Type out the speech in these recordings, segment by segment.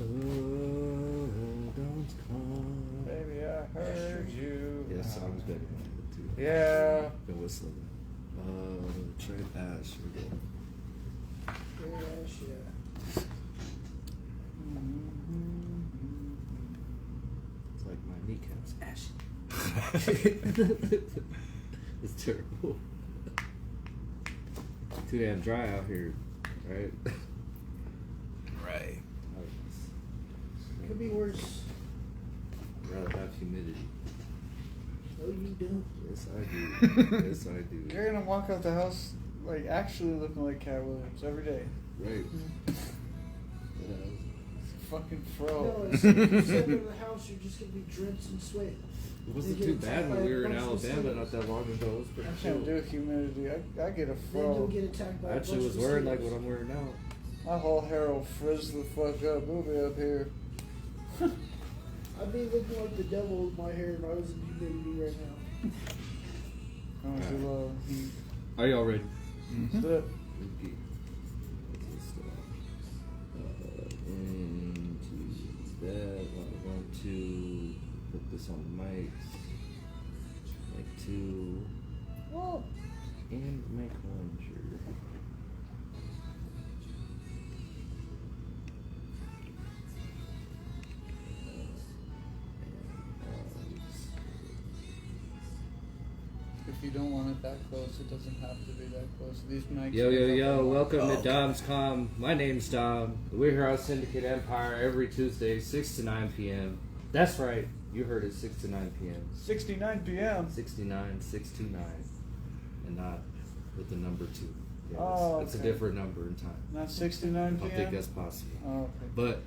don't come. Baby, I heard you. Yeah, song's better than that too. Yeah. Been whistling. Trade Ash. Here we go. Yes, yeah. It's like my kneecaps ashy. It's terrible. Too damn dry out here, right? Right. Could be worse. I'd rather have humidity. No, you don't. Yes, I do. Yes, I do. You're gonna walk out the house like actually looking like Cat Williams every day. Right. Fucking fro. No, it's like you step into the house, you're just gonna be drenched in sweat. It wasn't They too get bad attacked when by we a were in bunch of Alabama mosquitoes. not that long ago. It was I pretty can't chill. do humidity. I get a Then fro. you'll get attacked by I a bunch actually of was wearing like mosquitoes. what I'm wearing now. My whole hair will frizz the fuck up. We'll be up here. I'd be looking like the devil with my hair if I was in humidity right now. Going too low. Are y'all ready? That's it. Okay. Into that. One, two. Put this on the mics. Mic two. Whoa. And mic one, sure. If you don't want it that close, it doesn't have to be that close. These mics. Yo, yo, yo, welcome Oh, to Dom's Com. My name's Dom. We're here on Syndicate Empire every Tuesday, 6 to 9 p.m. That's right, you heard it, 6 to 9 p.m. 69 p.m. 69, 629, and not with the number 2. Yeah, Oh, that's a okay. different number in time. Not 69 I p.m. don't think that's possible. Oh, okay. But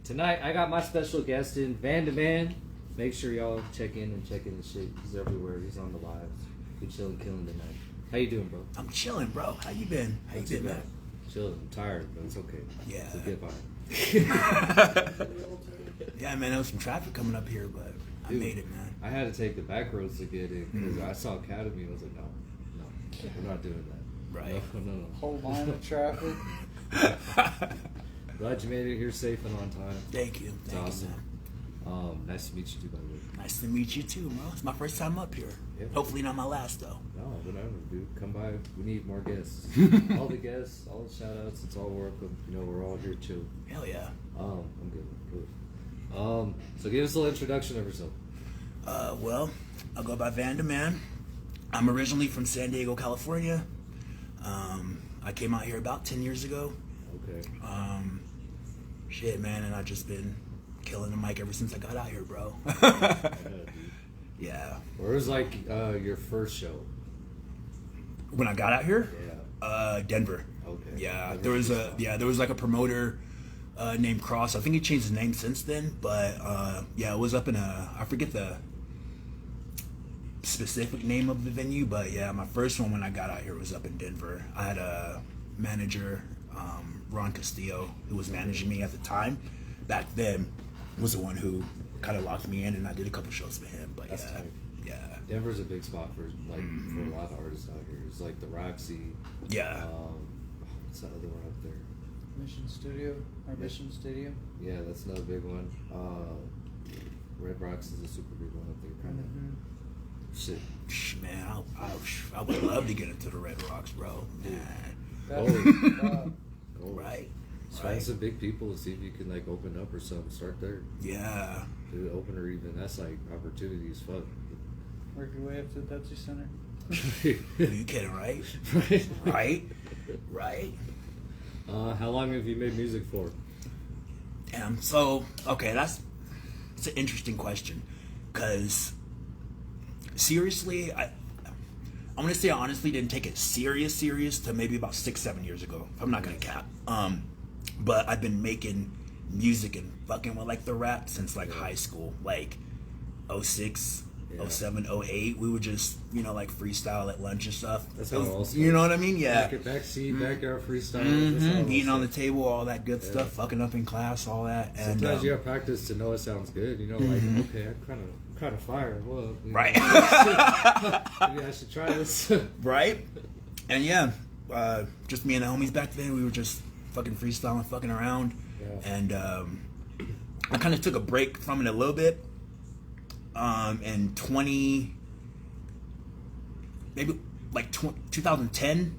tonight, I got my special guest in, VanN. Make sure y'all check in and check in the shit. He's everywhere. He's on the lives. We chilling, killing tonight. How you doing, bro? I'm chilling, bro. How you been? How you Not too been, bad. man? Chilling. I'm tired, but it's okay. Yeah. We'll get by. Yeah, man. There was some traffic coming up here, but I Dude, made it, man. I had to take the back roads to get in because I saw Academy. I was like, no, we're not doing that. Right. No. Whole line of traffic. Glad you made it here safe and on time. Thank you. It's Thank awesome. you, man. Nice to meet you too, by the way. Nice to meet you too, bro. It's my first time up here. Yeah. Hopefully not my last, though. No, whatever, dude. Come by. We need more guests. All the guests, all the shout outs, it's all welcome. You know, we're all here chill. Hell yeah. I'm good. So give us a little introduction of yourself. Well, I'll go by VanN. I'm originally from San Diego, California. I came out here about 10 years ago. Okay. Shit, man, and I've just been killing the mic ever since I got out here, bro. Yeah, dude. Yeah. Where was like your first show? When I got out here, Yeah. Denver. Okay. Yeah, Denver there was like a promoter named Cross. I think he changed his name since then, but yeah, it was up in I forget the specific name of the venue, but yeah, my first one when I got out here was up in Denver. I had a manager, Ron Castillo, who was managing me at the time. Back then, was the one who kind of locked me in, and I did a couple shows for him. But That's tight. yeah, Denver's a big spot for like for a lot of artists out here. It's like the Roxy. yeah. What's the other one up there? Mission Studio. Or Mission Stadium. Yeah, that's another big one. Red Rocks is a super big one up there. Kind of shit. Man, I would love to get into the Red Rocks, bro. Man. Go. Right. Find some big people and see if you can like open up or something. Start there. Yeah. Do an opener even. That's like opportunity as fuck. Work your way up to the Pepsi Center. You kidding, right? Right. Right. How long have you made music for? Damn. So, okay, it's an interesting question, cause seriously, I'm gonna say I honestly didn't take it serious to maybe about 6-7 years ago. I'm not gonna cap. But I've been making music and fucking with like the rap since like high school, like 06, Yeah. 07, 08. We would just, like freestyle at lunch and stuff. That's how it all started. You know what I mean? Yeah. Backseat, backyard freestyle. That's how it all Eating on the started. table, all that good stuff, fucking up in class, all that. And Sometimes you have practice to know it sounds good. You know, like okay, I'm kind of fire. Well, you know, right. maybe I should try this. Right? And yeah, just me and the homies back then, we were just fucking freestyling, fucking around. Yeah. And I kind of took a break from it a little bit. In 2010,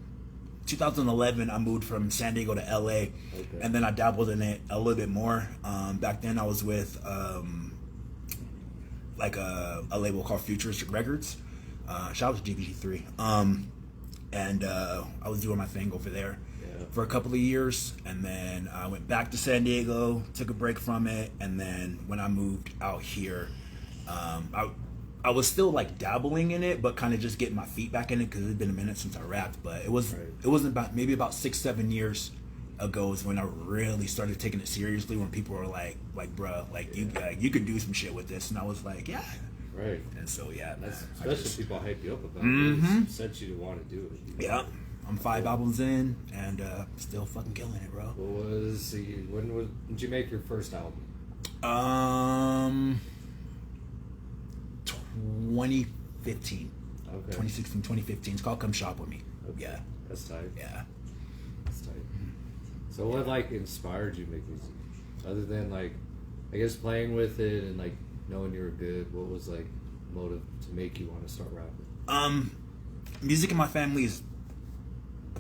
2011, I moved from San Diego to LA, Okay. and then I dabbled in it a little bit more. Back then, I was with like a label called Futuristic Records. Shout out to GBG3. And I was doing my thing over there for a couple of years, and then I went back to San Diego, took a break from it, and then when I moved out here, I was still like dabbling in it, but kind of just getting my feet back in it because it had been a minute since I rapped. But it wasn't about maybe about 6-7 years ago is when I really started taking it seriously. When people were like, bro, like you could do some shit with this, and I was like, yeah. Right. And so That's especially people hype you up about Mhm. it. Set you to want to do it. Yeah, I'm 5 albums in and still fucking killing it, bro. When did you make your first album? 2015. Okay. 2016, 2015. It's called Come Shop With Me. Okay. Yeah. That's tight. Yeah. That's tight. So what like inspired you to make music? Other than like, I guess playing with it and like knowing you were good, what was like motive to make you want to start rapping? Music in my family is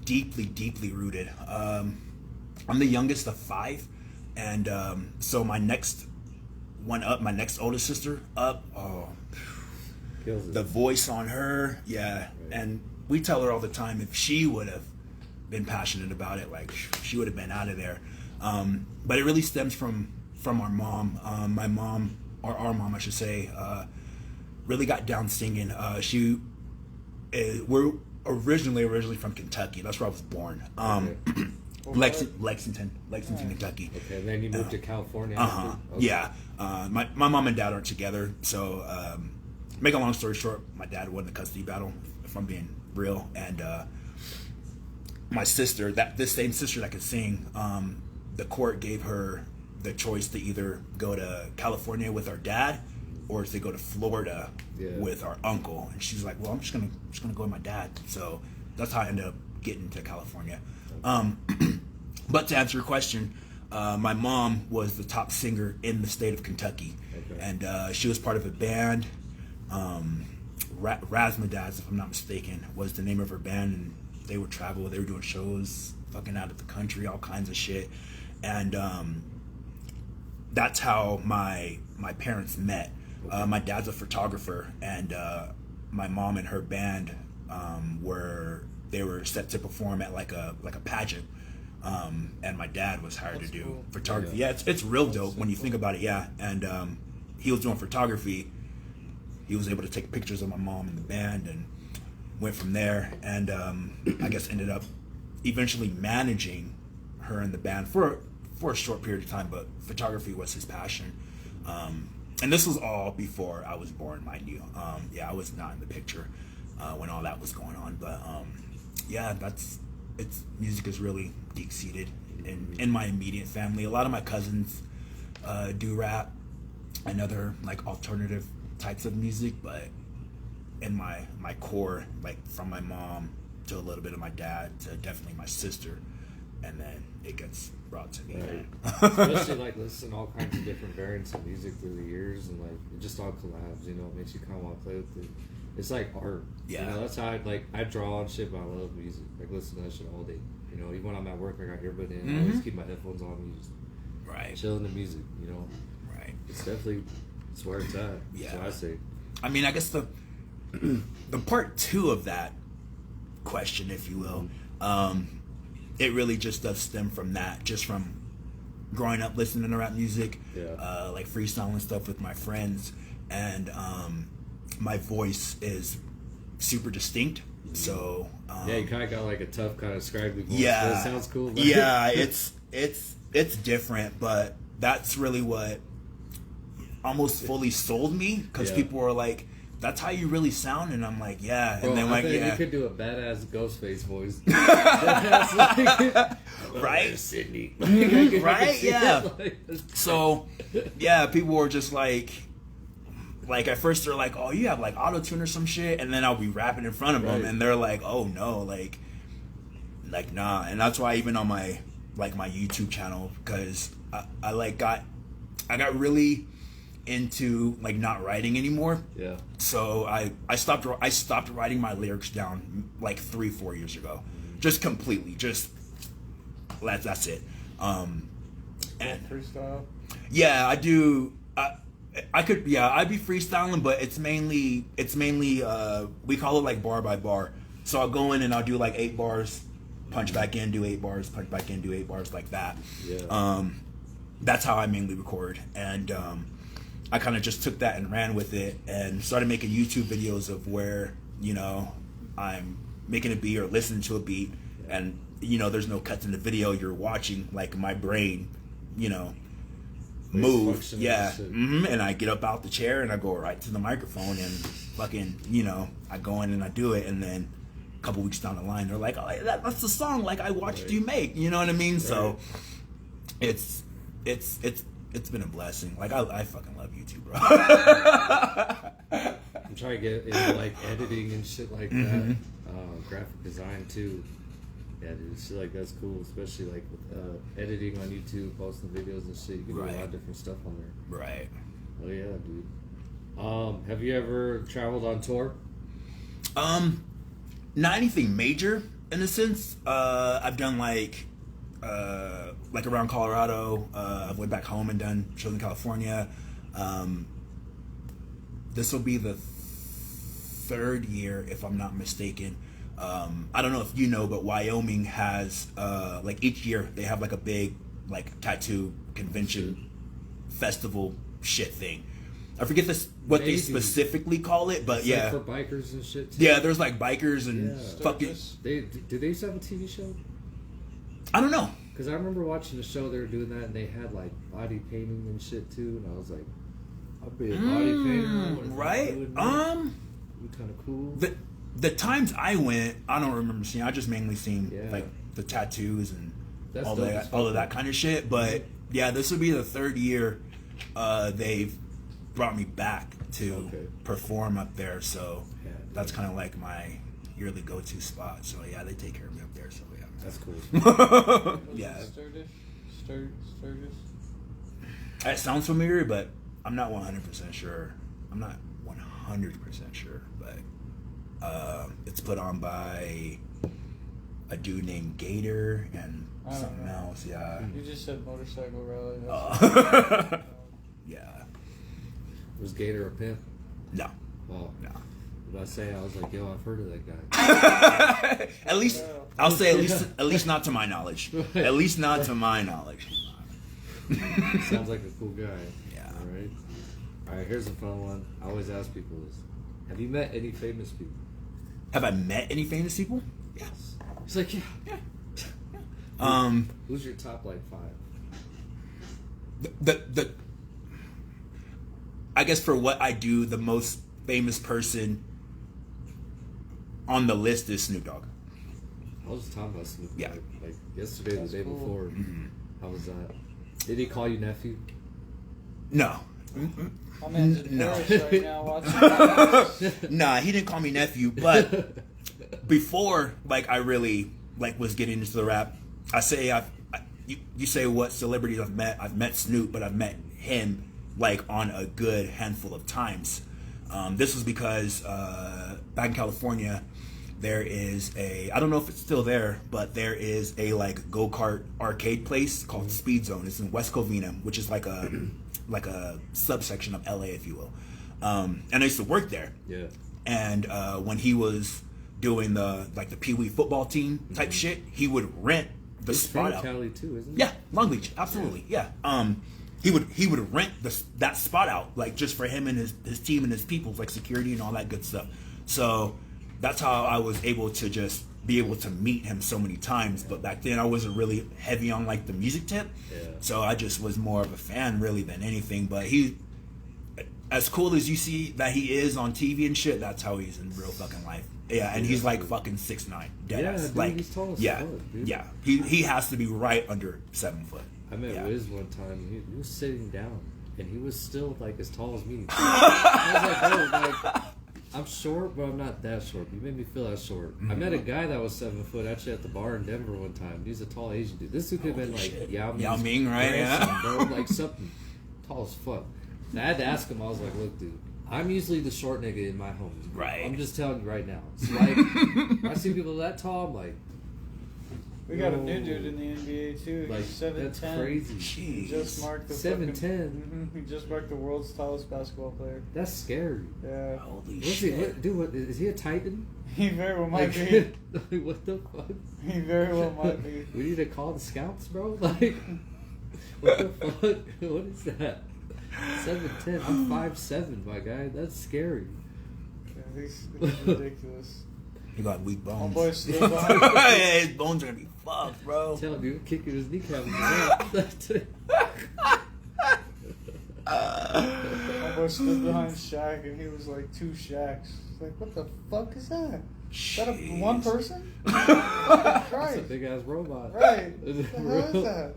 deeply, deeply rooted. I'm the youngest of 5, and so my next one up, my next oldest sister up, Kills it. the voice on her, yeah. Right. And we tell her all the time, if she would have been passionate about it, like she would have been out of there. But it really stems from our mom. My mom, or our mom, I should say, really got down singing. We're originally from Kentucky. That's where I was born. Lexington, Kentucky. Okay, and then you moved to California. Okay. Yeah. My mom and dad aren't together, so make a long story short, my dad won the custody battle, if I'm being real, and my sister, this same sister that could sing, the court gave her the choice to either go to California with our dad or to go to Florida with our uncle, and she's like, well, I'm just gonna go with my dad. So that's how I ended up getting to California. But to answer your question, my mom was the top singer in the state of Kentucky, and she was part of a band. Razzmadads, if I'm not mistaken, was the name of her band, and they would travel. They were doing shows, fucking out of the country, all kinds of shit, and that's how my parents met. My dad's a photographer, and my mom and her band were set to perform at like a pageant. And my dad was hired to do photography. Yeah, it's real dope when you think about it. Yeah, and he was doing photography. He was able to take pictures of my mom and the band, and went from there. And I guess ended up eventually managing her and the band for a short period of time. But photography was his passion. And this was all before I was born, mind you. Yeah, I was not in the picture when all that was going on. But yeah, music is really deep-seated in my immediate family. A lot of my cousins do rap and other like alternative types of music, but in my core, like from my mom to a little bit of my dad to definitely my sister, and then it gets brought to me. Right. Especially like listening to all kinds of different variants of music through the years, and like it just all collabs. You know, it makes you kind of want to play with it. It's like art. Yeah. You know, that's how I draw on shit, but I love music. Like listen to that shit all day. You know, even when I'm at work, I got earbud in. I always keep my headphones on and just chilling to music. You know, it's definitely where it's at. Yeah. That's what I say. I mean, I guess the part 2 of that question, if you will, it really just does stem from that, just from growing up listening to rap music, like freestyling stuff with my friends, and my voice is super distinct. So yeah, you kind of got like a tough kind of scraggly voice. Yeah, but it sounds cool. But yeah, it's different, but that's really what almost fully sold me, because people were like, that's how you really sound, and I'm like, yeah. Bro, and then I like, think yeah, you could do a badass Ghostface voice. Right? Sydney. Right? Yeah. So, yeah, people were just like at first they're like, oh, you have like auto-tune or some shit, and then I'll be rapping in front of them, and they're like, oh no, like nah. And that's why even on my YouTube channel, because I like got I got really into like not writing anymore. Yeah. So I stopped writing my lyrics down like 3-4 years ago, just completely. Just that's it. And freestyle. Yeah, I do. I could, I'd be freestyling, but it's mainly we call it like bar by bar. So I'll go in and I'll do like 8 bars, punch back in, do 8 bars, punch back in, do 8 bars, like that. Yeah. That's how I mainly record, and I kind of just took that and ran with it and started making YouTube videos of where, you know, I'm making a beat or listening to a beat, and, you know, there's no cuts in the video. You're watching like my brain, you know, move. Yeah. And I get up out the chair and I go right to the microphone and fucking, you know, I go in and I do it, and then a couple weeks down the line they're like, oh, that's the song like I watched you make, you know what I mean? Right. So it's been a blessing. Like I fucking love YouTube, bro. I'm trying to get into like editing and shit like that. Graphic design too. Yeah, dude, shit like that's cool, especially like with editing on YouTube, posting videos and shit. You can do a lot of different stuff on there. Right. Oh yeah, dude. Have you ever traveled on tour? Not anything major in a sense. I've done like around Colorado. I went back home and done shows in California. This will be the 3rd year, if I'm not mistaken. I don't know if you know, but Wyoming has like each year they have like a big like tattoo convention festival shit thing. I forget what they specifically call it, but it's like for bikers and shit too. Yeah, there's like bikers and fucking. Did they used to have a TV show? I don't know. Because I remember watching the show, they were doing that, and they had like body painting and shit too, and I was like, I'll be a body painter. Right? Be kind of cool. The times I went, I don't remember seeing. I just mainly seen like the tattoos and all of that kind of shit. But yeah, this will be the 3rd year they've brought me back to perform up there. So that's kind of like my yearly go-to spot. So yeah, they take care of me up there. So yeah, that's cool. Yeah. Sturgis. That sounds familiar, but I'm not 100% sure. I'm not 100% sure, but it's put on by a dude named Gator and something else. Yeah. You just said motorcycle rally. Yeah. Was Gator a pimp? No. Oh no. I was like, yo, I've heard of that guy. At least I'll say at least not to my knowledge. At least not to my knowledge. Sounds like a cool guy. Yeah. All right. Here's a fun one. I always ask people this: have you met any famous people? Have I met any famous people? Yes. He's like, yeah. Who's your top like 5? The I guess for what I do, the most famous person on the list is Snoop Dogg. I was talking about Snoop Dogg like yesterday, the day before. How was that? Did he call you nephew? No. My man's in Paris right now watching. Nah, he didn't call me nephew, but before like I really like was getting into the rap, you say what celebrities I've met. I've met Snoop, but I've met him like on a good handful of times. This was because back in California, there is I don't know if it's still there, but there is a like go-kart arcade place called Speed Zone. It's in West Covina, which is like a subsection of LA, if you will. And I used to work there. Yeah. And when he was doing the Pee Wee football team type shit, he would rent the spot out. Cali too, isn't it? Yeah, Long Beach, absolutely. Yeah. He would rent that spot out like just for him and his team and his people, like security and all that good stuff. So that's how I was able to just be able to meet him so many times. But back then I wasn't really heavy on like the music tip. Yeah. So I just was more of a fan really than anything. But he, as cool as you see that he is on TV and shit, that's how he's in real fucking life. Yeah, and he's like fucking 6'9", dead ass. Dude, like, he's tall as fuck, dude. Yeah. He has to be right under 7 foot. I met Wiz one time. He was sitting down, and he was still like as tall as me. I was like, bro, like I'm short, but I'm not that short. You made me feel that short. I met a guy that was 7 foot actually at the bar in Denver one time. He's a tall Asian dude. This dude could have been like Yao Ming, right? Yeah, bro, like something. tall as fuck. And I had to ask him. I was like, look, dude, I'm usually the short nigga in my home. Right. I'm just telling you right now. So like, when I see people that tall, I'm like, we got a new dude in the NBA too. Like, He's 7'10". that's crazy. He just marked the 7'10". He just marked the world's tallest basketball player. That's scary. Yeah. Holy What's shit. What is he a Titan? He very well might Like, be. like, what the fuck? He very well might be. We need to call the scouts, bro. Like, what the fuck? What is that? 7'10". I'm 5'7", my guy. That's scary. Yeah, he's ridiculous. He got weak bones. Homeboy stood behind. Yeah, his bones are gonna be fucked, bro. Tell dude, kicking his kneecap. Homeboy stood behind Shaq and he was like 2 Shaqs. It's like, what the fuck is that? Is that one person? That's a Christ. big ass robot. Right. Is What it the hell real? is that?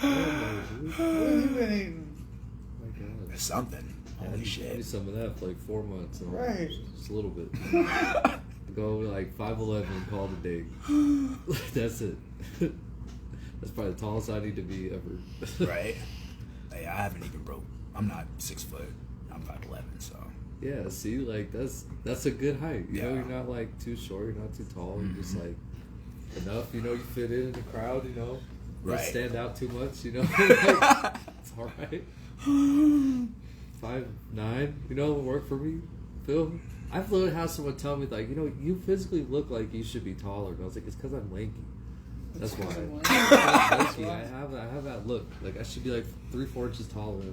Oh, my What have you been eating? God. Something. I Holy need shit. some of that for like 4 months. And Right. Just a little bit. Go like 5'11", call it a day. That's it. That's probably the tallest I need to be ever. Right? Hey, I haven't even broke. I'm not 6 foot. I'm 5'11", so. Yeah, see, like that's a good height. You know, Yeah. you're not like too short, you're not too tall. You're just like enough. You know, you fit in the crowd. You know, don't Right. stand out too much. You know, like, it's all right. 5'9", you know, will work for me. Phil, I've literally had someone tell me like, you know, you physically look like you should be taller. And I was like, it's because I'm lanky. That's why. I'm lanky. I have that look. Like I should be like 3-4 inches taller.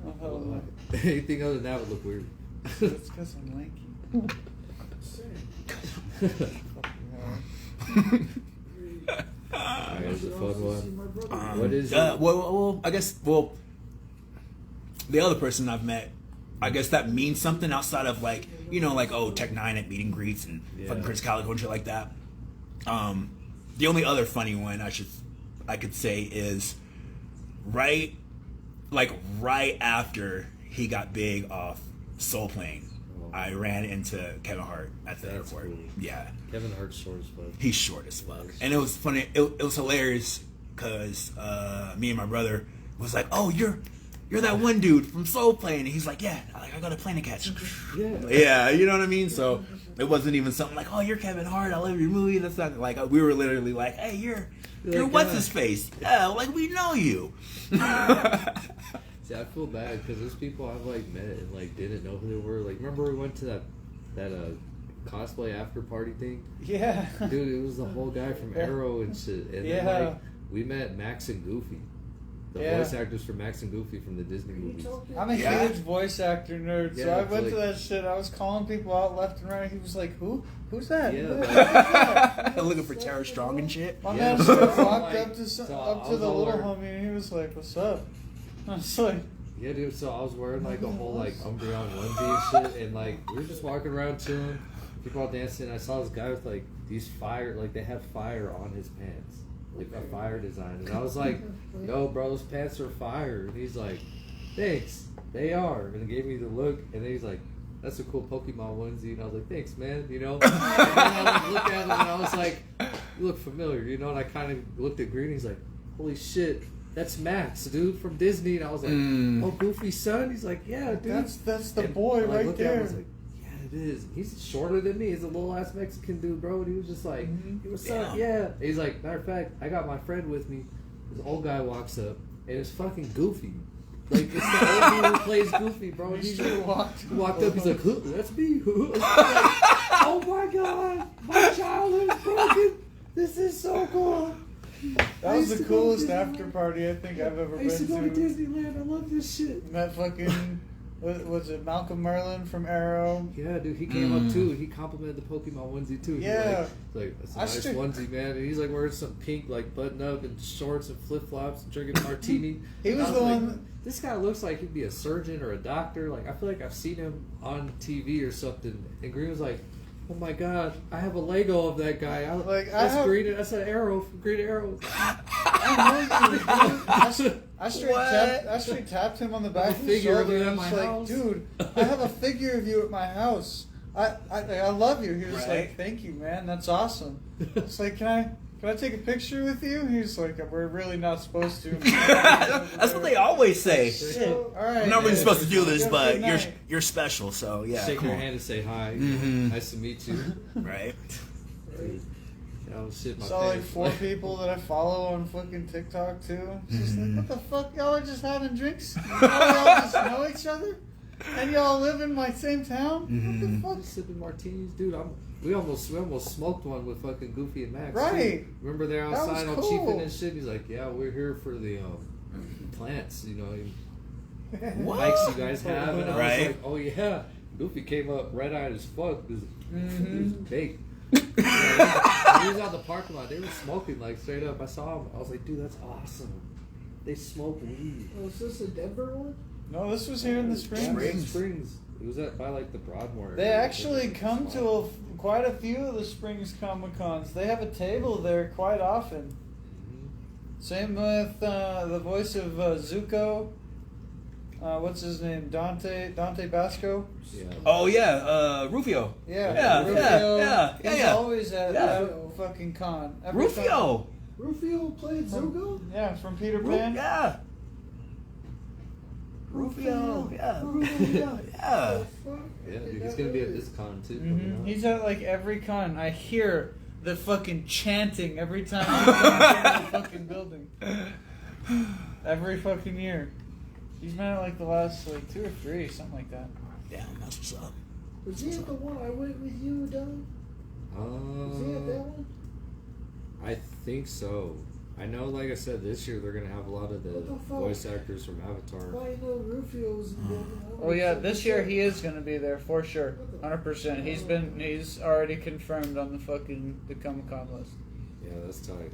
Oh, hell no. Anything other than that would look weird. It's because I'm lanky. Alright, here's a fun one. What is well, I guess, the other person I've met, I guess that means something outside of like, you know, like, oh, Tech 9 at meet and greets and fucking Chris Calico and shit like that. The only other funny one I could say is right after he got big off Soul Plane, I ran into Kevin Hart at the airport. Cool. Yeah. Kevin Hart's short as fuck. He's short as fuck. And it was funny. It was hilarious because me and my brother was like, oh, you're that one dude from Soul Plane. And he's like, yeah, I got a plane to catch. Yeah, you know what I mean? So it wasn't even something like, oh, you're Kevin Hart. I love your movie. That's not like, we were literally like, hey, you're what's his face? Yeah, like we know you. See, I feel bad because there's people I've like met and like didn't know who they were. Like, remember we went to that cosplay after party thing? Yeah. Dude, it was the whole guy from Arrow and shit. And then like we met Max and Goofy. The voice actors for Max and Goofy from the Disney movies. I'm a huge voice actor nerd, so Yeah, I went it's to like- that shit. I was calling people out left and right. He was like, "Who? Who's that? Yeah, Who's like- that?" Looking for Tara Strong and shit. My Yeah. man straight walked Like, up to so I up to was the all little wearing- homie, and he was like, "What's up?" I was like, Yeah, dude. So I was wearing like a whole like Umbreon onesie and shit, and like we were just walking around chilling, people all dancing. And I saw this guy with like these fire, like they had fire on his pants, like a fire design. And I was like, "Yo, bro, those pants are fire." And he's like, "Thanks, they are." And he gave me the look, and then he's like, "That's a cool Pokemon onesie." And I was like, "Thanks, man." You know. And then I like, looked at him, and I was like, "You look familiar," you know. And I kind of looked at Green. He's like, "Holy shit." That's Max, dude, from Disney. And I was like, oh, Goofy's son? He's like, yeah, dude. That's the And boy I right looked at him, I there. was like, yeah, it is. He's shorter than me. He's a little ass Mexican dude, bro. And he was just like, hey, what's up? Yeah. And he's like, matter of fact, I got my friend with me. This old guy walks up, and it's fucking Goofy. Like, it's the old dude who plays Goofy, bro. And he just walked up, he's like, huh, that's me. I'm like, oh my god, my childhood is broken. This is so cool. That was the coolest after party I think I've ever I used to been go to Disneyland. I love this shit. Met fucking, was it Malcolm Merlin from Arrow? Yeah, dude, he came up too. He complimented the Pokemon onesie too. Yeah. He's like, that's a I nice should- onesie, man. And he's like wearing some pink like button up and shorts and flip flops and drinking martini. He was And I the like, one. This guy looks like he'd be a surgeon or a doctor. Like I feel like I've seen him on TV or something. And Green was like, oh my god, I have a Lego of that guy. That's an arrow from Green Arrow. I straight tapped him on the back of the figure of shoulder you and at was my like, house. dude, I have a figure of you at my house. I love you. He was Right. like, thank you, man. That's awesome. It's like, can can I take a picture with you? He's like, we're really not supposed to. That's what they always say. All right. I'm not really supposed to do this, Have a but good night. you're special, so yeah. Shake come your on. hand and say hi. Nice to meet you. Right. Dude, shit my Saw like pants. 4 people that I follow on fucking TikTok too. It's just like, what the fuck? Y'all are just having drinks? Y'all just know each other? And y'all live in my same town? What the fuck? Just sipping martinis, dude. We almost smoked one with fucking Goofy and Max. Right. Too. Remember they're That outside was on cool. Chiefin and shit. He's like, yeah, we're here for the plants, you know. What? Bikes you guys have, and I Right. was like, oh yeah. Goofy came up red-eyed as fuck. He was baked. He was out the parking lot. They were smoking like straight up. I saw him. I was like, dude, that's awesome. They smoke weed. Oh, is this a Denver one? No, this was here in the Springs. Springs. It was at by like the Broadmoor. They actually come to quite a few of the Springs Comic Cons. They have a table there quite often. Same with the voice of Zuko. What's his name? Dante Basco. Yeah. Oh yeah, Rufio. Yeah, Rufio. He's yeah. always at that fucking con. Every Rufio. Rufio played Zuko? Yeah, from Peter Pan. Yeah. Rufio. Yeah. Rufio. Yeah. Yeah, dude, he's gonna be at this con too. coming up. He's at like every con. I hear the fucking chanting every time he comes into the fucking building. Every fucking year. He's been at like the last like 2 or 3, something like that. Damn, that's what's up. Was he at the one I went with you, Don? Was he at that one? I think so. I know, like I said, this year they're gonna have a lot of the What the fuck? voice actors from Avatar. Why you know Rufio was in there? Oh yeah, this year he is gonna be there for sure, 100%. He's already confirmed on the Comic Con list. Yeah, that's tight.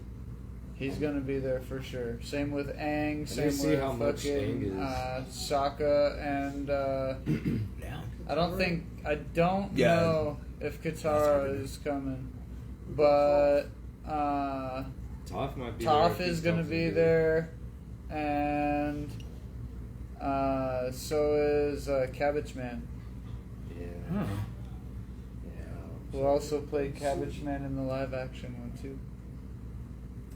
He's gonna be there for sure. Same with Aang. didn't Same see with how much fucking Aang Sokka and Down. I don't Yeah. know if Katara is coming, but Toph might be Toph there. is gonna be there, and so is Cabbage Man, Yeah. Huh. Yeah. who also played Cabbage Man in the live action one too.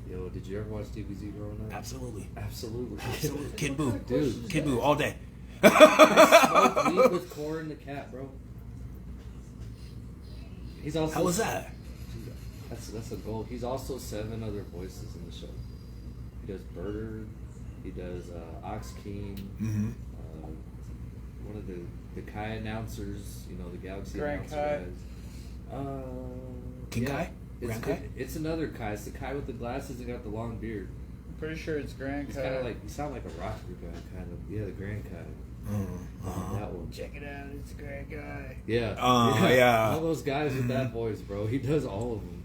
Yo, did you ever watch DBZ growing up? Absolutely. Absolutely. Absolutely. Kid Boo. Dude. Kid Boo all day. Smoked weed with Corn the cat, bro. He's also. How was that? That's a goal. He's also 7 other voices in the show. He does Bird. He does Ox King. Mm-hmm. One of the Kai announcers. You know, the Galaxy Grand announcer Kai. guys. King Kai? It's, Grand Kai? it's another Kai. It's the Kai with the glasses and got the long beard. I'm pretty sure it's Grand He's Kai. kind of like, you sound like a rocker guy, kind of. Yeah, the Grand Kai. That one. Check it out, it's Grand Guy. Yeah. Yeah. All those guys with that voice, bro. He does all of them.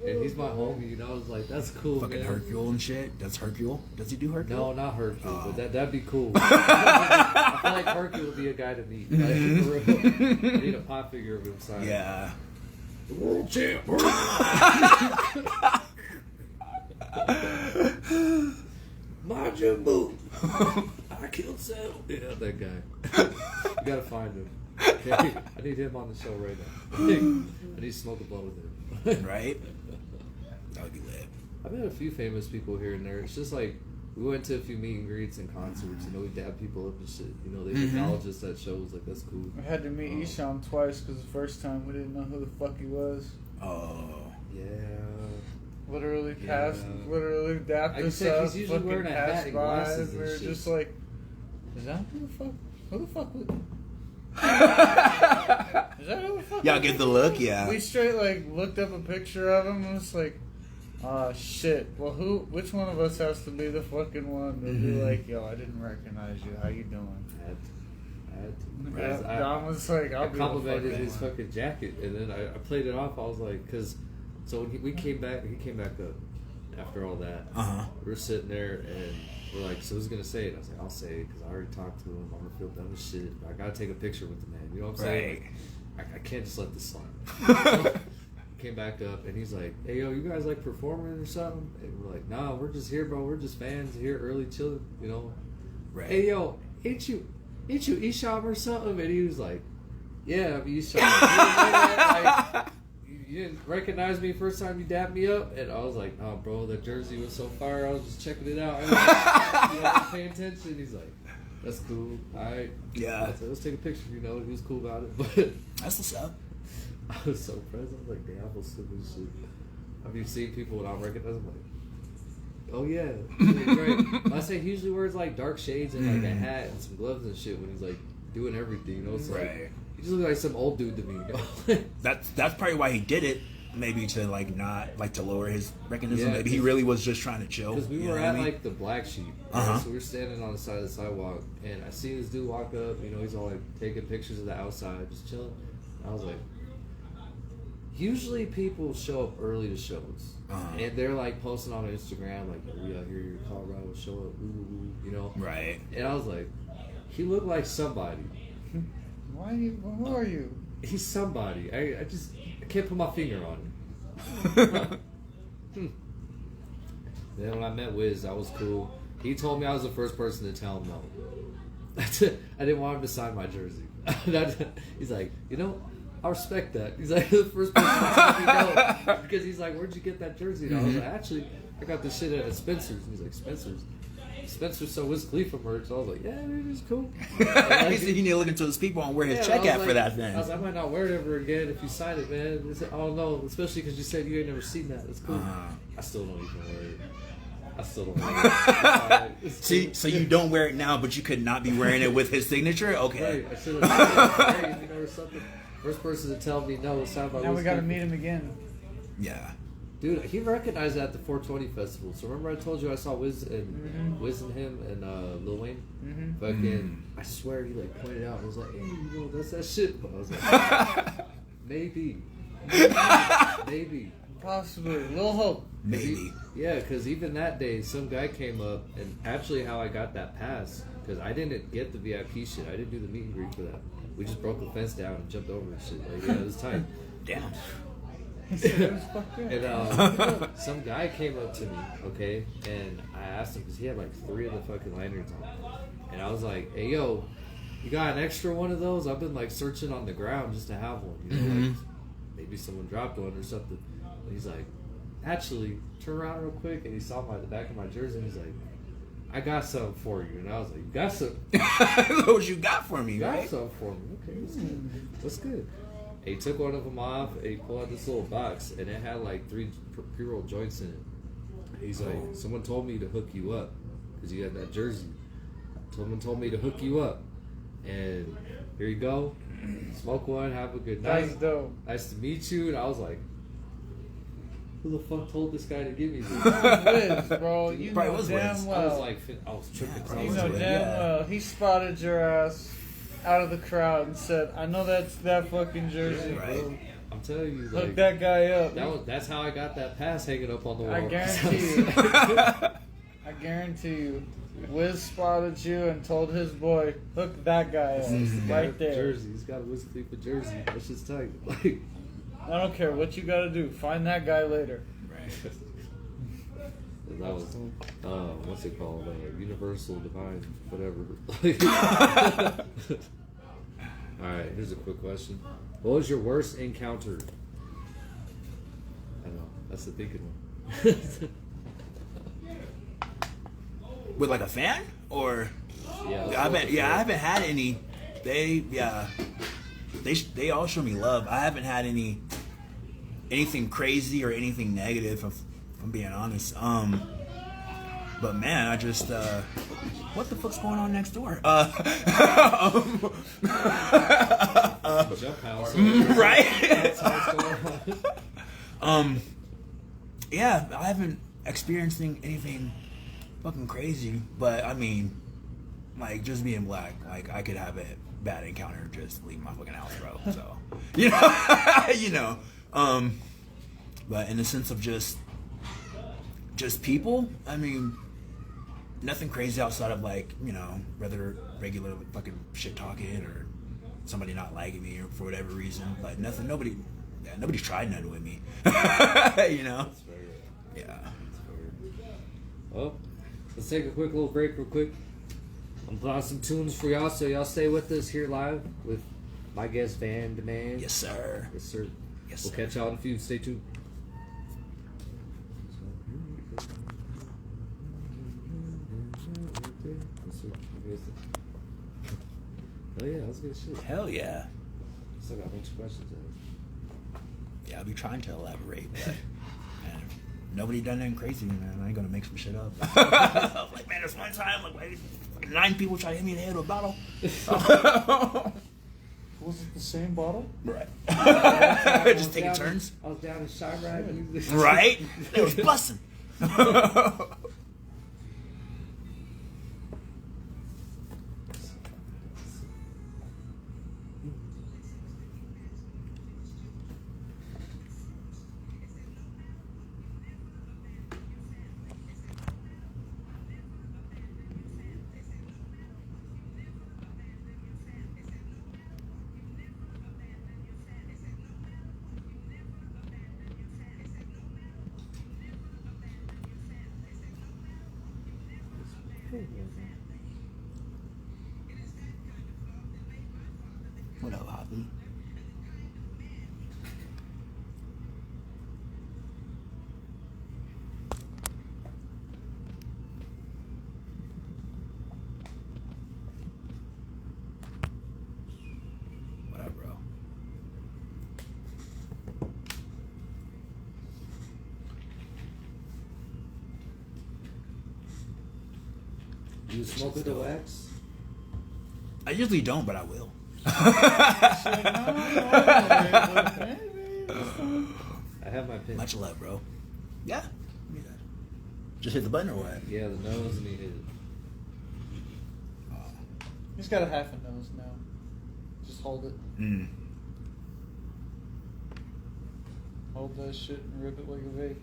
And he's my homie, you know. I was like, that's cool, Fucking man. Hercule and shit. Does Hercule? Does he do Hercule? No, not Hercule, but that'd be cool. I feel like Hercule would be a guy to meet. Like, for real. I need a pop figure of him signed. Yeah. The world champ. Majin Buu. I killed Cell. Yeah, that guy. You gotta find him. Okay, I need him on the show right now. I need to smoke a blunt with him. Right? That would be lit. I've met a few famous people here and there. It's just like, we went to a few meet and greets and concerts. You know, we dab people up and shit. You know, they acknowledge us at shows. Like, that's cool. We had to meet Isham twice because the first time we didn't know who the fuck he was. Oh. Yeah. Literally dapped I can us say up, he's usually fucking wearing a hat passed and by, glasses and and we were shit. just like, is that who the fuck? Who the fuck would? Is that who the fuck? Y'all get the look? Yeah. We straight like looked up a picture of him and was like, oh shit. Well, which one of us has to be the fucking one to be like, yo, I didn't recognize you. How you doing? I had to. Don was like, I I'll be complimented the fucking his one. fucking jacket, and then I played it off. I was like, because so when he came back up after all that. We were sitting there and we're like, so who's gonna say it? I was like, I'll say it because I already talked to him. I'm gonna feel dumb as shit. I gotta take a picture with the man. You know what I'm saying? Like, I can't just let this slide. Came back up and he's like, hey yo, you guys like performing or something? And we're like, nah, we're just here, bro. We're just fans here, early chilling, you know. Right. Hey yo, ain't you Isham or something? And he was like, yeah, I'm Isham. Like, you you didn't recognize me first time you dapped me up? And I was like, oh, bro, that jersey was so fire. I was just checking it out. I was like, you know, paying attention. He's like, that's cool. All right. Yeah. So let's take a picture. You know, he was cool about it. But That's what's up. I was so impressed. I was like, damn, I was stupid as shit. Have you seen people without recognizing them? Like, oh, yeah. Great. I say he usually wears, like, dark shades and, like, a hat and some gloves and shit when he's, like, doing everything, you know? It's like, he just looks like some old dude to me, you know? That's probably why he did it. Maybe to like not like to lower his recognition. Yeah, Maybe he really was just trying to chill. Because we were at like the Black Sheep, Uh-huh. so we were standing on the side of the sidewalk, and I see this dude walk up. You know, he's all like taking pictures of the outside, just chilling. I was like, usually people show up early to shows, and they're like posting on Instagram like, "We out here in Colorado, show up, ooh," you know? Right. And I was like, he looked like somebody. Why? Who are you? He's somebody. I can't put my finger on him. Then when I met Wiz, that was cool. He told me I was the first person to tell him no. I didn't want him to sign my jersey. He's like, you know, I respect that. He's like, the first person to tell me no. Because he's like, where'd you get that jersey? And I was like, actually, I got this shit at Spencer's. And he's like, Spencer's? Spencer so Wiz Khalifa merch. So I was like, yeah, dude, it's cool. Like, He said he need to look into his people and wear his check at like, for that then. I was like, I might not wear it ever again if you sign it, man. I don't know, especially because you said you ain't never seen that. It's cool. I still don't even wear it. I still don't wear it. See, so you don't wear it now, but you could not be wearing it with his signature? Okay. Right, I should have done it. You know, or something. First person to tell me no, it's time about Now we got to meet him again. Yeah. Dude, he recognized that at the 420 festival. So remember I told you I saw Wiz and him and Lil Wayne? Fucking, I swear he like pointed out. I was like, hey, you know, that's that shit. But I was like, maybe. Maybe. Possibly. Little hope. Maybe. Yeah, because even that day, some guy came up, and actually how I got that pass, because I didn't get the VIP shit. I didn't do the meet and greet for that. We just broke the fence down and jumped over and shit. Like, yeah, it was tight. Damn. And some guy came up to me, okay, and I asked him because he had like 3 of the fucking lanyards on, and I was like, "Hey, yo, you got an extra one of those? I've been like searching on the ground just to have one, you know, like maybe someone dropped one or something." And he's like, "Actually, turn around real quick," and he saw the back of my jersey, and he's like, "I got something for you," and I was like, "You got some? What you got for me, You got right? something for me? Okay, that's good. That's good." He took one of them off, and he pulled out this little box, and it had like 3 pre-roll joints in it. He's like, someone told me to hook you up, because you had that jersey. Someone told me to hook you up, and here you go. Smoke one, have a good night. That's dope. Nice to meet you. And I was like, who the fuck told this guy to give me this? Wiz, bro. You Probably know was damn Wiz. well. I was like, I was tripping. 'cause I You was know like, damn yeah. well. He spotted your ass out of the crowd and said, I know that's that fucking jersey. Right. bro, I'm telling you, Hook like, that guy up. that's how I got that pass hanging up on the wall. I guarantee you. I guarantee you. Wiz spotted you and told his boy, hook that guy up. Right there. Jersey. He's got a Wiz Khalifa jersey. That's just tight. Like, I don't care what you gotta do. Find that guy later. Right. that was, what's it called? Universal Divine, whatever. Alright, here's a quick question. What was your worst encounter? I don't know. That's the thinking one. With like a fan? Or Yeah, I haven't had any. They all show me love. I haven't had anything crazy or anything negative, if I'm being honest. But man, I just what the fuck's going on next door? Jump house. Right? On. Yeah, I haven't experienced anything fucking crazy, but I mean, like, just being black, like, I could have a bad encounter, just leave my fucking house, bro. So, you know, but in the sense of just people, I mean, nothing crazy outside of, like, you know, regular fucking shit talking or somebody not liking me or for whatever reason. Like, nobody's tried nothing with me. You know? That's fair. Yeah. That's fair. Well, let's take a quick little break real quick. I'm putting on some tunes for y'all, so y'all stay with us here live with my guest VanN. Yes, sir. Yes, sir. Yes, We'll sir. catch y'all in a few. Stay tuned. Oh yeah, that was good shit. Hell yeah. Still got a bunch of questions. Yeah, I'll be trying to elaborate, but man, nobody done anything crazy, man. I ain't gonna make some shit up. I was like, man, there's one time, like 9 people tried to hit me in the head with a bottle. Was it the same bottle? Right. Just taking turns. I was down in Chirac. Right? It was busting. What up, Hoppy? What up, bro? You smoke with the wax? I usually don't, but I will. I have my pin. Much love, bro. Yeah. Just hit the button or what? Yeah, the nose and he hit it. He's got a half a nose now. Just hold it. Mm. Hold that shit and rip it like a vape.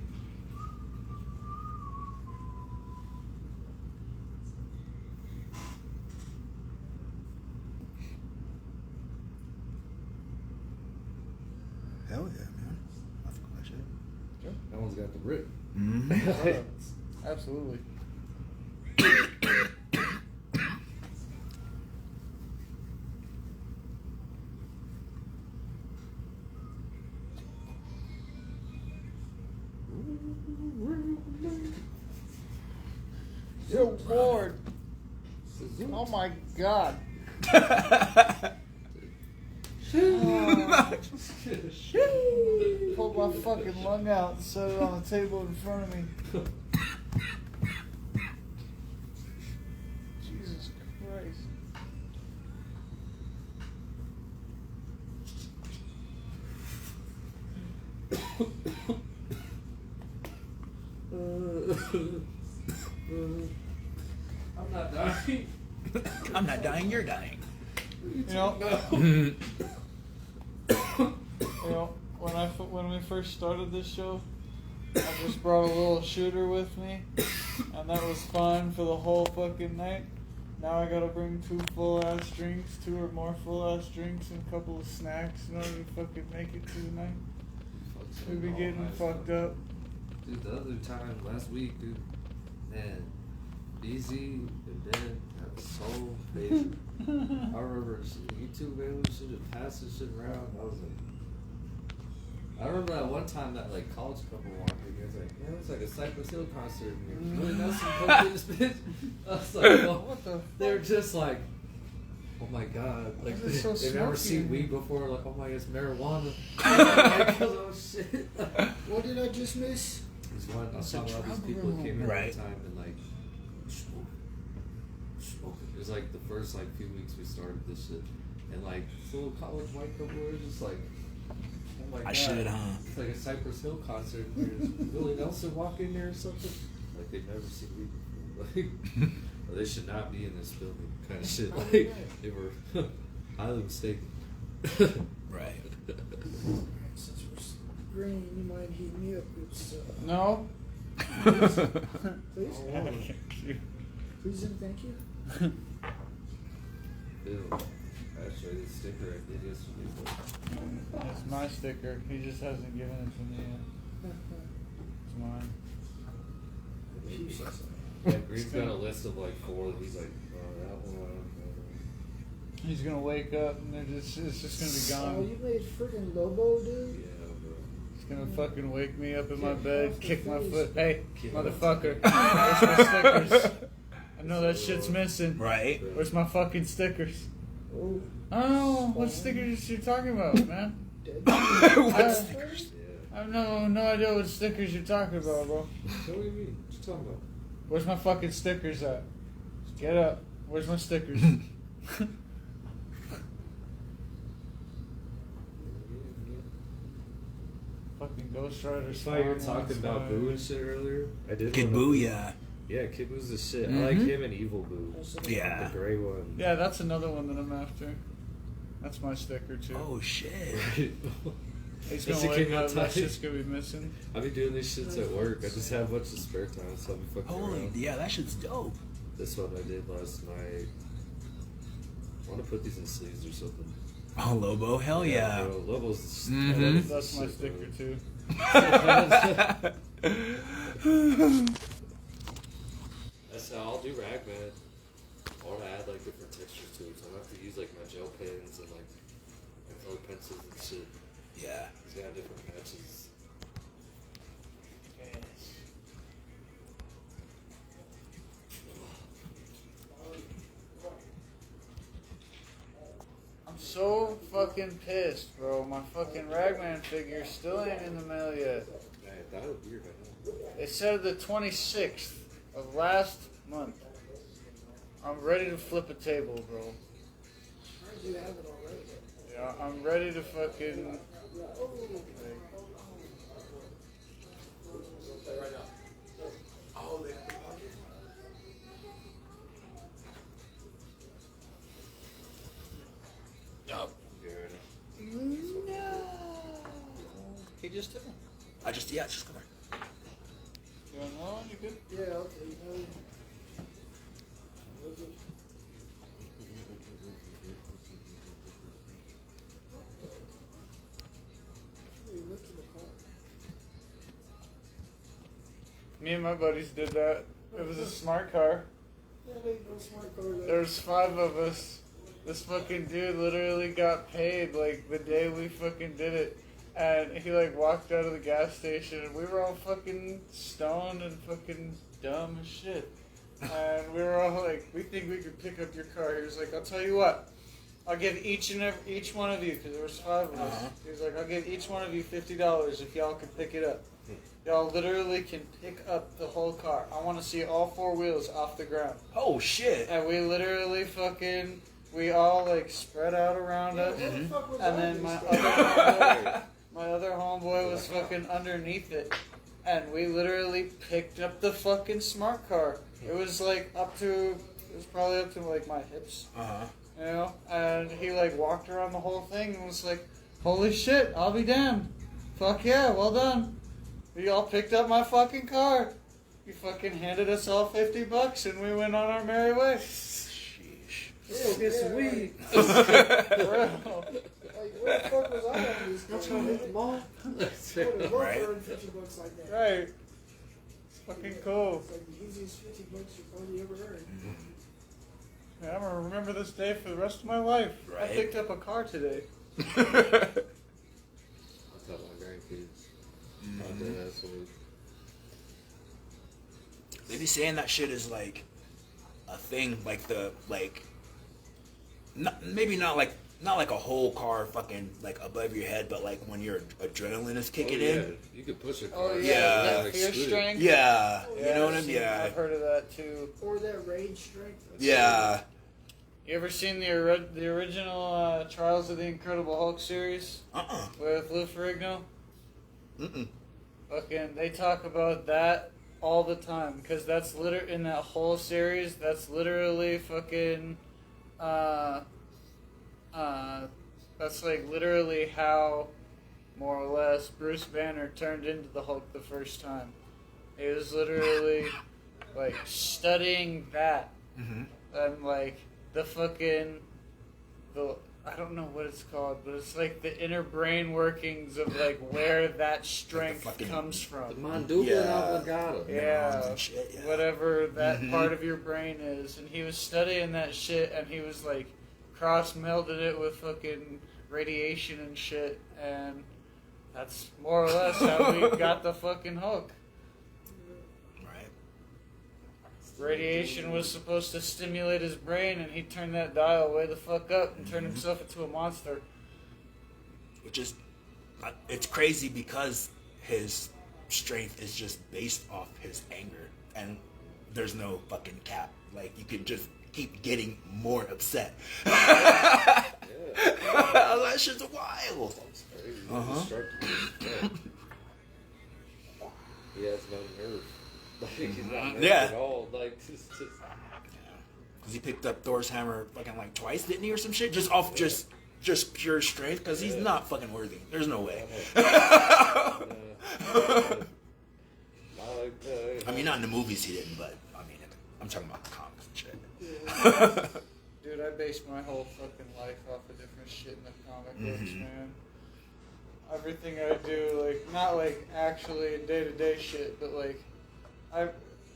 Hell yeah, man. I fuck with that shit. Sure. That one's got the rip. Mm-hmm. Absolutely. Yo, Lord. Oh my God. Pulled my fucking lung out and set it on the table in front of me. Jesus Christ. I'm not dying. I'm not dying, you're dying. You know, when we first started this show, I just brought a little shooter with me, and that was fun for the whole fucking night. Now I gotta bring 2 full-ass drinks, 2 or more full-ass drinks, and a couple of snacks in order to fucking make it through the night. We be getting fucked up. Dude, the other time, last week, dude, man, Easy and Ben, that was so crazy. I remember you two, man, we should have passed this shit around. I remember that one time that like college couple walked in here. It's like, man, it's like a Cypress Hill concert. And Willie Nelson come to this bitch. I was like, well, What the they were just like, oh my god, like This is so they've never smoky. seen weed before. Like, oh my god, it's marijuana. Like, oh shit. What did I just miss? There's one. I It's saw a all these drug people that came in Right. all the time and like smoking. It was like the first like few weeks we started this shit, and like this little college white couple were just like, oh my god, I should, huh? It's like a Cypress Hill concert. There's Willie Nelson walk in there or something. Like they've never seen weed before. Like, or they should not be in this building. Kind of shit. Like they were highly mistaken. Right. Since we're green, you mind heating me up? It's No? please, please and thank you. Ew. Actually, this sticker I did yesterday. But It's my sticker. He just hasn't given it to me yet. It's mine. yeah, Green's got a list of like 4 that he's like, oh, that one. He's gonna wake up and it's just gonna be Oh, gone. you made friggin' Lobo, dude? Yeah. He's gonna fucking wake me up in my bed, kick my foot. Hey, motherfucker, where's my stickers? I know that shit's missing. Right. Where's my fucking stickers? Oh, what stickers you talking about, man? What stickers? I have no idea what stickers you're talking about, bro. What do you mean? What you talking about? Where's my fucking stickers at? Get up. Where's my stickers? Fucking Ghost Rider. I thought you were talking about Boo and shit earlier. I did. Kid Boo, yeah. Yeah, Kid Boo's the shit. Mm-hmm. I like him and Evil Boo. Yeah. The gray one. Yeah, that's another one that I'm after. That's my sticker too. Oh shit. He's That gonna shit wake came out up. That tight. shit's gonna be missing. I be doing these shits at work. I just have a bunch of spare time, so I'll be fucking Holy, around. yeah, that shit's dope. This one I did last night. I want to put these in sleeves or something. Oh, Lobo, hell yeah. Bro, Lobo's Mhm. That's my sticker too. That's how I'll do Ragman. I want to add like different textures to it, so I have to use like my gel pens and like my colored pencils and shit. Yeah. It's got different patches. I'm so fucking pissed, bro. My fucking Ragman figure still ain't in the mail yet. Man, that was weird, man. It said the 26th of last month. I'm ready to flip a table, bro. You have it already. Yeah, I'm ready to fucking. Oh. No. He just took him. Just come here. You want another one? You good? Yeah, I'll take it. Me and my buddies did that. It was a smart car. Yeah, there ain't no smart car there. There's 5 of us. This fucking dude literally got paid like the day we fucking did it. And he like walked out of the gas station and we were all fucking stoned and fucking dumb as shit. And we were all like, we think we could pick up your car. He was like, I'll tell you what. I'll give each one of you, because there was 5 of us. He was like, I'll give each one of you $50 if y'all can pick it up. Y'all literally can pick up the whole car. I want to see all 4 wheels off the ground. Oh shit. And we literally fucking, we all like spread out around us. What the fuck was And all then this my stuff? other homeboy was fucking underneath it. And we literally picked up the fucking smart car. It was like it was probably up to like my hips. Uh-huh. You know? And he like walked around the whole thing and was like, holy shit, I'll be damned. Fuck yeah, well done. We all picked up my fucking car. He fucking handed us all $50 and we went on our merry way. Sheesh. Yeah, Get some yeah, weed. For real. Like, where the fuck was I on this? I'm trying to hit the mall. I would have Right. earned $50 like that. Right. It's fucking cool. It's like the easiest $50 you probably ever earned. Yeah, I'm gonna remember this day for the rest of my life. I Right. picked up a car today. I'll tell my grandkids. I'll do that, so They be saying that shit is like a thing, like maybe not like a whole car fucking like above your head, but like when your adrenaline is kicking in. You could push a car. Oh yeah, that like fear scooter. strength. Yeah, Yeah, you know what I I've mean. seen- Yeah, I've heard of that too. Or that rage strength. yeah. You ever seen the original Trials of the Incredible Hulk series with Lou Ferrigno? Fucking, they talk about that all the time because that's in that whole series. That's literally fucking. That's like literally how, more or less, Bruce Banner turned into the Hulk the first time. He was literally like studying that and like the fucking I don't know what it's called, but it's like the inner brain workings of like where that strength fucking- comes The from. mandibular Yeah. oblongata. Yeah, and shit, yeah. whatever that part of your brain is, and he was studying that shit, and he was like cross melded it with fucking radiation and shit, and that's more or less how we got the fucking Hulk. Right. Radiation was supposed to stimulate his brain, and he turned that dial way the fuck up and turned himself into a monster. Which is, it's crazy because his strength is just based off his anger, and there's no fucking cap. Like, you can just keep getting more upset. That shit's wild. He has no nerve. Like, he's not nerve Yeah. at all. Like, just Because he picked up Thor's hammer fucking like twice, didn't he, or some shit? Just off just pure strength, because he's not fucking worthy. There's no way. I mean, not in the movies he didn't, but I mean, I'm talking about the comics and shit. Dude, I base my whole fucking life off of different shit in the comic books, man. Everything I do, like, not like actually day-to-day shit, but like,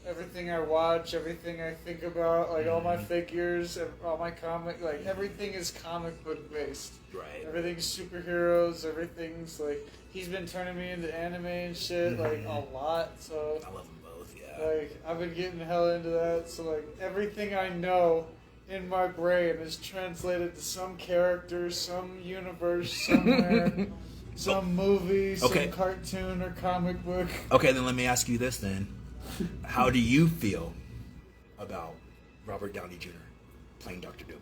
everything I watch, everything I think about, like all my figures, all my comic, like everything is comic book based. Right. Everything's superheroes, everything's like, he's been turning me into anime and shit, like a lot, so. I love them both, yeah. Like, I've been getting hell into that, so like, everything I know in my brain is translated to some character, some universe, somewhere, some movie, some cartoon or comic book. Okay, then let me ask you this then. How do you feel about Robert Downey Jr. playing Dr. Doom?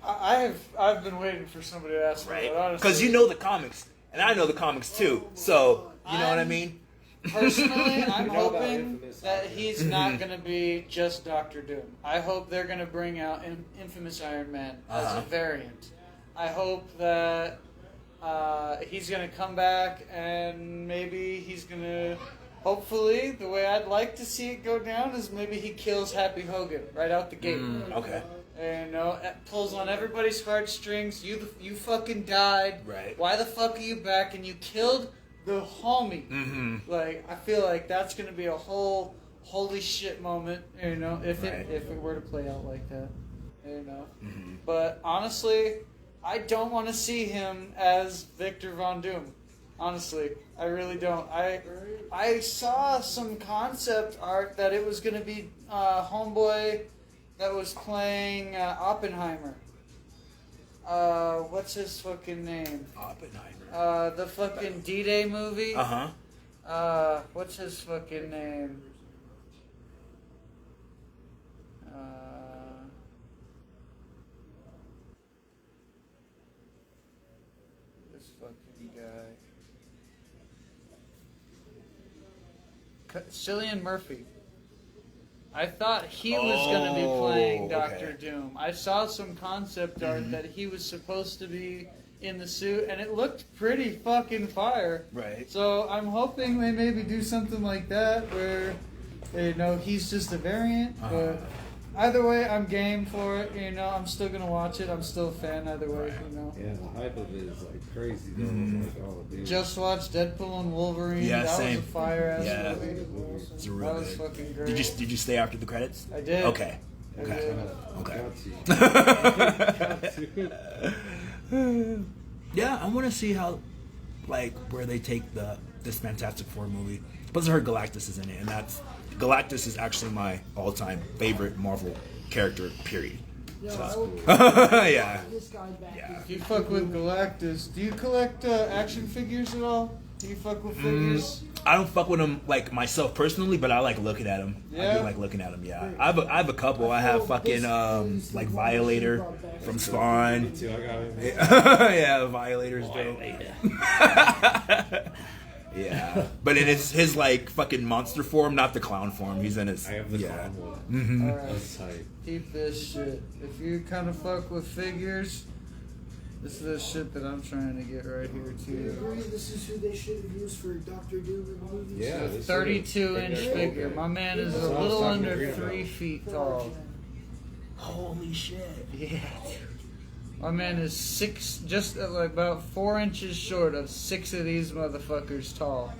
I've been waiting for somebody to ask me that, honestly. Because you know the comics, and I know the comics too, so, you know what I mean? Personally, I'm hoping that he's not going to be just Dr. Doom. I hope they're going to bring out Infamous Iron Man as a variant. I hope that he's going to come back and maybe he's going to... Hopefully, the way I'd like to see it go down is maybe he kills Happy Hogan right out the gate. Okay. And, you know, it pulls on everybody's heartstrings. You fucking died. Right. Why the fuck are you back? And you killed the homie. Like, I feel like that's gonna be a whole holy shit moment. You know, if it were to play out like that. You know. But honestly, I don't want to see him as Victor Von Doom. Honestly, I really don't. I saw some concept art that it was going to be homeboy that was playing Oppenheimer. What's his fucking name? Oppenheimer. The fucking D-Day movie. What's his fucking name? This fucking guy. Cillian Murphy. I thought he was going to be playing Dr. Doom. I saw some concept art that he was supposed to be in the suit, and it looked pretty fucking fire. Right. So I'm hoping they maybe do something like that where, you know, he's just a variant. But either way, I'm game for it. You know, I'm still going to watch it. I'm still a fan either way, you know. Yeah, the hype of it is like crazy though. Like, oh, dude. Just watched Deadpool and Wolverine. Yeah, that same. was a fire-ass movie. It's a real That was good. fucking great. Did you stay after the credits? I did. Okay. I did. Yeah, I want to see how, like, where they take this Fantastic Four movie. Plus, I heard Galactus is in it, and Galactus is actually my all-time favorite Marvel character. Period. So, yeah. If you fuck with Galactus, do you collect action figures at all? Do you fuck with figures? I don't fuck with them like myself personally, but I like looking at them. Yeah? I do like looking at them. Yeah, I have a couple. I have fucking like Violator from Spawn. Me too, I got it. Yeah, Violator's dope. Yeah, but in his like fucking monster form, not the clown form. He's in his. I have the clown one. Alright, That's tight. keep this shit. If you kind of fuck with figures, this is the shit that I'm trying to get right here Do you too. agree this is who they should have used for Dr. Doom in the movies? Yeah, this 32-inch should've- figure. My man is That's a what I was little talking to under Green 3 about. feet tall. Holy shit! Yeah. My man is just like about 4 inches short of 6 of these motherfuckers tall.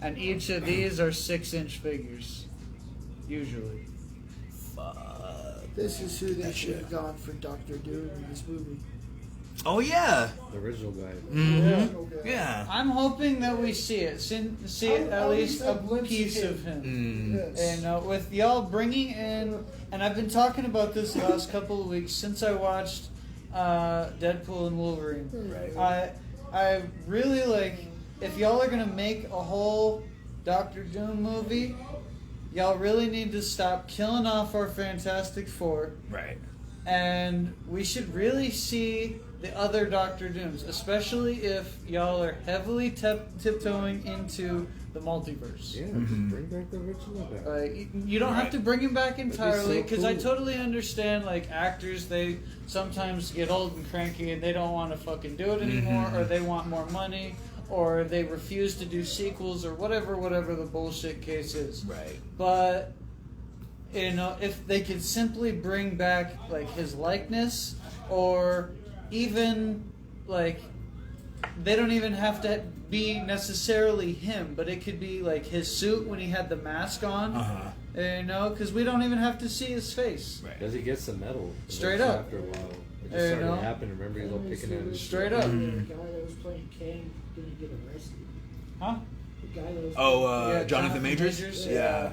And each of these are 6-inch figures. Usually. Fuck. This is who they should have gone for Dr. Doom in this movie. Oh yeah, the original guy. Mm-hmm. Yeah. I'm hoping that we see it. See at least a piece of him. Yes. And with y'all bringing in, and I've been talking about this the last couple of weeks since I watched Deadpool and Wolverine. Right. I really like, if y'all are gonna make a whole Doctor Doom movie, y'all really need to stop killing off our Fantastic Four. Right. And we should really see the other Doctor Dooms, especially if y'all are heavily tiptoeing into the multiverse. Yeah, Mm-hmm. just bring back the original guy. You don't have to bring him back entirely, so because I cool. totally understand, like, actors, they sometimes get old and cranky and they don't want to fucking do it anymore, or they want more money, or they refuse to do sequels, or whatever the bullshit case is. Right. But, you know, if they could simply bring back, like, his likeness, or even, like, they don't even have to be necessarily him, but it could be, like, his suit when he had the mask on. You know, because we don't even have to see his face. Right. Does he get some metal? Straight up. After a while. It just You started know? to happen. Remember, he's all picking at his Straight up. The guy that was playing Kang didn't get arrested. Huh? The guy that was Yeah, Jonathan Majors? Yeah.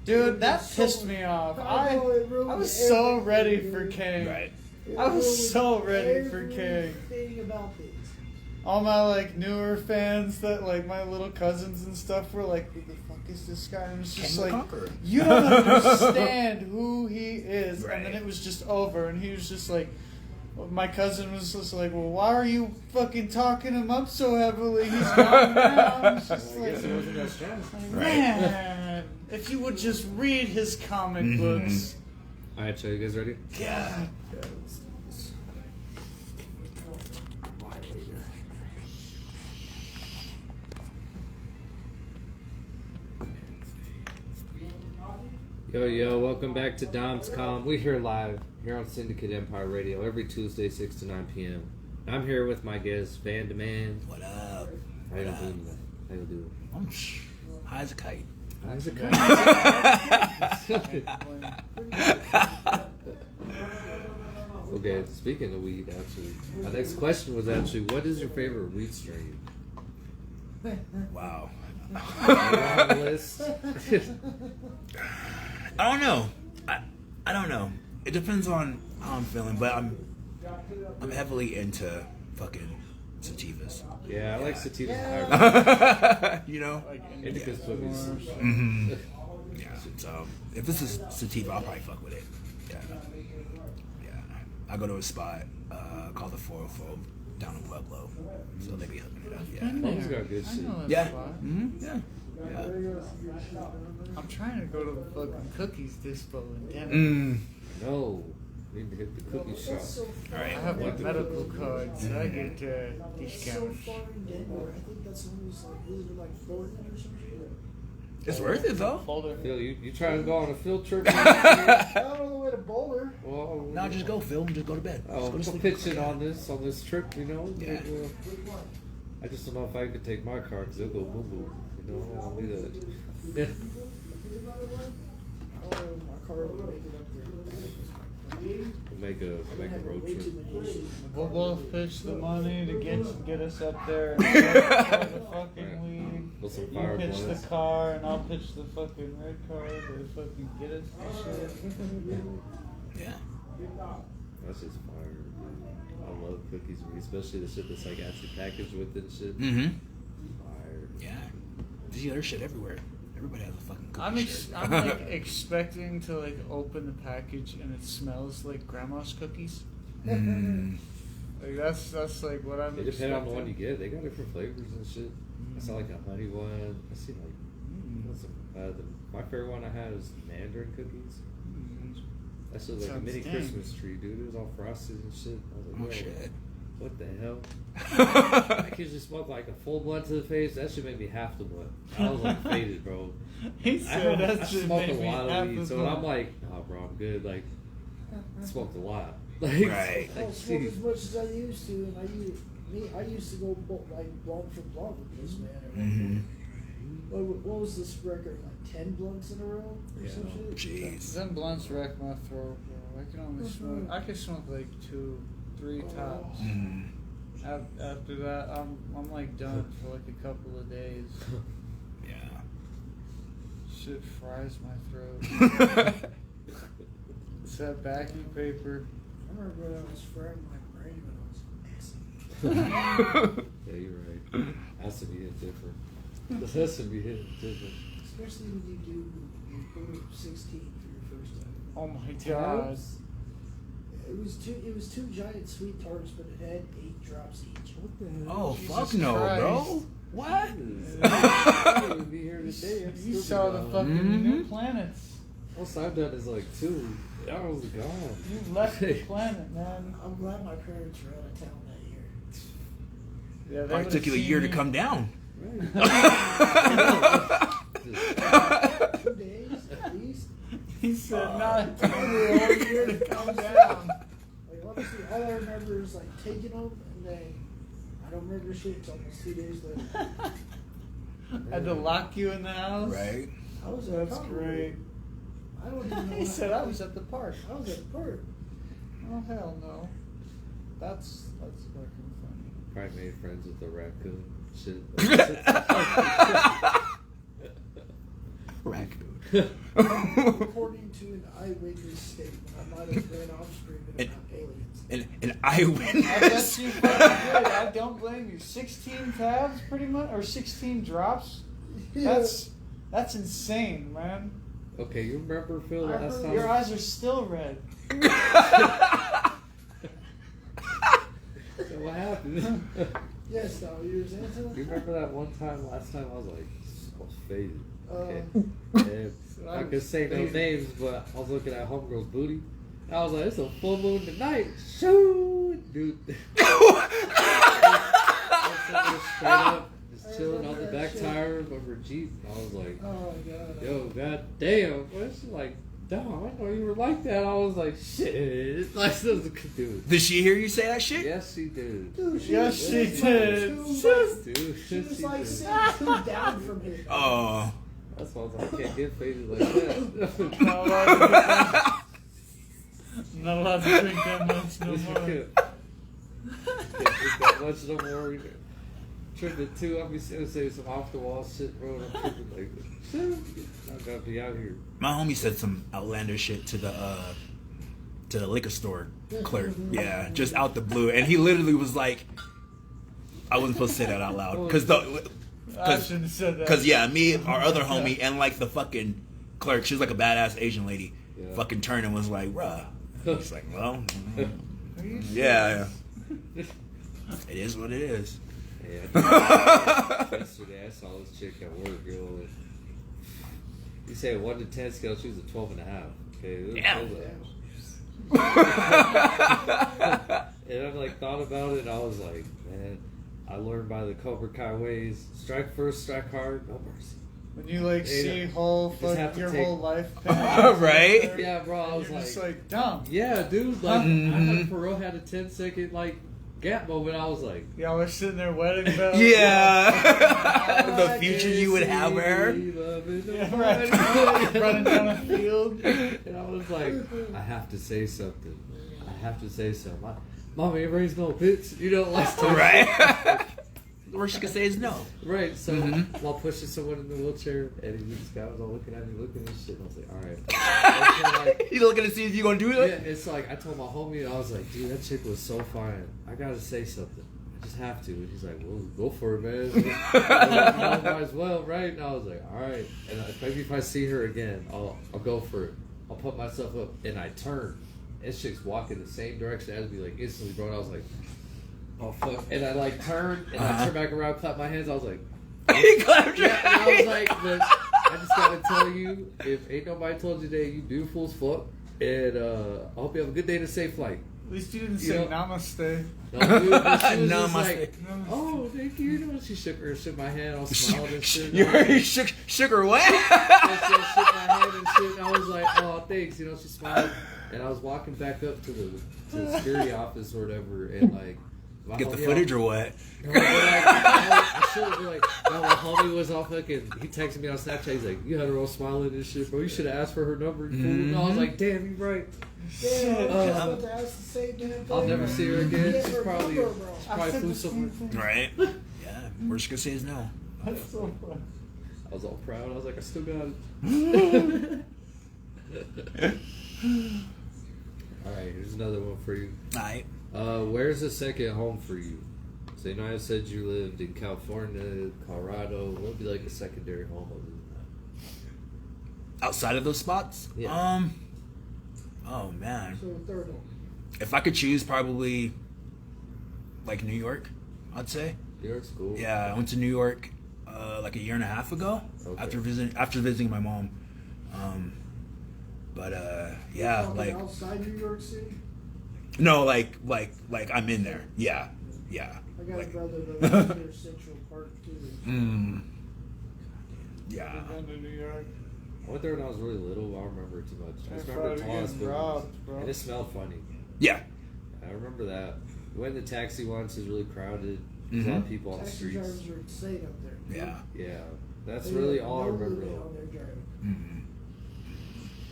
Dude, that pissed me off. I was so ready for Kang. Right. I was so ready for Kang. Everything about this. All my, like, newer fans that, like, my little cousins and stuff were like, who the fuck is this guy? And it's just Kang the like, Conqueror. you don't understand who he is. Right. And then it was just over, and he was just like, my cousin was just like, well, why are you fucking talking him up so heavily? He's gone now. It's just I guess it like, wasn't that strong. man, if you would just read his comic books. Alright, so you guys ready? God. Yo, welcome back to Dom's Com. We're here live, here on Syndicate Empire Radio, every Tuesday, 6 to 9 p.m. I'm here with my guest, VanN. What up? How you doing? How you doing? I'm high as a kite. How's it Okay, speaking of weed, actually, my next question was actually, what is your favorite weed strain? Wow. On the list. I don't know. I don't know. It depends on how I'm feeling, but I'm heavily into fucking sativas. Yeah, I like sativa. You know? Indica's cookies. Mm-hmm. Yeah. So if this is sativa, I'll probably fuck with it. Yeah. I go to a spot called the 404 down in Pueblo, so they be hooking it up. Yeah. Mom's got good shit. Yeah. Mm-hmm. Yeah. I'm trying to go to the fucking cookies dispo in Denver. No, need to hit the cookie shop. All I right. have my medical card, so I get It's so discounts. far in Denver. I think that's almost like, is it like Thornton or something? It's worth it though. Folder. Phil, you trying to go on a field trip? Not all the way to Boulder. Well, No, just go, Phil. Just go to bed. Oh, Just go to I'm sleep. pitching on this trip, you know. Yeah. I just don't know if I could take my car because it'll go boom boom. You know, I don't do that. Yeah. Oh, my car will make it up there. Make a road Way trip. too many issues. We'll both pitch the money to get us up there and get the fucking weed. Put some You fire pitch the blunts. car and I'll pitch the fucking red car to fucking get us the shit. Yeah. That's just fire. Dude. I love cookies, especially the shit that's like actually packaged with it and shit. Mm-hmm. Fire. Yeah. There's other shit everywhere. Everybody has a fucking cookie I'm shit. like expecting to like open the package and it smells like grandma's cookies. Mm. Like that's like what I'm It depends on the expecting. one you get. They got different flavors and shit. I saw like a honey one. I see like my favorite one I had was mandarin cookies. That shit was like a Sounds mini dang. Christmas tree, dude. It was all frosted and shit. I was like, Oh yo, shit. what the hell? I could just smoke like a full blunt to the face. That shit made me half the blunt. I was like faded, bro. He said I that shit smoked a made me lot half of weed, the so blunt. I'm like, nah, bro, I'm good. Like, I smoked a lot. Like, Right. I like, don't smoke geez. as much as I used to, and I used to go like blunt for blunt with this man. Mm-hmm. What was this record? Like 10 blunts in a row or Yeah. some shit? Jeez. Them blunts wreck my throat, bro. I can only smoke. I can smoke like two 3 tops. After that, I'm like done for like a couple of days. Yeah. Shit fries my throat. It's that backing paper. I remember when I was frying my brain when I was mixing. Yeah, you're right. Has to be hit different. This has to be hit different. Especially when you do your quarter 16 for your first time. Oh my god. It was two giant sweet tarts, but it had 8 drops each. What the hell? Oh, Jesus fuck no, Christ. bro. What? Be here today. You saw the fucking new planets. Most I've done is like 2. I was gone. You left the planet, man. I'm glad my parents were out of town that year. Yeah, they Probably took you a year to come down. Right. 2 days at least. He said, "Not a whole year to come down." Like honestly, all I remember is like taking them, and then I don't remember shit until almost 2 days later. Had to lock you in the house. Right? I was That's great. I don't even know. He said, "I was at the park." I was at the park. Oh hell no. That's fucking funny. Probably made friends with the raccoon. Shit. Raccoon. According to an eyewitness statement, I might have been off screaming about aliens. An I bet eyewitness. you fucking did. I don't blame you. 16 tabs, pretty much, or 16 drops. Yeah. That's insane, man. Okay, you remember Phil I last heard time? Your eyes are still red. So what happened? Yes, now you were saying something? You remember that one time, last time I was like, I was faded. Okay. And I could say no names, but I was looking at homegirl's booty. I was like, it's a full moon tonight. Shoot, dude. I was sitting there straight up, just chilling on the back tire of her Jeep. And I was like, Oh my god. yo, god damn. But she's like, damn, I didn't know you were like that. I was like, shit. Like, dude. Did she hear you say that shit? Yes, she did. Dude, Yes, she was did. Dude, She was she like did. sitting 2 down from here. Oh. That's why I was like, I can't get faded like that. Not allowed to drink that much no more. Can't drink that much no more. Tripping too. I'll be saying some off the wall shit, bro. And I'm tripping like, I'm gonna be out here. My homie said some outlandish shit to the liquor store clerk. Yeah, just out the blue, and he literally was like, "I wasn't supposed to say that out loud because I shouldn't have said that. Because yeah, me, our other homie, and like the fucking clerk, she was like a badass Asian lady. Yeah. Fucking turned and was like, "Bruh." He's like, "Well, Are you yeah, it is what it is." Yeah, yesterday I saw this chick at work, yo. You say a 1 to 10 scale, she was a 12.5. Okay, it was Damn. And I've like thought about it. And I was like, man, I learned by the Cobra Kai ways: strike first, strike hard, no mercy. When you like Hey, see you whole just have fuck to your take- whole life path, Right? Yeah, bro. I was you're just like, like dumb. yeah, dude. Like, I Mhm. for real had a 10-second like gap moment. I was like, Y'all were sitting there wedding bells. Yeah, the future you would have with her. Yeah, right. Running down a field. And I was like, I have to say something. I have to say something. Mommy ain't raised no bitch. You know, like Right? The worst you can say is no. Right. So Mhm. while pushing someone in the wheelchair, and this guy was all looking at me, looking at shit. And I was like, all right. Like, You looking to see if you gonna do yeah, it? it's like I told my homie, I was like, dude, that chick was so fine. I gotta say something. I just have to. And he's like, well, go for it, man. I might as well, right? And I was like, all right. And maybe if I see her again, I'll go for it. I'll put myself up, and I turn. This chick's walking the same direction as me, like instantly, bro. And I was like, oh fuck. And I like turned, and I turned back around, clapped my hands. I was like, You clapped your yeah. And I was hands. like, but I just gotta tell you, if ain't nobody told you today, you beautiful as fuck. And I hope you have a good day and a safe flight. At least you didn't You say know- namaste. No, dude, but she was just Namaste. like, oh, thank you. You know, she shook my hand, all smiled and shit. You shook her what? She shook my hand and shit. And I was like, oh, thanks. You know, she smiled. And I was walking back up to the security office or whatever, and like, Get the footage or what? No, I should have been like, no, my homie was all fucking. He texted me on Snapchat. He's like, "You had her all smiling and shit, bro. You should have asked for her number." And I was like, "Damn, you right." Damn, I was about to ask the same damn thing. I'll never see her again. Get She's her probably number, bro. flew somewhere. Right? Yeah. Worst you can say is no. That's so funny. I was all proud. I was like, I still got it. All right, here's another one for you. All right. Where's the second home for you? So you know I said you lived in California, Colorado. What would be like a secondary home other than that? Outside of those spots? Yeah. Oh man. So the third one. If I could choose, probably like New York, I'd say. New York's cool. Yeah, I went to New York like a year and a half ago after visiting my mom. Yeah, like outside New York City. no, like I'm in there. Yeah. I got Like, a brother that lives near Central Park too. Yeah. I've been to New York. I went there when I was really little. I don't remember too much. I just I remember tried tallest getting buildings. robbed, bro. And it smelled funny. Yeah. I remember that. We went in the taxi once. It was really crowded. There's a lot of people on the Taxi streets. drivers are insane up there. Yeah. Yeah, that's They really have all I no remember. limit Though. on their driving.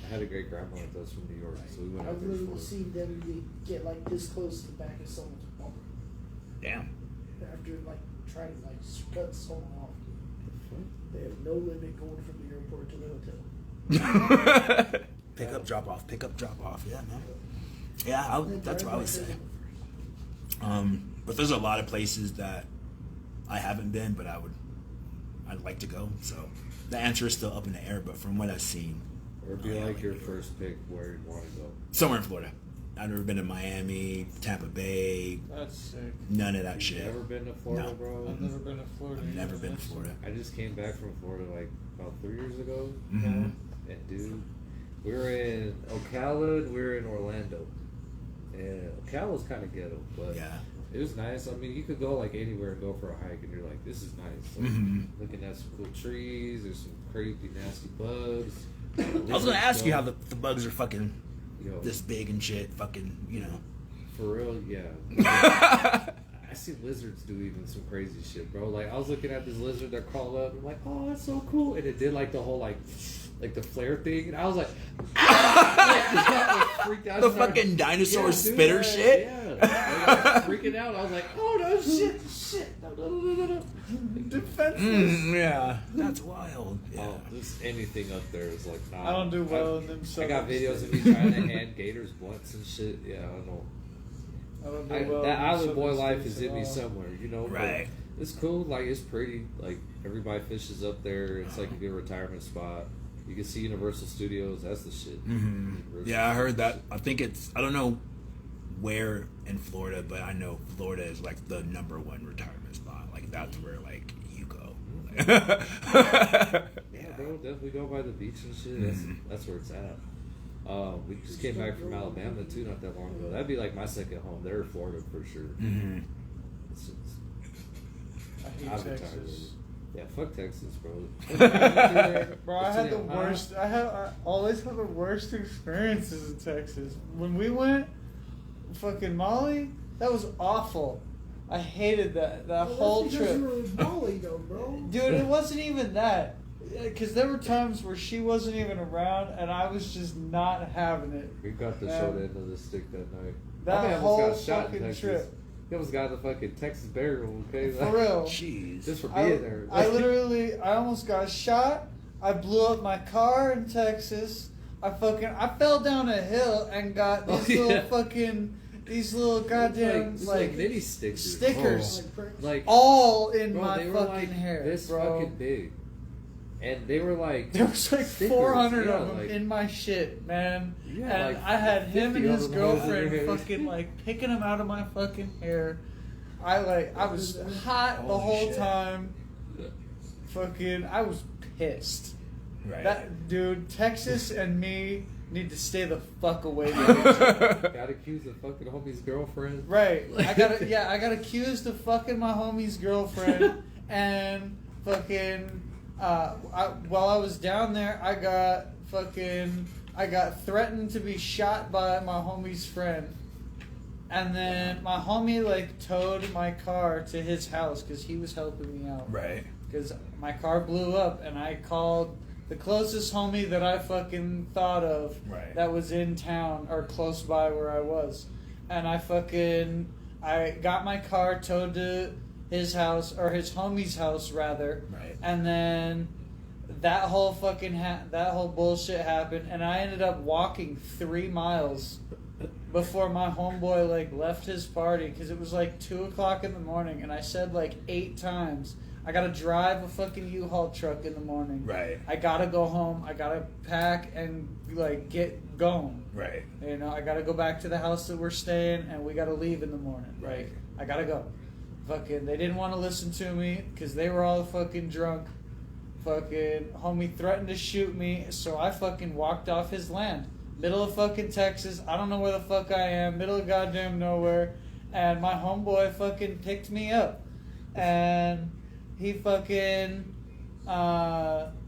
I had a great grandma with us from New York, so we went out I've there literally for seen them get like this close to the back of someone's bumper Damn. after like trying to like cut someone off. They have no limit going from the airport to the hotel. Pick up, drop off. Pick up, drop off. Yeah, man. Yeah, that's what I would say. But there's a lot of places that I haven't been, but I'd like to go. So the answer is still up in the air. But from what I've seen, Or it'd be like your first pick where you'd want to go. somewhere in Florida. I've never been to Miami, Tampa Bay, That's sick. none of that shit. Never been to Florida, No. bro? I've never been to Florida. I've never either. been to Florida. I just came back from Florida like about 3 years ago. Mhm. And dude, we were in Ocala and we were in Orlando. And Ocala's kind of ghetto, but Yeah. it was nice. I mean, you could go like anywhere and go for a hike, and you're like, this is nice. Like, looking at some cool trees, there's some creepy, nasty bugs. I was gonna ask you how the bugs are fucking Yo, this big and shit. Fucking, you know. for real, yeah. I see lizards do even some crazy shit, bro. Like I was looking at this lizard that crawled up, and I'm like, oh, that's so cool, and it did like the whole like the flare thing, and I was like, freaked out. The fucking dinosaur dude, spitter shit. Yeah, like, I was freaking out. I was like, oh no, shit, no. Defenseless. Yeah, that's wild. Yeah. Oh, just anything up there is like, nah. I don't do well in them. I got videos of me trying to hand gators blunts and shit. Yeah, I don't know. I don't do well That in island southern boy life states is in at me all. somewhere, you know. but Right. It's cool. Like it's pretty. Like everybody fishes up there. It's like a good retirement spot. You can see Universal Studios. That's the shit. Universal Yeah, I heard that. Studios. I think I don't know where in Florida, but I know Florida is like the #1 retirement spot. Like that's where like you go. Yeah, bro. Definitely go by the beach and shit. That's where it's at. We just came back from Alabama too, not that long ago. That'd be like my second home. They're Florida for sure. It's I hate I've retired Texas. already. Yeah, fuck Texas, bro. Bro, I What's had in the Ohio? worst. I always had the worst experiences in Texas. When we went, fucking Molly, that was awful. I hated that whole That's because trip. you were in Bali though, bro. Dude, it wasn't even that. Because there were times where she wasn't even around, and I was just not having it. We got the Man. short end of the stick that night. That My man whole almost got shot in fucking Texas. trip. He almost got the fucking Texas burial, okay? For real. Jeez. Just for I being there. I almost got shot. I blew up my car in Texas. I fell down a hill and got these little goddamn It's like mini stickers. stickers. Oh. Like all in bro, my they were fucking like hair, this bro. fucking big. And they were like There was like stickers. 400 Yeah, of them like- in my shit, man. You And had, like, I had him 50 and of his them holding your girlfriend hair. fucking like picking them out of my fucking hair. I was hot the Holy whole shit. time. Fucking, I was pissed. Right. That dude, Texas and me need to stay the fuck away from each other. got accused of fucking homie's girlfriend. Right. I got accused of fucking my homie's girlfriend and fucking while I was down there I got threatened to be shot by my homie's friend. And then my homie like towed my car to his house because he was helping me out. Right. Because my car blew up, and I called the closest homie that I fucking thought of that was in town or close by where I was. And I got my car towed to his house, or his homie's house rather. Right. And then that whole fucking that whole bullshit happened, and I ended up walking 3 miles before my homeboy like left his party because it was like 2:00 in the morning, and I said like 8 times, I gotta drive a fucking U-Haul truck in the morning. Right. I gotta go home. I gotta pack and like get going. Right. You know, I gotta go back to the house that we're staying, and we gotta leave in the morning. Right. I gotta go. Fucking, they didn't want to listen to me because they were all fucking drunk. Fucking homie threatened to shoot me, so I fucking walked off his land. Middle of fucking Texas. I don't know where the fuck I am. Middle of goddamn nowhere. And my homeboy fucking picked me up. And he fucking,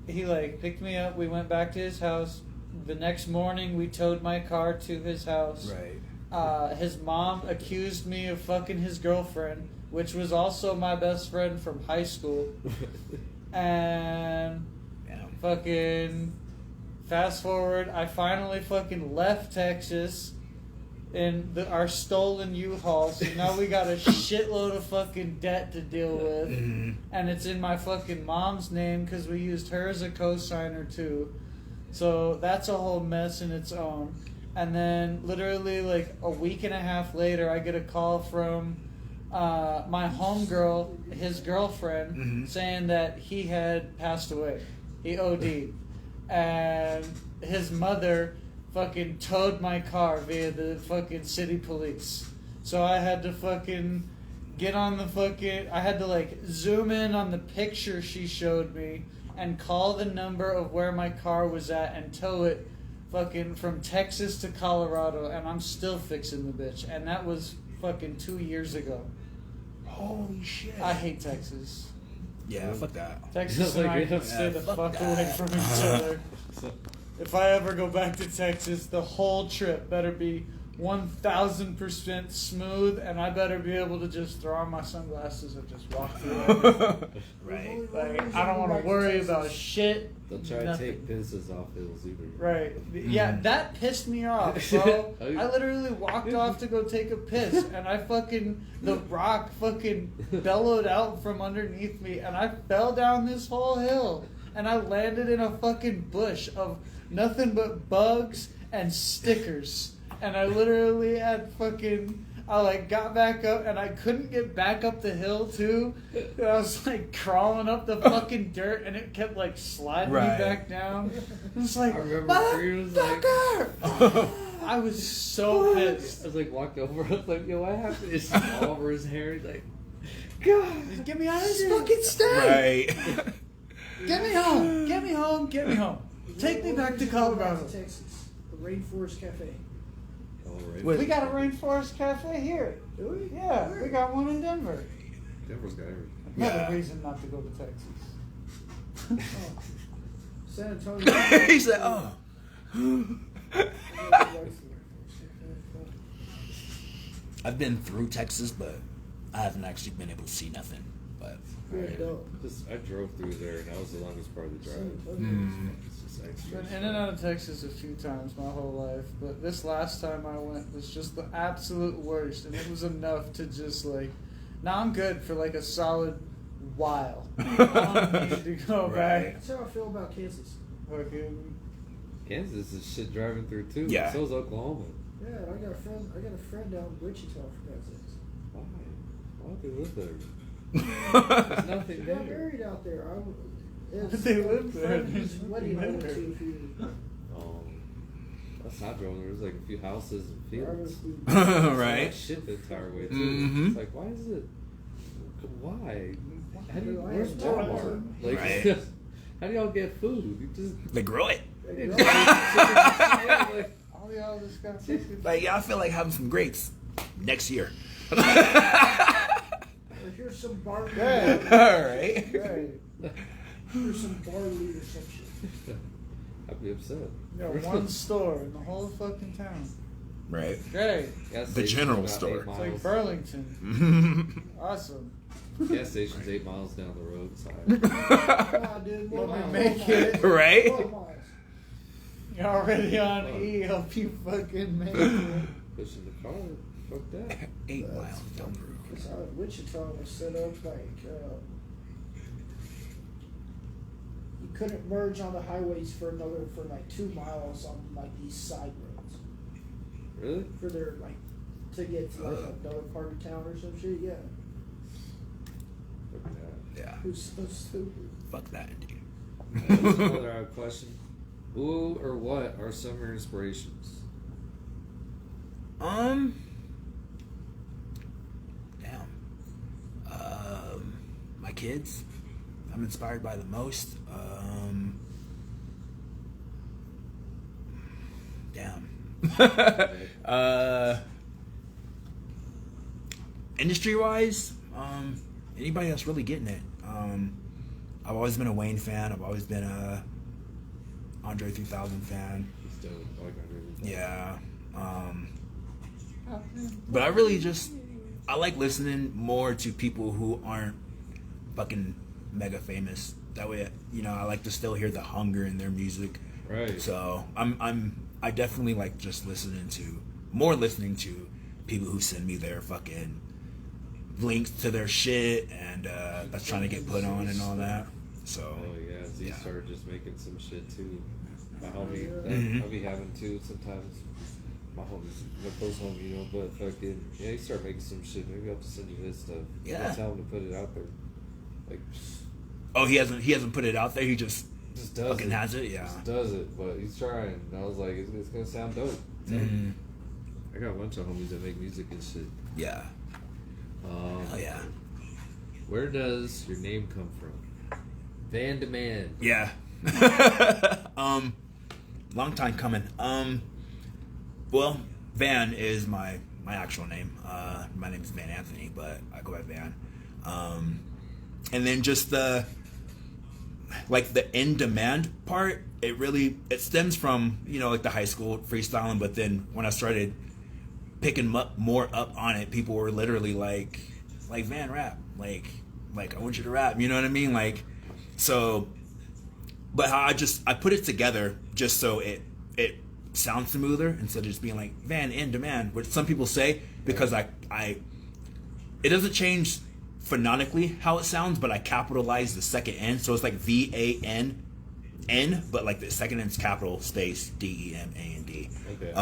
he like picked me up. We went back to his house. The next morning we towed my car to his house. Right. His mom accused me of fucking his girlfriend, which was also my best friend from high school. And fucking fast forward, I finally fucking left Texas in our stolen U-Haul, so now we got a shitload of fucking debt to deal with. And it's in my fucking mom's name because we used her as a co-signer too. So that's a whole mess in its own. And then literally like a week and a half later, I get a call from my homegirl, his girlfriend, saying that he had passed away. He OD'd. And his mother fucking towed my car via the fucking city police. So I had to fucking get on the fucking... I had to like zoom in on the picture she showed me and call the number of where my car was at and tow it fucking from Texas to Colorado, and I'm still fixing the bitch. And that was fucking 2 years ago. Holy shit. I hate Texas. Yeah, fuck that. Texas and I can stay the fuck away from each other. If I ever go back to Texas, the whole trip better be 1,000% smooth, and I better be able to just throw on my sunglasses and just walk through it. Right. Like, I don't want to worry about shit. They'll try to take pisses off hills either. Right. Yeah, that pissed me off, bro. I literally walked off to go take a piss, and the rock fucking bellowed out from underneath me, and I fell down this whole hill, and I landed in a fucking bush of nothing but bugs and stickers. And I literally had I like got back up, and I couldn't get back up the hill too. And I was like crawling up the fucking dirt, and it kept like sliding me back down. It was like, I remember was like, I was so pissed. I was like, walked over. I was like, yo, what happened? It's all over his hair. He's like, God, get me out of this fucking state. Right. Get me home. Get me home. Get me home. Take me back to Colorado. Texas, the Rainforest Cafe. We got a Rainforest Cafe here. Do we? Yeah, we got one in Denver. Denver's got everything. Another reason not to go to Texas. Oh. San Antonio. He said, oh. I've been through Texas, but I haven't actually been able to see nothing. But I drove through there, and that was the longest part of the drive. It's just extra. Been in and out of Texas a few times my whole life, but this last time I went was just the absolute worst, and it was enough to just like, now I'm good for like a solid while. I don't need to go back. That's how I feel about Kansas. Fucking Kansas is shit driving through too. Yeah. So is Oklahoma. Yeah, I got a friend down in Wichita for God's sakes. Why do they live there? There's nothing He there. got married out there. They live there. His wedding I went to a few. That's not driving. There's like a few houses and fields. Right. Shit the entire way too. Mhm. It's like, why is it? Why? How do you? Why Where's is Walmart? Like, Right. how do y'all get food? You just They grow it. like, all y'all just got fucking. Like, yeah, I feel like having some grapes next year. Here's some barley. Yeah. All right. Right. Here's some barley or some shit. I'd be upset. Yeah, one store in the whole fucking town. Right. Great. The general store. It's like Burlington. Awesome. Gas station's 8 miles down the road. Sorry. Come on, dude. Let me More make miles. it. Right? 12 miles. You're already on E. Hope you fucking make it. Pushing the car. Fuck that. 8 miles down the road. Because Wichita was set up like you couldn't merge on the highways for like 2 miles on like these side roads. Really? For their like to get to like another part of town or some shit. Yeah. Fuck that. Yeah. Who's so stupid? Fuck that, dude. Here's another question. Who or what are summer inspirations? Damn. My kids. I'm inspired by the most. Damn. Industry wise, anybody that's really getting it. I've always been a Wayne fan. I've always been a Andre 3000 fan. He's dope. I like Andre. Yeah. But I really I like listening more to people who aren't fucking mega famous. That way, I like to still hear the hunger in their music. Right. So I definitely like just listening to people who send me their fucking links to their shit and that's trying to get put on and all that. So. Oh yeah, Z started just making some shit too. My homie, I'll be having too sometimes. My homie's my close homie, but fucking he started making some shit. Maybe I'll have to send you his stuff. Yeah. I'll tell him to put it out there. Like. Oh, he hasn't put it out there. He just does fucking it. has it. Yeah. Just does it, but he's trying. And I was like, it's gonna sound dope. Mm-hmm. I got a bunch of homies that make music and shit. Yeah. Hell yeah. Where does your name come from? VanN. Yeah. Long time coming. Well, Van is my actual name. My name is Van Anthony, but I go by Van. And then just the in demand part, it stems from, like the high school freestyling, but then when I started picking more up on it, people were literally like Van, rap. Like I want you to rap, you know what I mean? Like, so, but how I put it together just so it sounds smoother instead of just being like Van in demand, which some people say, because it doesn't change phonetically how it sounds, but I capitalize the second N, so it's like VANN, but like the second N's capital space DEMAND. Okay.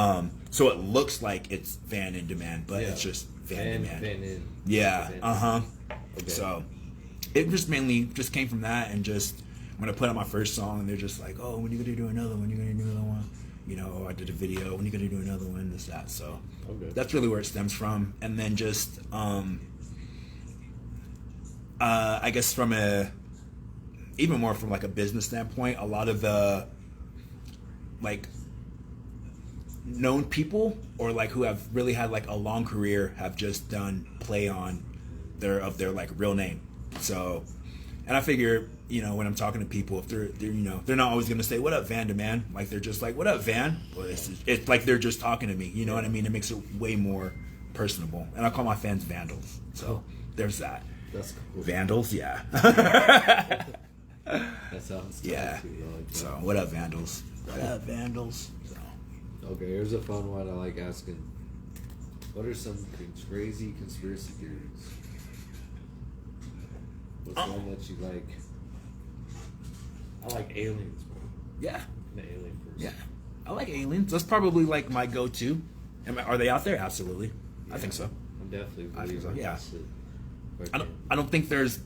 So it looks like it's Van in demand, but it's just Van demand. VanN. Yeah. Okay. So it just mainly came from that, and just when I put out my first song, and they're just like, "Oh, when are you gonna do another one? When are you gonna do another one?" I did a video. When are you gonna do another one? This, that. So that's really where it stems from, and then just I guess from even more from like a business standpoint, a lot of the like known people or like who have really had like a long career have just done play on their like real name. So, and I figure, when I'm talking to people, if they're not always gonna say "What up, Van Demand?" Like they're just like "What up, Van?" Well, it's like they're just talking to me. You know what I mean? It makes it way more personable. And I call my fans Vandals. So there's that. That's cool. Vandals, yeah. That sounds cool. Yeah. Too. I like that. So what up, Vandals? What up, Vandals? So. Okay, here's a fun one I like asking. What are some crazy conspiracy theories? What's one that you like? I like aliens, bro. Yeah. I'm an alien person. Yeah. I like aliens. That's probably like my go-to. Are they out there? Absolutely. Yeah. I think so. I'm definitely. I think so. Yeah. Okay. I don't think there's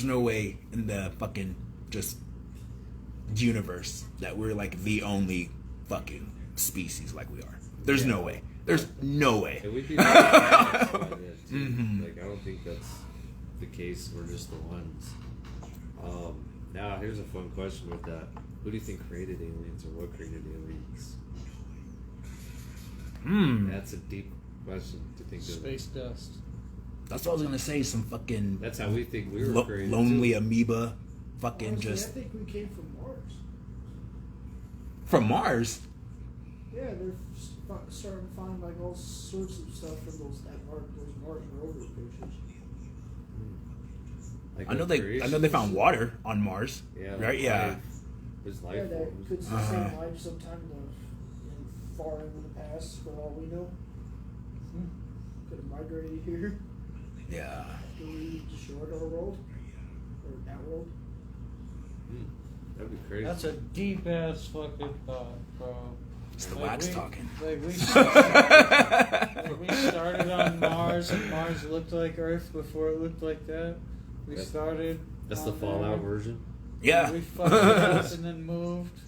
no way in the fucking just universe that we're like the only fucking species like we are. There's no way. There's no way. And we'd be by that too. Mm-hmm. Like I don't think that's the case. We're just the ones. Now here's a fun question with that. Who do you think created aliens, or what created aliens? That's a deep question to think of. Space dust. That's what I was gonna say. Some fucking. That's how we think we were created. Lonely amoeba. Fucking Honestly, just. I think we came from Mars. From Mars. Yeah, they're starting to find like all sorts of stuff from those Martin rover pictures. Like I know they found water on Mars. Yeah. Right. Yeah. There's life Yeah, that forms. could sustain life sometime far into the past, for all we know. Could have migrated here. Yeah. After we destroyed our world, or that world. That'd be crazy. That's a deep ass fucking thought, bro. It's the wax talking. Like we started on Mars, and Mars looked like Earth before it looked like that. That's the on Fallout there. version. Yeah. We fucked it up and then moved.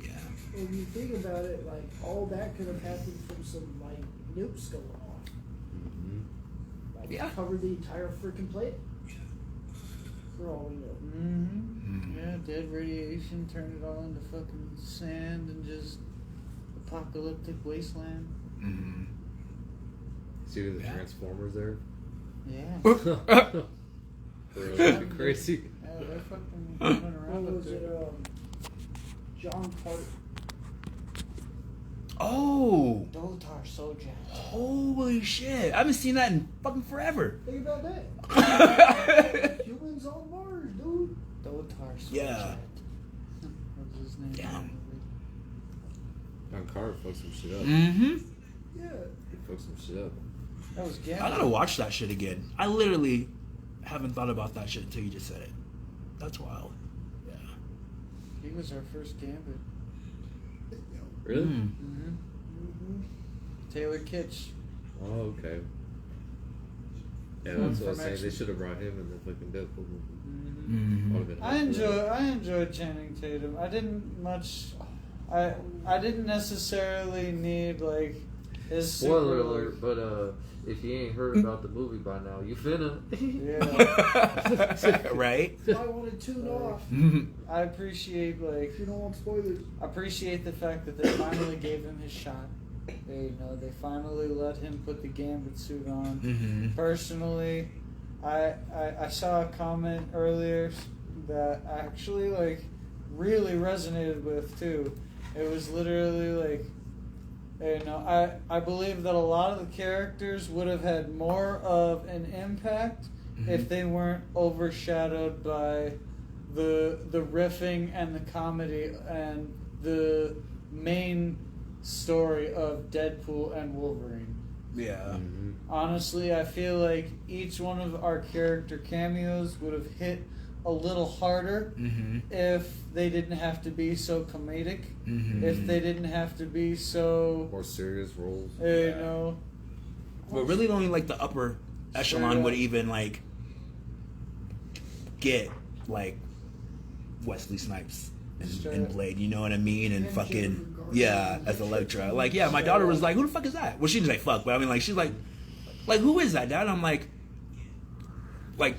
Yeah. When you think about it, like all that could have happened from some like nukes going off. Like Yeah. covered the entire freaking planet. For all we know. Yeah, dead radiation turned it all into fucking sand and just apocalyptic wasteland. See the Transformers there? Yeah. Really, that'd be crazy. Yeah, they're fucking running around What up was it? there. John Carter. Oh. Dotar Soja. Holy shit! I haven't seen that in fucking forever. Think about that. Humans on Mars, dude. Dotar Soja. Yeah. What's his name? Damn. John Carter fucked some shit up. Mm-hmm. Yeah. He fucked some shit up. That was Gambit. I gotta watch that shit again. I literally haven't thought about that shit until you just said it. That's wild. Yeah. He was our first Gambit. Really? Taylor Kitsch. Oh, okay. Yeah, that's what I was saying. From They should have brought him in the fucking Deadpool movie. Mm-hmm. Would've been I helpful. enjoyed Channing Tatum. I didn't necessarily need like his Spoiler super- alert, but if you ain't heard about the movie by now, you finna. Yeah. Right? I want to tune off. I appreciate If you don't want spoilers. the fact that they finally gave him his shot. They finally let him put the Gambit suit on. Mm-hmm. Personally, I saw a comment earlier that I actually like really resonated with too. It was literally like, I believe that a lot of the characters would have had more of an impact if they weren't overshadowed by the riffing and the comedy and the main story of Deadpool and Wolverine. Yeah. Honestly, I feel like each one of our character cameos would have hit a little harder if they didn't have to be so comedic, if they didn't have to be so More serious roles. you know. But really only like the upper echelon would even like get like Wesley Snipes and Blade, you know what I mean? And fucking as Elektra. Like, yeah, my daughter was like, who the fuck is that? Well, she didn't say fuck, but I mean, like, she's like, who is that, Dad? I'm like,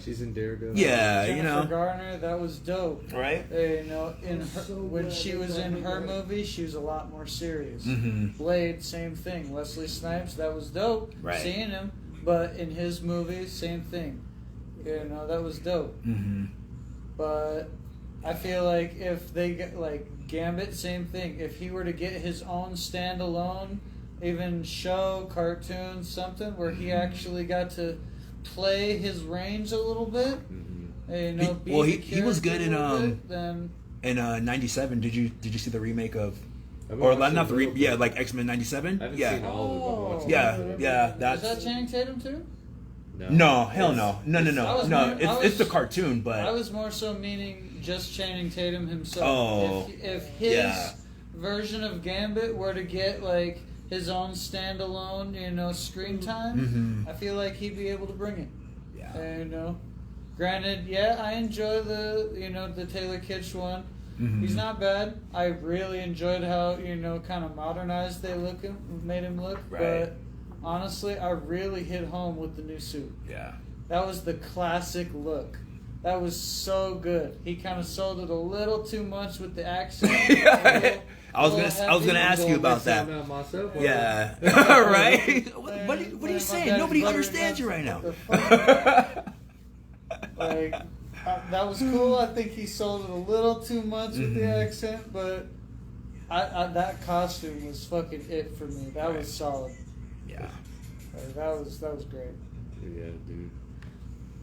she's in Daredevil. yeah, Jennifer you know, Garner, that was dope. right? You know, in her, So when glad she they was brought in me her back. movie, she was a lot more serious. Mm-hmm. Same thing. Wesley Snipes, that was dope. Right. Seeing him, but in his movie, same thing. You know, that was dope. Mm-hmm. But I feel like if they get like Gambit, same thing. If he were to get his own standalone, even show, cartoon, something where he actually got to play his range a little bit, you know, he was good in then in '97. Did you see the remake of? I've Or watched not a little bit. like X-Men '97. I haven't Yeah. seen all of it, but I watched Yeah, it. yeah, is that's that Channing Tatum too? no, hell no, no. It's the I cartoon, but was more so meaning just Channing Tatum himself. Oh, if his version of Gambit were to get like his own standalone, you know, screen time, I feel like he'd be able to bring it. Yeah. You know, granted, I enjoy the Taylor Kitsch one. He's not bad. I really enjoyed how kind of modernized made him look. Right. But honestly, I really hit home with the new suit. Yeah. That was the classic look. That was so good. He kind of sold it a little too much with the accent. I was gonna ask you about that. Myself, Yeah. Right. What are you saying? Nobody understands you right now. Like, that was cool. I think he sold it a little too much with the accent, but that costume was fucking it for me. That was solid. Yeah. Like, that was great. Yeah, dude.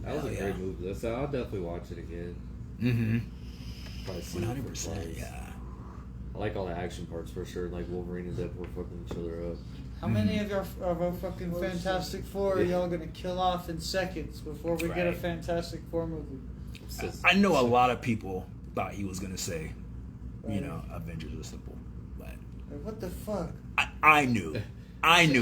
That was a great movie. I'll definitely watch it again. Mm-hmm. Probably see 100%. Yeah. I like all the action parts for sure. Like Wolverine and Deadpool fucking each other up. How many of our fucking Fantastic Four are y'all gonna kill off in seconds before we get a Fantastic Four movie? I know a lot of people thought he was gonna say, Avengers Assemble, but Like, what the fuck? I knew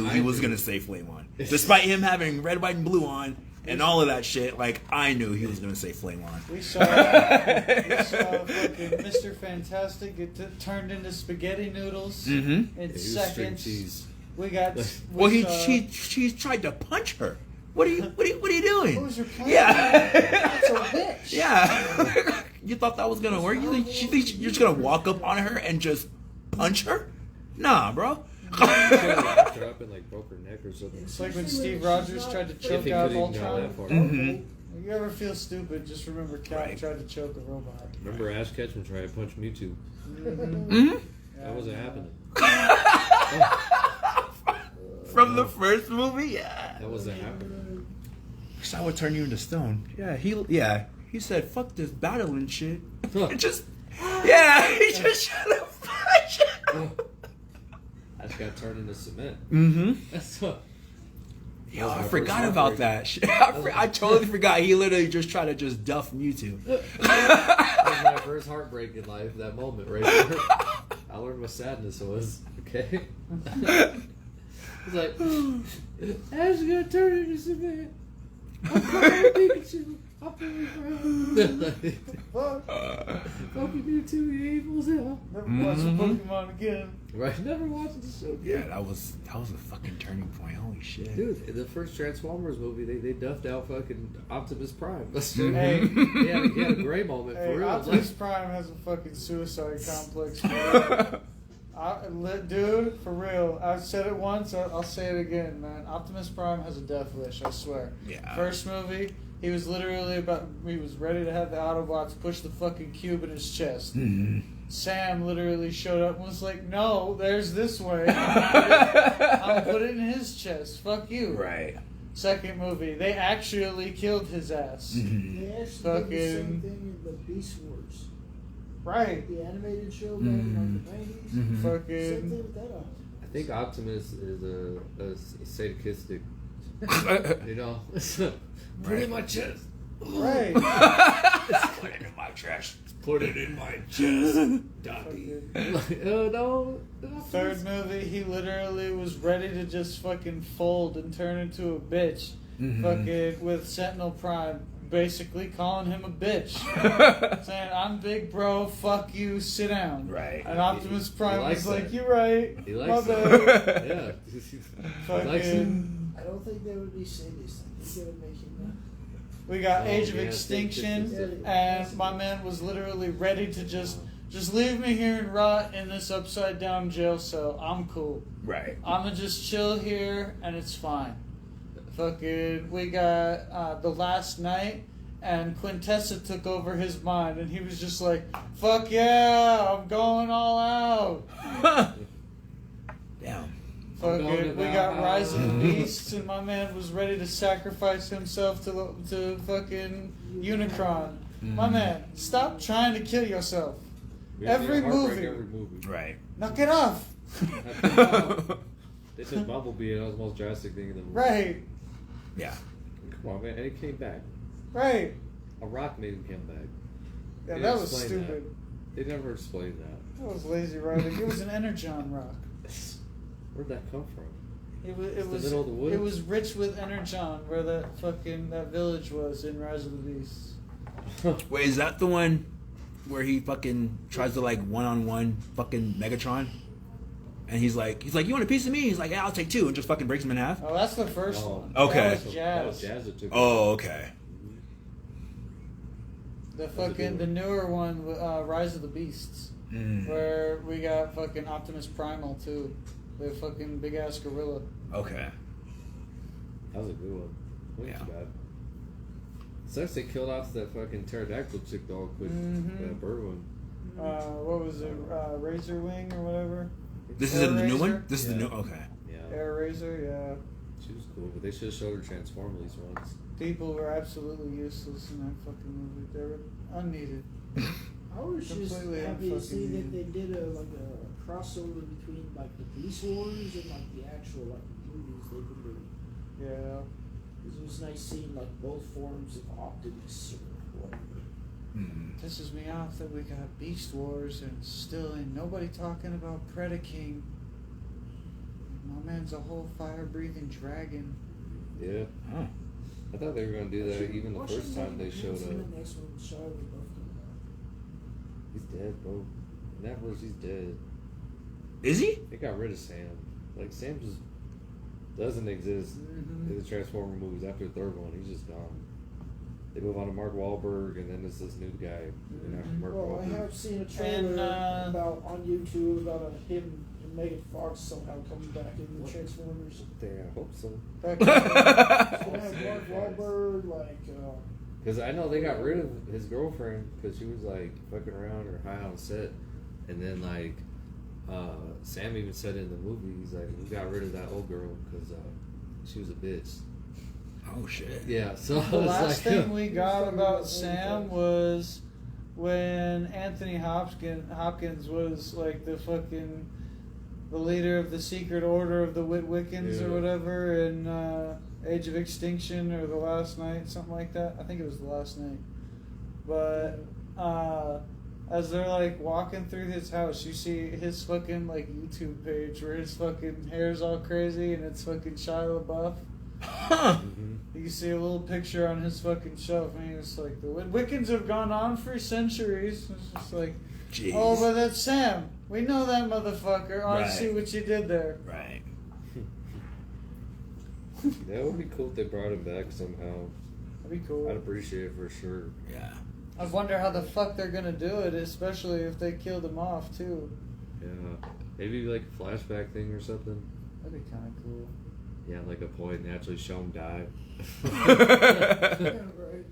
he was gonna say Flame On, despite him having red, white, and blue on and all of that shit. Like, I knew he was gonna say Flame On. We saw fucking Mr. Fantastic get turned into spaghetti noodles in seconds. We got. She tried to punch her. What are you doing? What was your plan? Yeah. That's a bitch. Yeah. You thought that was gonna work? You think you're just gonna walk up on her and just punch her? Nah, bro. After up and like broke her neck or something. It's like when Steve Rogers tried to choke out Ultron. You ever feel stupid? Just remember Cap tried to choke a robot. Remember Ash Ketchum tried to punch Mewtwo. That wasn't happening. From the first movie, yeah. That wasn't happening. I would turn you into stone. Yeah, he said, "Fuck this battle and shit." He just tried to punch him. I just got turned into cement. That's what. Yo, I forgot about that shit. I totally forgot. He literally just tried to just duff Mewtwo. That was my first heartbreak in life. That moment right there. I learned what sadness was. Okay. He's like, Ash is gonna turn into cement. I'm calling Pikachu. I'm really proud. Fucking Mewtwo, you evil as hell. Never watch Pokemon again. Right, never watched the show. Yeah, that was a fucking turning point. Holy shit, dude! In the first Transformers movie, they duffed out fucking Optimus Prime. Hey, he had a gray moment for real. Optimus Prime has a fucking suicide complex. Dude, for real. I've said it once. I'll say it again, man. Optimus Prime has a death wish. I swear. Yeah. First movie, he was literally he was ready to have the Autobots push the fucking cube in his chest. Sam literally showed up and was like, "No, there's this way. I'll put it in his chest. Fuck you." Right. Second movie, they actually killed his ass. They actually did the same thing in the Beast Wars. Right. The animated show back in the 90s. Fucking. Same thing with that Optimus. I think Optimus is a sadistic. Put it in my chest. Right. Put it in my chest. Put it in my chest. Dobby. Oh no. Third movie, he literally was ready to just fucking fold and turn into a bitch. Fucking with Sentinel Prime basically calling him a bitch. Saying, "I'm big bro, fuck you, sit down." Right. And Optimus Prime was like, that. "You're right. He likes my that. bad." Yeah. Fucking. Likes it. I don't think they would be sadist. I think they would make him We got Age of yeah, Extinction, and my man was literally ready to just leave me here and rot in this upside down jail cell. I'm cool. Right. I'ma just chill here and it's fine. Fucking, we got The Last Night, and Quintessa took over his mind, and he was just like, "Fuck yeah, I'm going all out." Damn. Fucking, we got Rise of the Beasts, and my man was ready to sacrifice himself to fucking Unicron. My man, stop trying to kill yourself. Every movie. Right. Knock it off. They took Bumblebee, and that was the most drastic thing in the movie. Right. Yeah. Come on, man, and he came back. Right. A rock made him come back. Yeah, They that didn't was explain stupid. That. They never explained that. That was lazy writing. It was an Energon rock. Where'd that come from? It The was middle of the woods? It was rich with Energon, where that village was in Rise of the Beasts. Wait, is that the one where he fucking tries to like one-on-one fucking Megatron? And he's like, "You want a piece of me?" He's like, "Yeah, I'll take two," and just fucking breaks him in half. Oh, that's the first one. Okay. That was Jazz. That was Jazz that took it. Oh, okay. The newer one, Rise of the Beasts, where we got fucking Optimus Primal too, the fucking big ass gorilla. Okay. That was a good one. Wasn't too bad. Sucks they killed off that fucking pterodactyl chick dog quick. That bird one. what was it? Razor Wing or whatever. This is in the new one. This is the new. Okay. Yeah. Air Razor, yeah. She was cool, but they should have showed her transform at least once. People were absolutely useless in that fucking movie. They were unneeded. I was just Completely happy to see that unfucking they did a crossover between like the Beast Wars and like the actual like movies they've been doing. Yeah. 'Cause it was nice seeing like both forms of Optimus or whatever. Pisses me off that we got Beast Wars and still ain't nobody talking about Predaking. My man's a whole fire-breathing dragon. Yeah. Huh. I thought they were gonna do that even the Why first shouldn't time they showed Hanson up. the next one Shia LaBeouf coming out? He's dead, bro. In that verse, he's dead. Is he? They got rid of Sam. Like, Sam just doesn't exist in the Transformer movies after the third one. He's just gone. They move on to Mark Wahlberg, and then it's this new guy. And after Mark Well, I Wahlberg. have seen a trailer And, about on YouTube about him and Megan Fox somehow coming back in the Transformers. Damn, I hope so. Back It's gonna have Mark Wahlberg, like, Because I know they got rid of his girlfriend because she was like fucking around or high on set, and then like Sam even said in the movie, he's like, we got rid of that old girl because she was a bitch. Oh shit. Yeah, so The it's last like, thing we got about Sam was when Anthony Hopkins was like the leader of the Secret Order of the Witwickens or Yeah. whatever in Age of Extinction or The Last Night, something like that. I think it was The Last Night. But as they're like walking through his house, you see his fucking like YouTube page where his fucking hair's all crazy and it's fucking Shia LaBeouf. Mhm. You see a little picture on his fucking shelf, and he's like, the Wiccans have gone on for centuries. It's just like, Jeez. oh, but that's Sam. We know that motherfucker. Oh, I Right. see what you did there. Right. That would be cool if they brought him back somehow. That'd be cool. I'd appreciate it for sure. Yeah. I wonder how the fuck they're gonna do it, especially if they killed him off too. Yeah, maybe like a flashback thing or something. That'd be kind of cool. Yeah, like a point and actually show him die. yeah, right.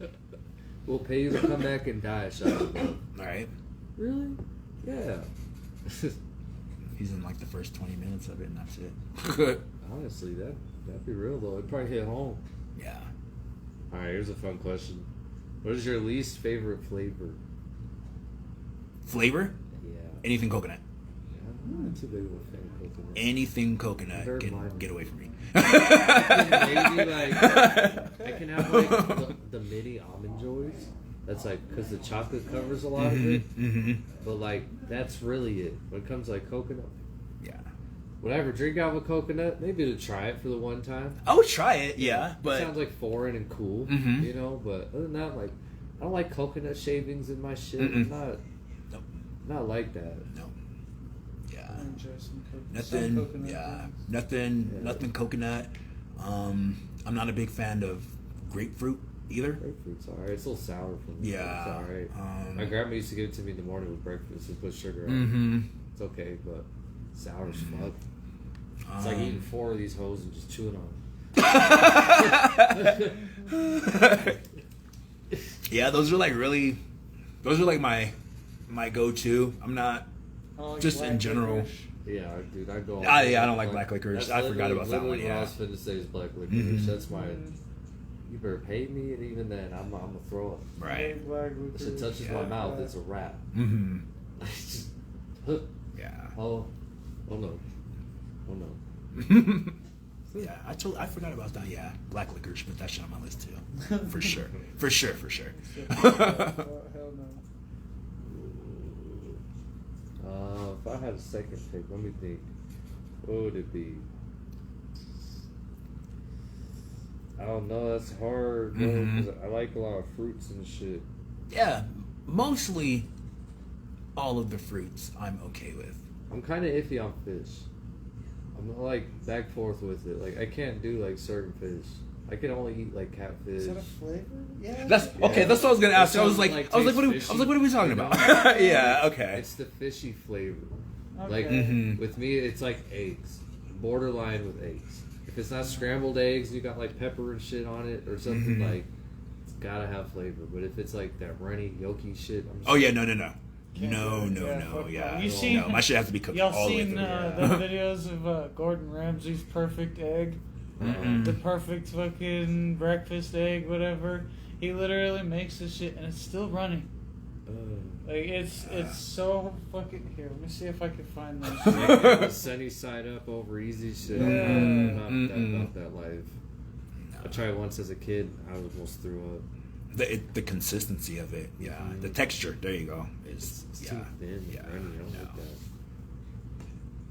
We'll pay you to come back and die, Shia. Alright. Really? Yeah. He's in like the first 20 minutes of it and that's it. Honestly, that'd be real though. It'd probably hit home. Yeah. All right, here's a fun question. What is your least favorite flavor? Flavor? Yeah. Anything coconut. I'm not too big of a fan of coconut. Anything coconut. Very minor. Get away from me. Maybe like I can have like the mini almond joys. That's like because the chocolate covers a lot of it. Mm-hmm. But like that's really it. When it comes to like coconut, Yeah. would I ever drink out of a coconut? Maybe to try it for the one time. I would try it, yeah, It but sounds like foreign and cool, Mhm. you know. But other than that, like I don't like coconut shavings in my shit. Mm-mm. I'm not like that. no. Yeah. I enjoy some some Nothing. coconut Yeah. things. Nothing. Yeah. Nothing coconut. I'm not a big fan of grapefruit either. Grapefruit's alright. It's a little sour for me. Yeah. It's alright. My grandma used to give it to me in the morning with breakfast and put sugar on Mm-hmm. it. It's okay, but sour as fuck. It's like eating 4 of these hoes and just chewing on them. Yeah, those are like really. Those are like my go-to. I'm not. I like Just black in general. licorice. Yeah, dude, I go. Ah, yeah, I don't like black licorice. That's I forgot literally- about that one, literally what I yeah. was finna say is black licorice. Mhm. That's my. You better pay me, and even then, I'm gonna throw up. I Right. like black If it licorice. touches my mouth, it's a wrap. Mm-hmm. Yeah. oh no. Oh no. Yeah, I forgot about that. Yeah, black licorice, put that shit on my list too, for sure, for sure. Hell no. If I had a second pick, let me think. What would it be? I don't know. That's hard, bro. Mhm. 'Cause I like a lot of fruits and shit. Yeah, mostly all of the fruits I'm okay with. I'm kind of iffy on fish. I'm like back forth with it. Like I can't do like certain fish. I can only eat like catfish. Is that a flavor? Yeah. That's okay. That's what I was gonna ask. That I was sounds like, like what are we, tastes I was like, what are we talking fishy. about? Yeah, okay. It's the fishy flavor. Okay. Like Mhm. with me, it's like eggs, borderline with eggs. If it's not scrambled eggs, you got like pepper and shit on it or something Mhm. like. It's gotta have flavor. But if it's like that runny, yolky shit, I'm just Oh yeah, no. No. You No, seen? my shit has to be cooked Y'all all the way seen through. the videos of Gordon Ramsay's perfect egg? The perfect fucking breakfast egg, whatever. He literally makes this shit and it's still running. Like it's so fucking. Here, let me see if I can find this. Sunny side up over easy shit. Yeah. Not that life. I tried once as a kid. I almost threw up. The consistency of it, the texture. There you go. It's too thin. I don't like that.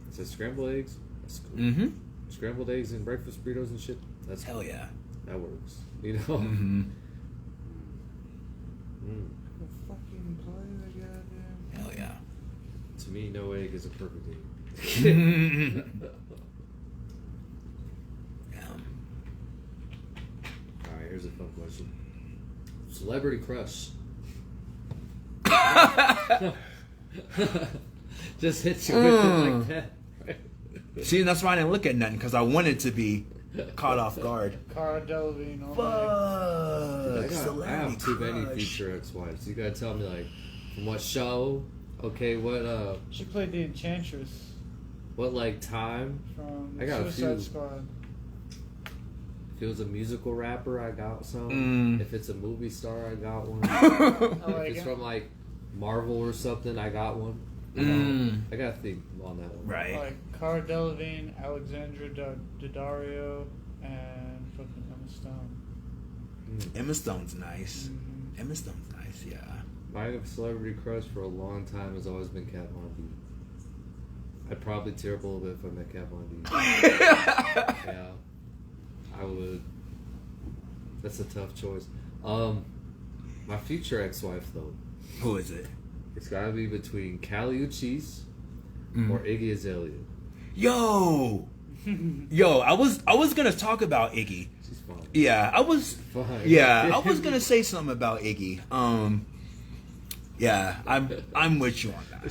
It says scrambled eggs. That's cool. Scrambled eggs and breakfast burritos and shit. That's hell cool. yeah. That works. You know. Fucking play the goddamn. Hell yeah. To me, no egg is a perfect egg. Alright, here's a fun question. Celebrity crush. Just hit you with it like that. See, that's why I didn't look at nothing, because I wanted to be caught off guard. Cara Delevingne. Fuck. I have too many future ex-wives. You gotta tell me, like, from what show? Okay, what She played the Enchantress what like time? from I got a Suicide few. Squad. If it was a musical rapper, I got some. If it's a movie star, I got one. If it's from like Marvel or something, I got one. You know, I gotta think on that one. Right. Like Cara Delevingne, Alexandra Daddario, and fucking Emma Stone. Emma Stone's nice. Emma Stone's nice, yeah. My celebrity crush for a long time has always been Kat Von D. I'd probably tear up a little bit if I met Kat Von D. Yeah, I would. That's a tough choice. My future ex-wife though. Who is it? It's gotta be between Kali Uchis or Iggy Azalea. Yo, I was gonna talk about Iggy. She's fine. Yeah, I was. Fine. Yeah, I was gonna say something about Iggy. Yeah, I'm with you on that.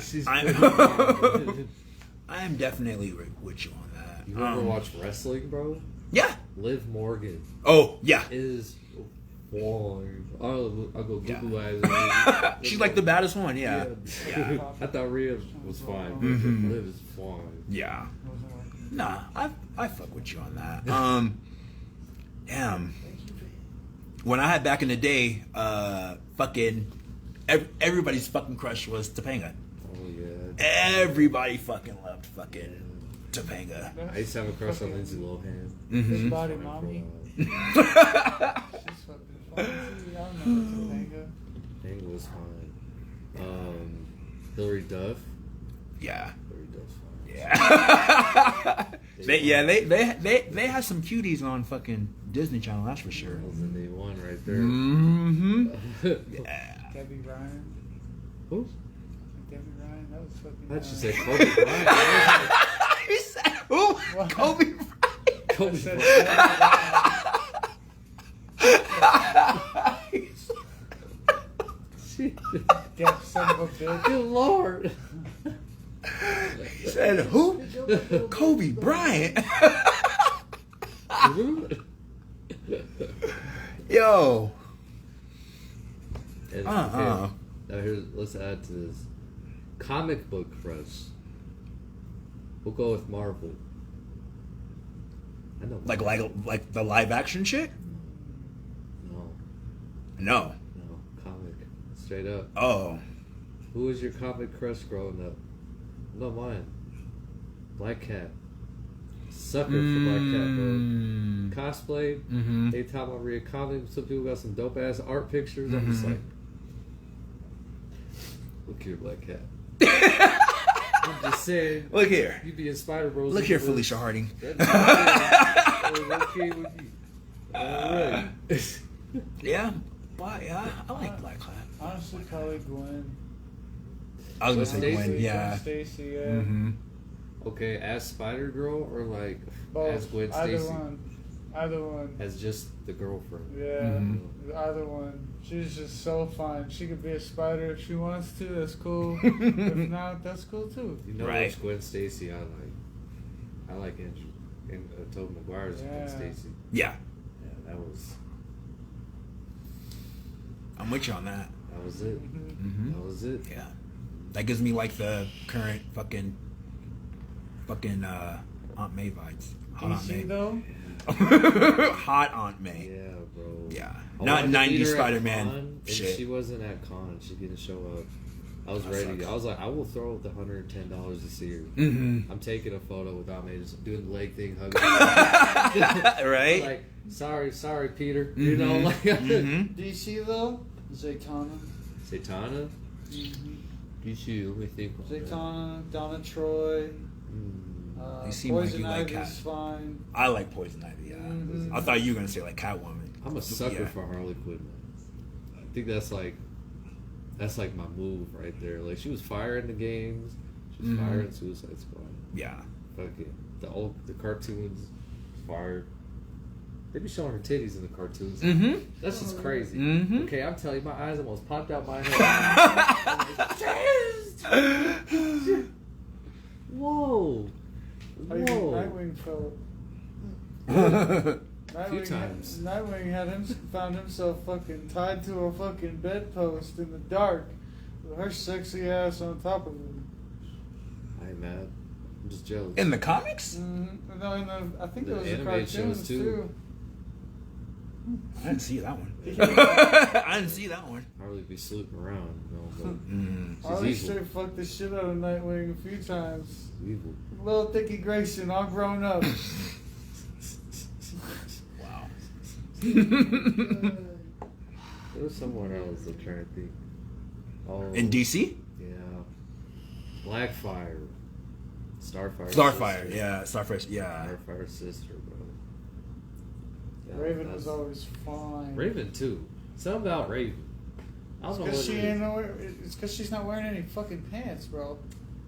I am definitely with you on that. You ever watch wrestling, bro? Yeah. Liv Morgan Oh yeah. is fine. I'll go Google it. She's like the baddest one. Yeah. Yeah. I thought Rhea was fine. But Liv is fine. Yeah. Nah, I fuck with you on that. Damn. When I had back in the day, fucking everybody's fucking crush was Topanga. Oh yeah. Everybody fucking loved fucking Topanga. I used to have a crush on Lindsay Lohan. Big body mommy. She's fucking fun. I remember Topanga. Topanga was fine. Hilary Duff. Yeah. Hilary Duff's fine. Yeah. They had some cuties on fucking Disney Channel, that's for sure. That was the day one right there. Yeah. Debbie Ryan. Who? Debbie Ryan. That was fucking. How'd you say Kobe Bryant? You said who? What? Kobe Bryant. Kobe said Bryant. Deaf son of a bitch. Good Lord. He said who? Kobe Bryant. Yo. And, okay, now here's, let's add to this. Comic book crush. We'll go with Marvel. I know. Like the live action shit? No. No. No. Comic. Straight up. Oh. Who was your comic crush growing up? No, mine. Black Cat. Sucker for Black Cat, bro. Cosplay. Anytime I read comics, some people got some dope ass art pictures. I'm just like, look here, Black Cat. I'm just saying. Look here. You be in Spider Bros. Look here, Felicia Harding. Okay with you. Alright. Yeah. Why? Yeah, I like Black Cat. Honestly, probably Gwen. I was gonna say Stacy? Gwen. Yeah. Stacy, yeah. Okay, as Spider Girl or like Both. as Gwen Either Stacy? one. Either one. As just the girlfriend. Yeah. Either one. She's just so fine. She could be a spider if she wants to. That's cool. If not, that's cool too. You know Right. which Gwen Stacy I like? I like Andrew and Tobey Maguire's Gwen Stacy. Yeah. Yeah, that was I'm with you on that. it. Mm-hmm. That was it. Yeah. That gives me like the current fucking Aunt May vibes. Hot Aunt May. DC though. Hot Aunt May. Yeah, bro. Yeah. I Not wanted to meet 90s her at Spider-Man Con, and shit. she wasn't at Con. She didn't show up. I was That ready. sucks. I was like, I will throw the $110 to see her. Mm-hmm. I'm taking a photo without me, just doing the leg thing, hugging. Right? Like, sorry, Peter. You know, like Mm-hmm. DC though. Zatanna. Zatanna. Mm-hmm. DC. Let me think. about that. Zatanna, Donna Troy. Mm. You seem like Poison you like Ivy's Cat. fine. I like Poison Ivy, yeah. Mhm. I thought you were gonna say like Catwoman. I'm a sucker Yeah. for Harley Quinn. Man. I think that's like my move right there. Like she was fire in the games. She was fire in Suicide Squad. Yeah. Fucking the cartoons, fire. They be showing her titties in the cartoons. Mm-hmm. That's just crazy. Mhm. Okay, I'm telling you, my eyes almost popped out my head. Whoa. How do you think Whoa. Nightwing felt? few times. Nightwing found himself fucking tied to a fucking bedpost in the dark with her sexy ass on top of him. I ain't mad. I'm just jealous. In the comics? Mm-hmm. No, I think The it was the animated cartoons shows, too. too. I didn't see that one. I didn't see that one. Harley be sleeping around, you know, but Mm. Harley evil. straight fucked the shit out of Nightwing a few times. she's evil. Little Dickie Grayson, all grown up. Wow. There was someone else I'm trying to think. Oh, In DC? Yeah. Blackfire. Starfire. Starfire, sister. yeah. Starfire, yeah. Starfire's sister, bro. Yeah, Raven that's- was always fine. Raven too. Something about Raven. I don't know what Because she it ain't is. nowhere. It's because she's not wearing any fucking pants, bro.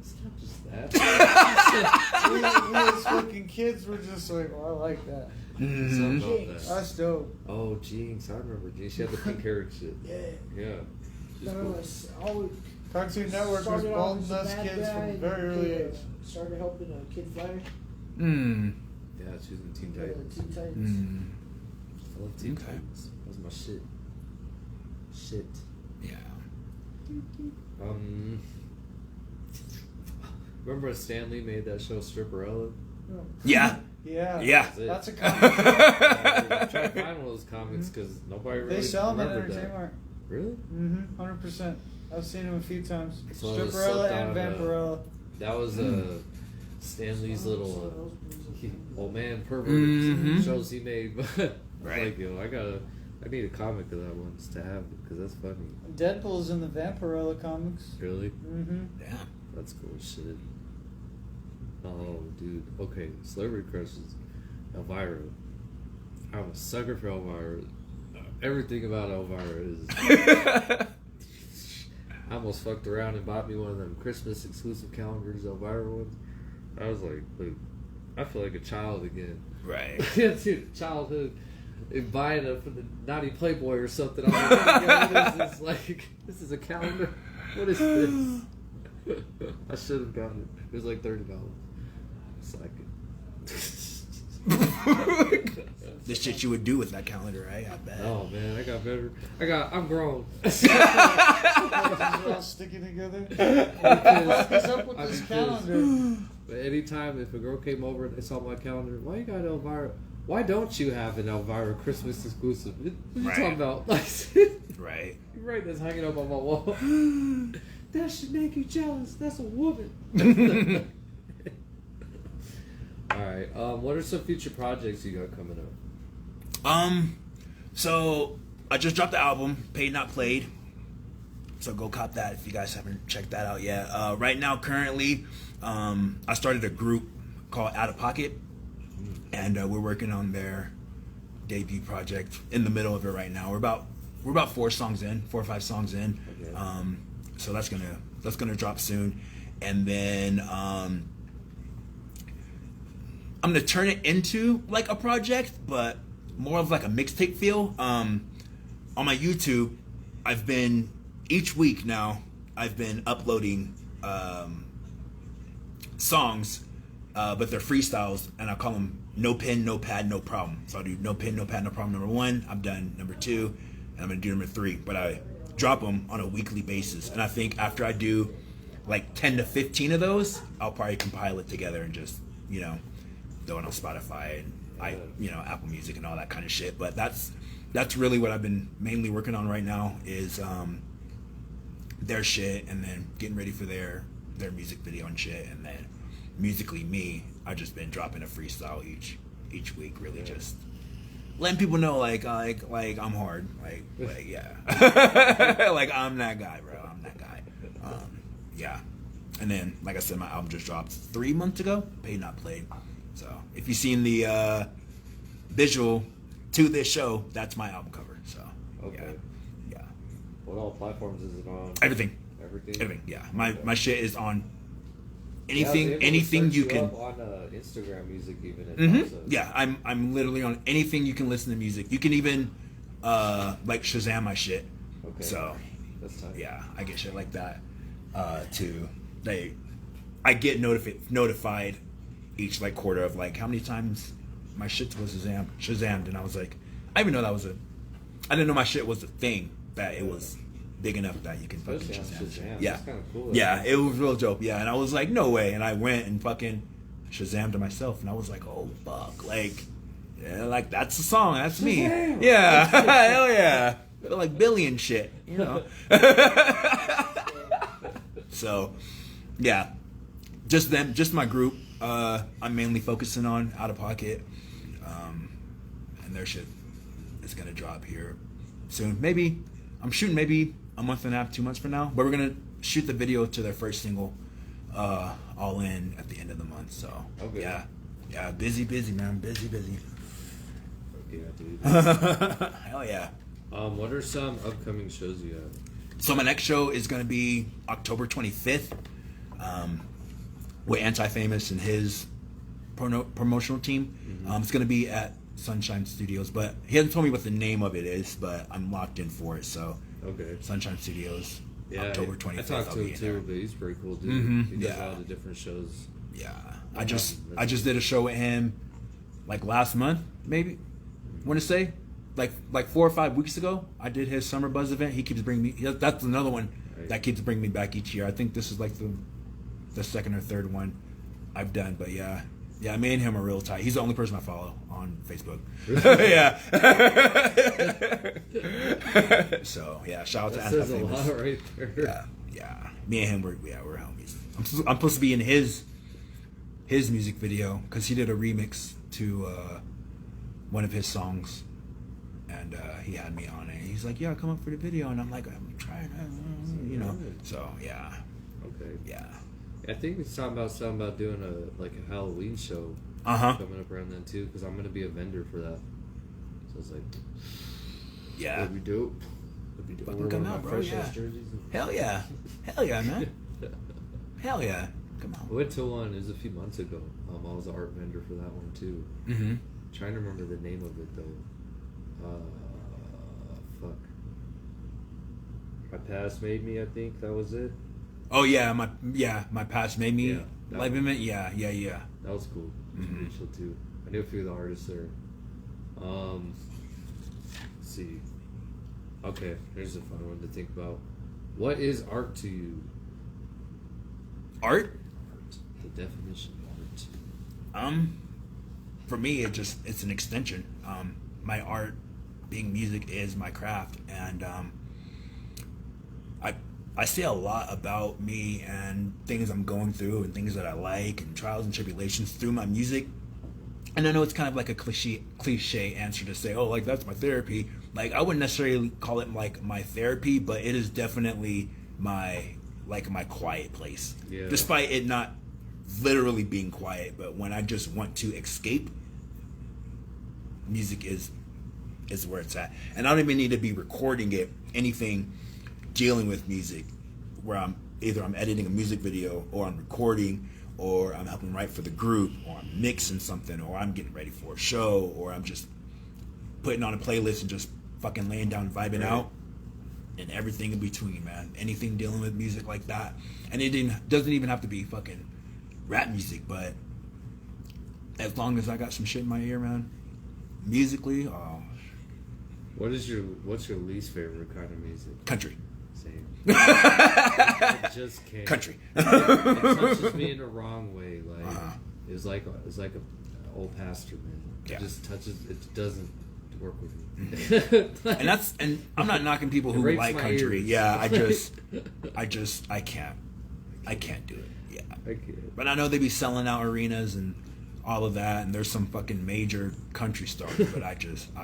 It's not just that. we as fucking kids were just like, oh, I like that. Mhm. Something about Jinx. that. That's dope. Oh, Jinx. I remember Jinx. She had the pink hair and shit. Yeah. Yeah. She's No, cool. it's always Cartoon Network was started off balding as a us bad kids guy from a and very early age. Started helping a kid fly. Mm. Yeah, she was in Teen uh, Titans. Teen Titans. Mm. I love Teen Okay. Titans. That was my shit. Shit. Yeah. Remember when Stan Lee made that show Stripperella? Yeah. Yeah. Yeah. That's it. That's a comic. I'm trying to find one of those comics because nobody really They sell them at remembered Entertainment that. Mart. Really? 100%. I've seen them a few times. So it was Stripperella slept and on, Vampirella. That was Stan Lee's little old man pervert Mhm. shows he made. But Right. like, yo, I need a comic of that one just to have it because that's funny. Deadpool's in the Vampirella comics. Really? Mm-hmm. Yeah. That's cool shit. Oh, dude. Okay, celebrity crushes. Elvira. I'm a sucker for Elvira. Everything about Elvira is. I almost fucked around and bought me one of them Christmas exclusive calendars, Elvira ones. I was like, dude, I feel like a child again. Right. Dude, childhood. And buying it for the naughty Playboy or something. I'm like, what is this? Like, this is a calendar. What is this? I should have gotten it. It was like $30. Psych it. The shit you would do with that calendar, right? I bet. Oh man, I got better. I'm grown. We're all sticking together. What is up with I'm this pissed. calendar? But anytime if a girl came over and they saw my calendar, why you got Elvira? Why don't you have an Elvira Christmas exclusive? What you Right. talking about? Like, Right. you're right, that's hanging up on my wall. That should make you jealous. That's a woman. Alright, what are some future projects you got coming up? So I just dropped the album, Paid Not Played. So go cop that if you guys haven't checked that out yet. Right now, currently, I started a group called Out of Pocket, and we're working on their debut project. In the middle of it right now. We're about 4 or 5 songs in. Okay. So that's gonna drop soon, and then I'm gonna turn it into like a project, but more of like a mixtape feel. On my YouTube, each week now I've been uploading songs, but they're freestyles, and I call them No Pen, No Pad, No Problem. So I'll do No Pen, No Pad, No Problem number 1. I'm done number 2, and I'm gonna do number 3. But I drop them on a weekly basis, and I think after I do like 10 to 15 of those, I'll probably compile it together and just, you know, throw it on Spotify and you know, Apple Music and all that kind of shit. But that's really what I've been mainly working on right now is their shit, and then getting ready for their music video and shit, and then musically me, I've just been dropping a freestyle each week, really just letting people know like I'm hard, like yeah, like I'm that guy, bro. I'm that guy. Yeah. And then, like I said, my album just dropped 3 months ago. Paid Not Played. So if you've seen the visual to this show, that's my album cover. So okay. Yeah. What all platforms is it on? Everything. Yeah. My shit is on anything you can. Up on Instagram Music even. Mm-hmm. Yeah, I'm literally on anything you can listen to music. You can even like Shazam my shit. Okay. So that's tight. Yeah, I get shit like that too. I get notified each like quarter of like how many times my shit was Shazammed, and I was like, I didn't know my shit was a thing, that it was big enough that you can fucking Shazam. Yeah, that's kind of cool. Yeah, it was real dope. Yeah, and I was like, no way, and I went and fucking Shazammed it myself, and I was like, oh fuck, like, yeah, like that's the song, that's me. Shazam! Yeah, hell yeah, like Billy and shit, you know. So, yeah, just my group. I'm mainly focusing on Out of Pocket, and their shit is gonna drop here soon. Maybe I'm shooting maybe a month and a half, 2 months from now, but we're gonna shoot the video to their first single, All In, at the end of the month. So okay. yeah, busy man, busy. Yeah, dude. Hell yeah. What are some upcoming shows you have? So my next show is going to be October 25th with Anti-Famous and his promotional team. Mm-hmm. It's going to be at Sunshine Studios, but he hasn't told me what the name of it is, but I'm locked in for it. So okay, Sunshine Studios, yeah, October 25th. I talked to him too, but he's pretty cool, dude. Mm-hmm. He does all the different shows. Yeah, I just did a show with him like last month, maybe. Want to say like 4 or 5 weeks ago. I did his Summer Buzz event. He keeps bringing me. That's another one that keeps bringing me back each year. I think this is like the second or third one I've done. But yeah, me and him are real tight. He's the only person I follow on Facebook. Yeah. So yeah, shout out to That says a Anti-Famous. lot right there. Yeah. Me and him we're homies. I'm supposed to be in his music video because he did a remix to one of his songs, and he had me on it. He's like, "Yeah, come up for the video," and I'm like, "I'm trying, you know." So yeah. Okay. Yeah. I think it's talking about doing a Halloween show coming up around then too, because I'm gonna be a vendor for that. So it's like, yeah, that'd be dope. That'd be dope. Fucking come out, bro. Yeah. Hell yeah, man. Hell yeah. Come on. I went to one. It was a few months ago. I was an art vendor for that one too. Mm-hmm. Trying to remember the name of it though. Fuck. My Past Made Me, I think that was it. Oh yeah, my Past Made Me. Yeah, Live event. Yeah. That was cool. It was pretty chill too. I knew a few of the artists there. Let's see. Okay, here's a fun one to think about. What is art to you? Art? The definition of art. For me, it's an extension. My art, being music, is my craft, and I say a lot about me and things I'm going through and things that I like and trials and tribulations through my music. And I know it's kind of like a cliche answer to say, oh, like that's my therapy. Like I wouldn't necessarily call it like my therapy, but it is definitely my quiet place. Yeah. Despite it not literally being quiet, but when I just want to escape, music is where it's at. And I don't even need to be recording it, anything dealing with music, where I'm editing a music video, or I'm recording, or I'm helping write for the group, or I'm mixing something, or I'm getting ready for a show, or I'm just putting on a playlist and just fucking laying down and vibing out, and everything in between, man. Anything dealing with music like that. And it doesn't even have to be fucking rap music, but as long as I got some shit in my ear, man, musically, what's your least favorite kind of music? Country. Same. I just can't. Country. It touches me in the wrong way. Like it's like a old pastor, man. It just touches. It doesn't work with me. and I'm not knocking people who like country. Ears. Yeah, I can't do it. Yeah, I can't. but I know they be selling out arenas and all of that, and there's some fucking major country stars, but I just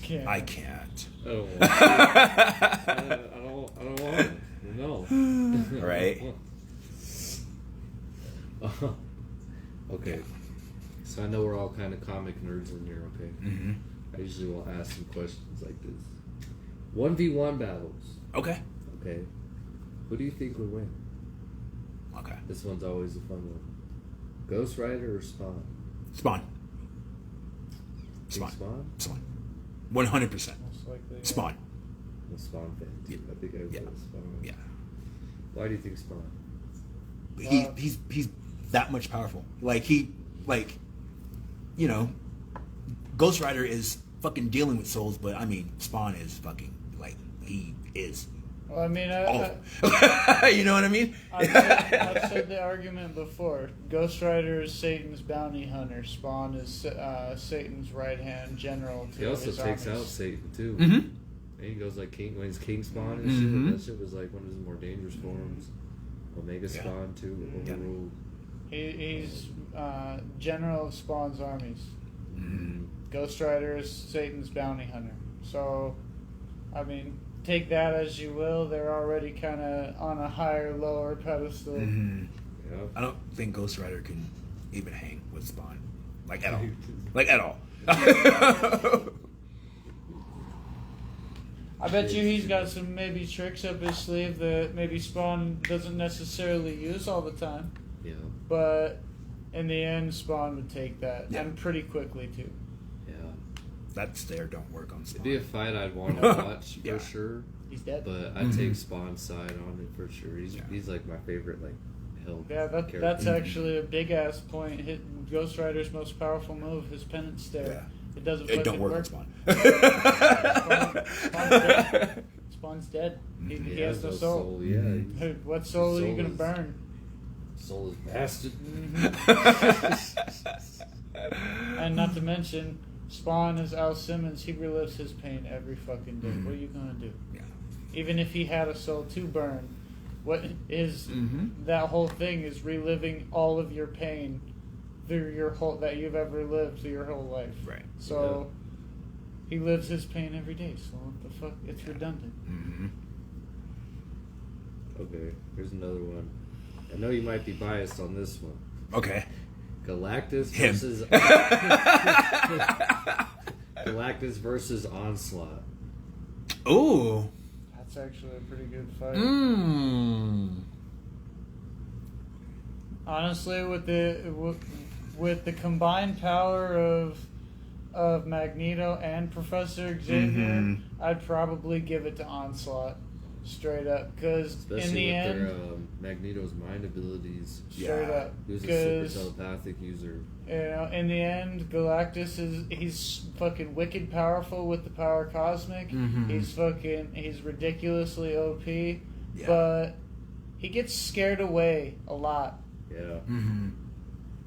can't. I can't. I don't want it. I don't want it. No. Right. Okay. So I know we're all kind of comic nerds in here, okay? Mm-hmm. I usually will ask some questions like this. 1v1 battles. Okay. Okay. Who do you think would win? Okay. This one's always a fun one. Ghost Rider or Spawn? Spawn. Think Spawn? Spawn. 100%. Most likely, yeah. Spawn. I'm a Spawn fan too. I think I would go Spawn. Yeah. Why do you think Spawn? He's that much powerful. Ghost Rider is fucking dealing with souls, but I mean, Spawn is fucking he is. Well, I mean, you know what I mean? I've said the argument before. Ghost Rider is Satan's bounty hunter. Spawn is Satan's right-hand general. He also his takes armies. out Satan too. Mm-hmm. And he goes like King when he's King Spawn and shit. That shit was like one of his more dangerous forms. Omega Spawn too. Overruled. He's general of Spawn's armies. Mm-hmm. Ghost Rider is Satan's bounty hunter. So, I mean, take that as you will. They're already kind of on a higher, lower pedestal. Mm-hmm. Yeah. I don't think Ghost Rider can even hang with Spawn, at all, at all. I bet you he's got some maybe tricks up his sleeve that maybe Spawn doesn't necessarily use all the time. Yeah. But in the end, Spawn would take that, and pretty quickly too. Yeah. That stare don't work on Spawn. It'd be a fight I'd want to watch for sure. He's dead. But I'd take Spawn's side on it for sure. He's like my favorite hell. Yeah, character. that's actually a big ass point. Ghost Rider's most powerful move, his penance stare. Yeah. It doesn't. It don't work on Spawn. Spawn's dead. He Yeah, has no soul. Yeah. Dude, what soul are you gonna burn? Soul is bastard. And not to mention, Spawn is Al Simmons. He relives his pain every fucking day. What are you gonna do? Yeah. Even if he had a soul to burn, what is that whole thing is reliving all of your pain through your whole that you've ever lived through your whole life. Right. So he lives his pain every day. So what the fuck? It's redundant. Mm-hmm. Okay, here's another one. I know you might be biased on this one. Okay. Galactus versus Galactus versus Onslaught. Ooh. That's actually a pretty good fight. Honestly, with the combined power of Magneto and Professor Xavier, I'd probably give it to Onslaught. Straight up, because in the end, their Magneto's mind abilities. Straight up, He was a super telepathic user. You know, in the end, Galactus he's fucking wicked powerful with the power cosmic. He's ridiculously OP, but he gets scared away a lot. Yeah.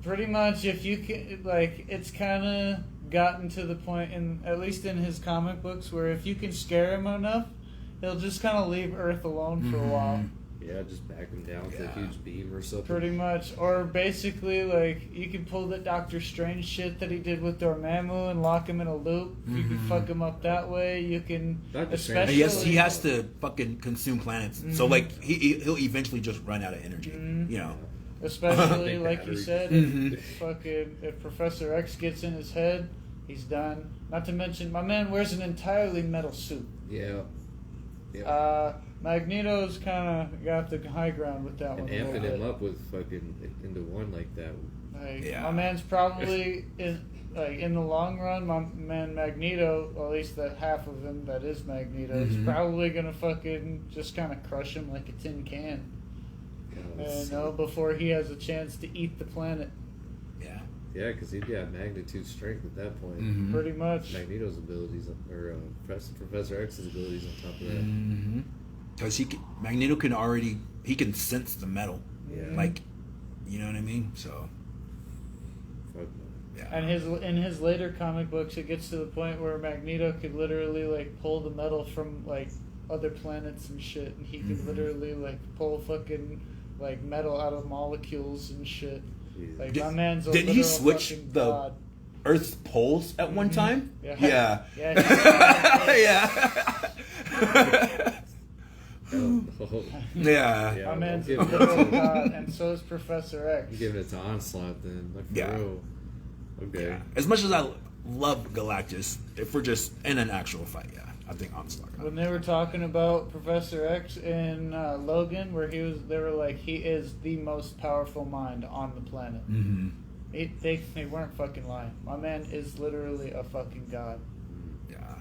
Pretty much, if you can, it's kind of gotten to the point, at least in his comic books, where if you can scare him enough, he'll just kind of leave Earth alone for a while. Yeah, just back him down with a huge beam or something. Pretty much. Or basically, you can pull that Doctor Strange shit that he did with Dormammu and lock him in a loop. You can fuck him up that way. You can... Especially... He has to fucking consume planets. So, he'll eventually just run out of energy. You know? Especially, like you said, if Professor X gets in his head, he's done. Not to mention, my man wears an entirely metal suit. Yeah. Magneto's kind of got the high ground with that one. And amping him up with fucking into one like that. My man's probably in the long run. My man Magneto, or at least that half of him that is Magneto, is probably gonna fucking just kind of crush him like a tin can. Before he has a chance to eat the planet. Yeah, because he'd got magnitude strength at that point. Pretty much. Magneto's abilities, or Professor X's abilities on top of that. Because Magneto can already, he can sense the metal. Yeah. Like, you know what I mean? So. Yeah. And in his later comic books, it gets to the point where Magneto could literally like pull the metal from like other planets and shit, and he could literally like pull fucking like metal out of molecules and shit. Like my man's a didn't he switch the god. Earth's poles at one time? Yeah. Yeah. Yeah. My man's a literal god, and so is Professor X. I'm giving it to Onslaught then. Like, for real. Okay. Yeah. As much as I love Galactus, if we're just in an actual fight, I think Onslaught. When they were talking about Professor X in Logan, where they were like, he is the most powerful mind on the planet. Mm-hmm. They weren't fucking lying. My man is literally a fucking god. Yeah.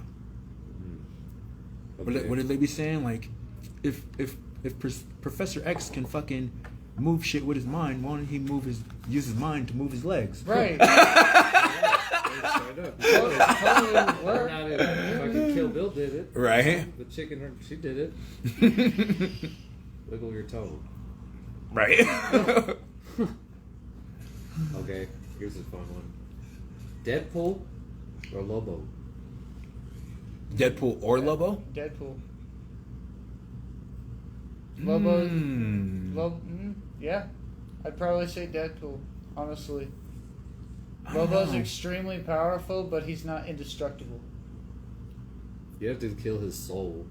Okay. What did they be saying? Like, if Professor X can fucking move shit with his mind, why don't he use his mind to move his legs? Right. Fucking Kill Bill did it. Right. The chicken, she did it. Wiggle your toe. Right. Okay, here's a fun one. Deadpool or Lobo? Deadpool or Lobo? Deadpool. Lobo. Yeah. I'd probably say Deadpool, honestly. Lobo's extremely powerful, but he's not indestructible. You have to kill his soul.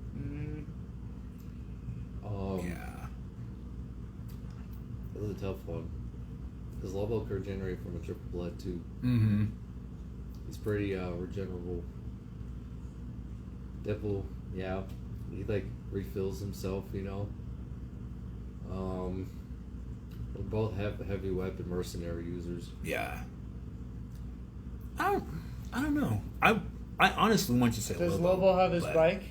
Yeah. This is a tough one. Because Lobo could regenerate from a triple blood too. Mm-hmm. He's pretty regenerable. Deadpool, yeah, he like refills himself, you know. They both have heavy weapon mercenary users. Yeah. I don't know. I honestly want to say Lobo. Does Lobo have his bike?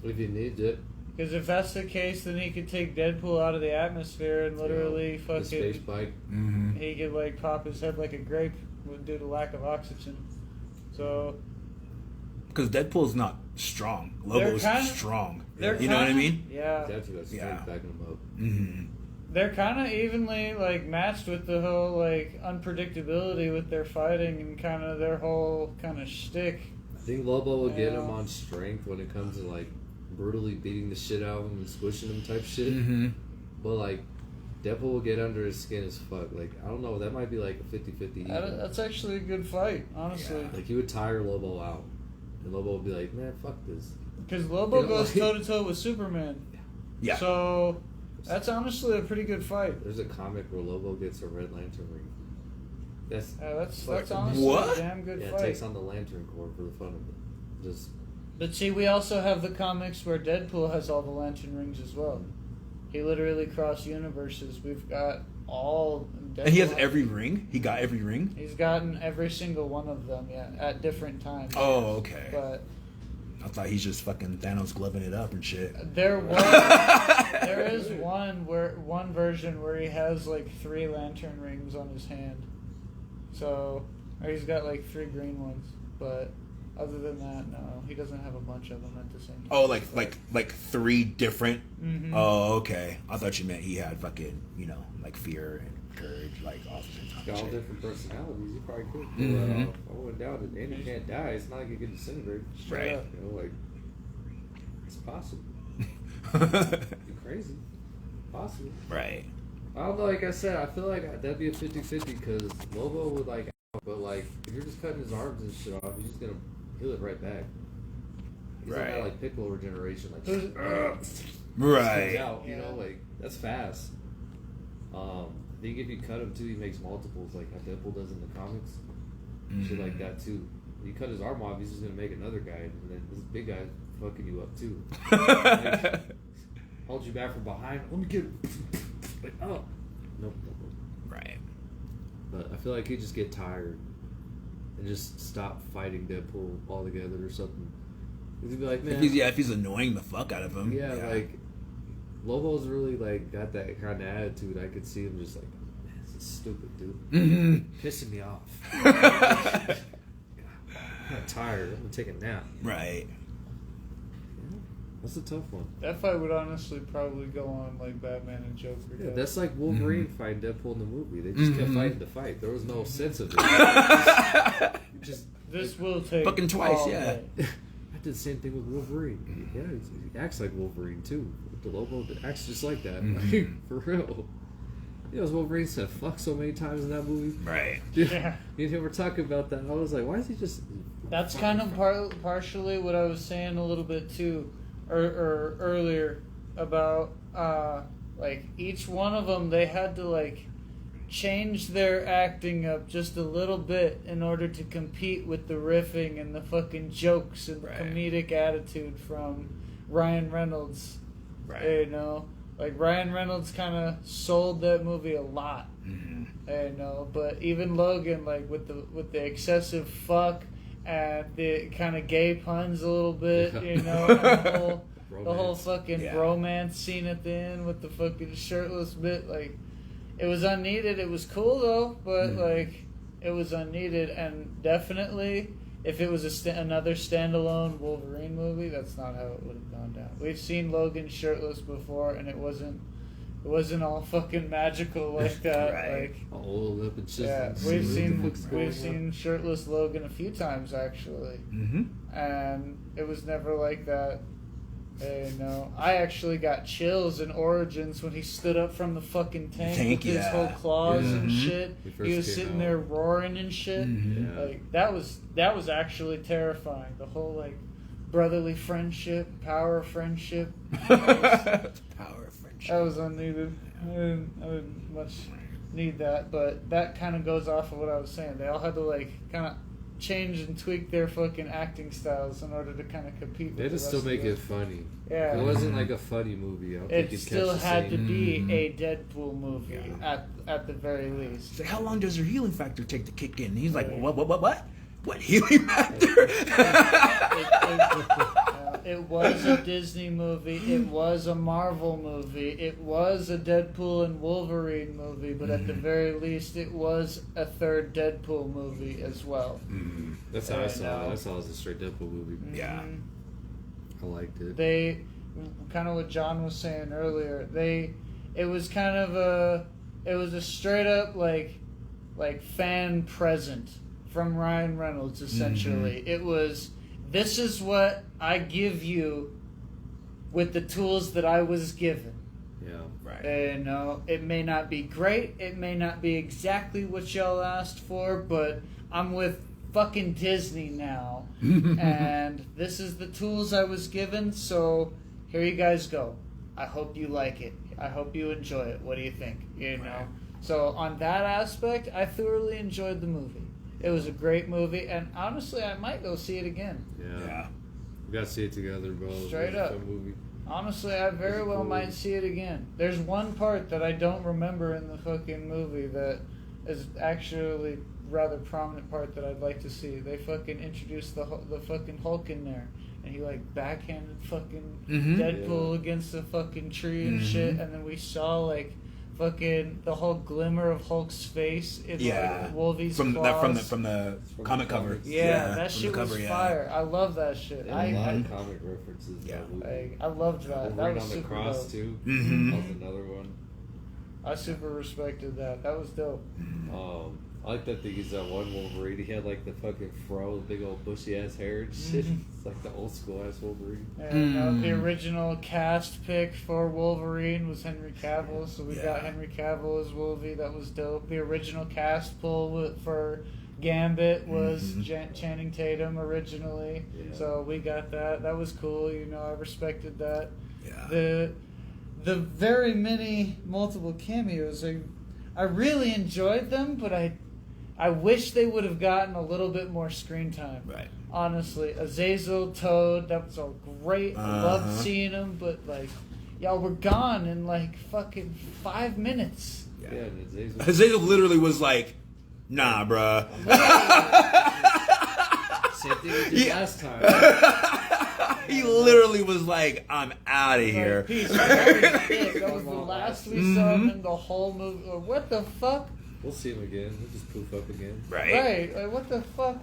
If he needs it. Because if that's the case, then he could take Deadpool out of the atmosphere and literally fucking... The space bike. Mm-hmm. He could like pop his head like a grape due to lack of oxygen. So... Because Deadpool's not strong. Lobo's strong. You know what I mean? Yeah. That's backing him up. Mm-hmm. They're kind of evenly like matched with the whole like unpredictability with their fighting and kind of their whole kind of shtick. I think Lobo will get him on strength when it comes to like brutally beating the shit out of him and squishing him type shit. Mm-hmm. But like Deadpool will get under his skin as fuck. Like I don't know, that might be like a 50-50. That's actually a good fight, honestly. Yeah. Like he would tire Lobo out, and Lobo would be like, "Man, fuck this." Because Lobo goes toe to toe with Superman. Yeah. So that's honestly a pretty good fight. There's a comic where Lobo gets a Red Lantern ring. That's honestly a damn good fight. Yeah, it takes on the Lantern Corps for the fun of it. Just. But see, we also have the comics where Deadpool has all the Lantern rings as well. He literally crossed universes. We've got all. Deadpool. And he has every ring? He got every ring? He's gotten every single one of them, yeah, at different times. Oh, okay. But I thought he's just fucking Thanos gloving it up and shit. There is one version where he has like 3 lantern rings on his hand. So, or he's got like 3 green ones, but other than that, no, he doesn't have a bunch of them at the same time. Oh, like 3 different. Mm-hmm. Oh, okay. I thought you meant he had fucking, like fear and courage, like all the time. Got all different personalities. You probably could pull Mm-hmm. that off. I wouldn't doubt it. And he can't die. It's not like he can disintegrate. Right. Like it's possible. You're crazy. Possible. Right. I don't know, like I said, I feel like that'd be a 50-50 because Lobo would like, but like, if you're just cutting his arms and shit off, he's just gonna heal it right back. He's not like Piccolo regeneration, like, right. out, you know, like, that's fast. I think if you cut him too, he makes multiples, like how Deadpool does in the comics. Mm-hmm. Shit like that too. You cut his arm off, he's just gonna make another guy, and then this big guy's fucking you up too. Like, hold you back from behind. Let me get like, oh, nope. Right. But I feel like he'd just get tired and just stop fighting Deadpool altogether or something. He'd be like, man, if he's annoying the fuck out of him. Yeah, like Lobo's really like got that kind of attitude. I could see him just like, man, this is stupid, dude. Mm-hmm. Pissing me off. I'm tired. I'm gonna take a nap. Right. That's a tough one. That fight would honestly probably go on like Batman and Joker. Yeah, that's like Wolverine fighting Deadpool in the movie. They just kept fighting the fight. There was no sense of it. This will take fucking twice, all yeah. day. I did the same thing with Wolverine. Yeah, he acts like Wolverine too. The Lobo acts just like that. Like, for real. You know, Wolverine said fuck so many times in that movie. Right. Yeah. You know, we're talking about that. I was like, why is he just... That's kind of partially what I was saying a little bit too, or earlier about like each one of them, they had to like change their acting up just a little bit in order to compete with the riffing and the fucking jokes and the comedic attitude from Ryan Reynolds. Right. You know, like Ryan Reynolds kind of sold that movie a lot. You know, but even Logan, like with the excessive fuck and the kind of gay puns a little bit, you know, and the whole fucking bromance scene at the end with the fucking shirtless bit, like, it was unneeded. It was cool though, but like, it was unneeded, and definitely, if it was another standalone Wolverine movie, that's not how it would have gone down. We've seen Logan shirtless before, and it wasn't all fucking magical like that. Like, all up and we've seen shirtless Logan a few times actually, and it was never like that. You know, I actually got chills in Origins when he stood up from the fucking tank with his whole claws and shit. He was sitting there roaring and shit. Like that was actually terrifying. The whole like brotherly friendship, power of friendship. Power of friendship. That was unneeded. I didn't much need that, but that kind of goes off of what I was saying. They all had to like kind of change and tweak their fucking acting styles in order to kind of compete with they had to still make it funny. Yeah. It wasn't like a funny movie. I don't think It still had to be same. a Deadpool movie at the very least. So how long does your healing factor take to kick in? And he's like, what? What healing factor? It was a Disney movie. It was a Marvel movie. It was a Deadpool and Wolverine movie. But at the very least, it was a third Deadpool movie as well. That's how I saw it. I saw it as a straight Deadpool movie. Yeah. I liked it. They, kind of what John was saying earlier, it was a straight up like fan present from Ryan Reynolds, essentially. It was, this is what I give you with the tools that I was given. Yeah. Right. You know, it may not be great, it may not be exactly what y'all asked for, but I'm with fucking Disney now, and this is the tools I was given, so here you guys go. I hope you like it. I hope you enjoy it. What do you think? You know? So on that aspect, I thoroughly enjoyed the movie. It was a great movie, and honestly, I might go see it again. Yeah. We gotta see it together, bro. Straight up. Movie. Honestly, I very well might see it again. There's one part that I don't remember in the fucking movie that is actually rather prominent part that I'd like to see. They fucking introduced the fucking Hulk in there, and he like backhanded fucking Deadpool against the fucking tree and shit, and then we saw like fucking the whole glimmer of Hulk's face in like Wolvie's claws. from the comic cover. Yeah, that shit was fire. I love that shit. Yeah, a lot of comic references. Yeah. I loved that. That was on the super cross dope. too. That was another one. I super respected that. That was dope. I like that thing is that one Wolverine. He had like the fucking fro, the big old bushy ass hair and shit. It's like the old school ass Wolverine. And the original cast pick for Wolverine was Henry Cavill, so we got Henry Cavill as Wolvie. That was dope. The original cast pull for Gambit was Channing Tatum originally, so we got that. That was cool. You know, I respected that. Yeah. The very many multiple cameos, I really enjoyed them, but I wish they would have gotten a little bit more screen time. Right. Honestly, Azazel, Toad, that was all great. I loved seeing them, but like, y'all were gone in like fucking 5 minutes. Yeah, Azazel literally was like, nah, bruh. Same thing we did last time. He literally was like, I'm out of here. Peace. That was the last we saw him in the whole movie. What the fuck? We'll see him again. We'll just poof up again. Right. Like, what the fuck?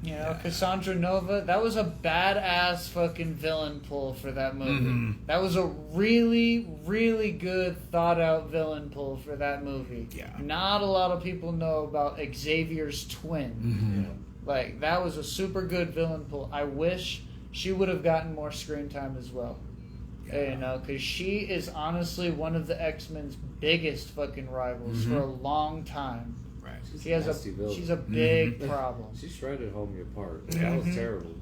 You know, Cassandra Nova, that was a badass fucking villain pull for that movie. Mm-hmm. That was a really, really good thought out villain pull for that movie. Yeah. Not a lot of people know about Xavier's twin. Mm-hmm. Like, that was a super good villain pull. I wish she would have gotten more screen time as well. Yeah. You know, because she is honestly one of the X-Men's biggest fucking rivals for a long time. She's a big problem. She shredded Homie apart. That was terrible.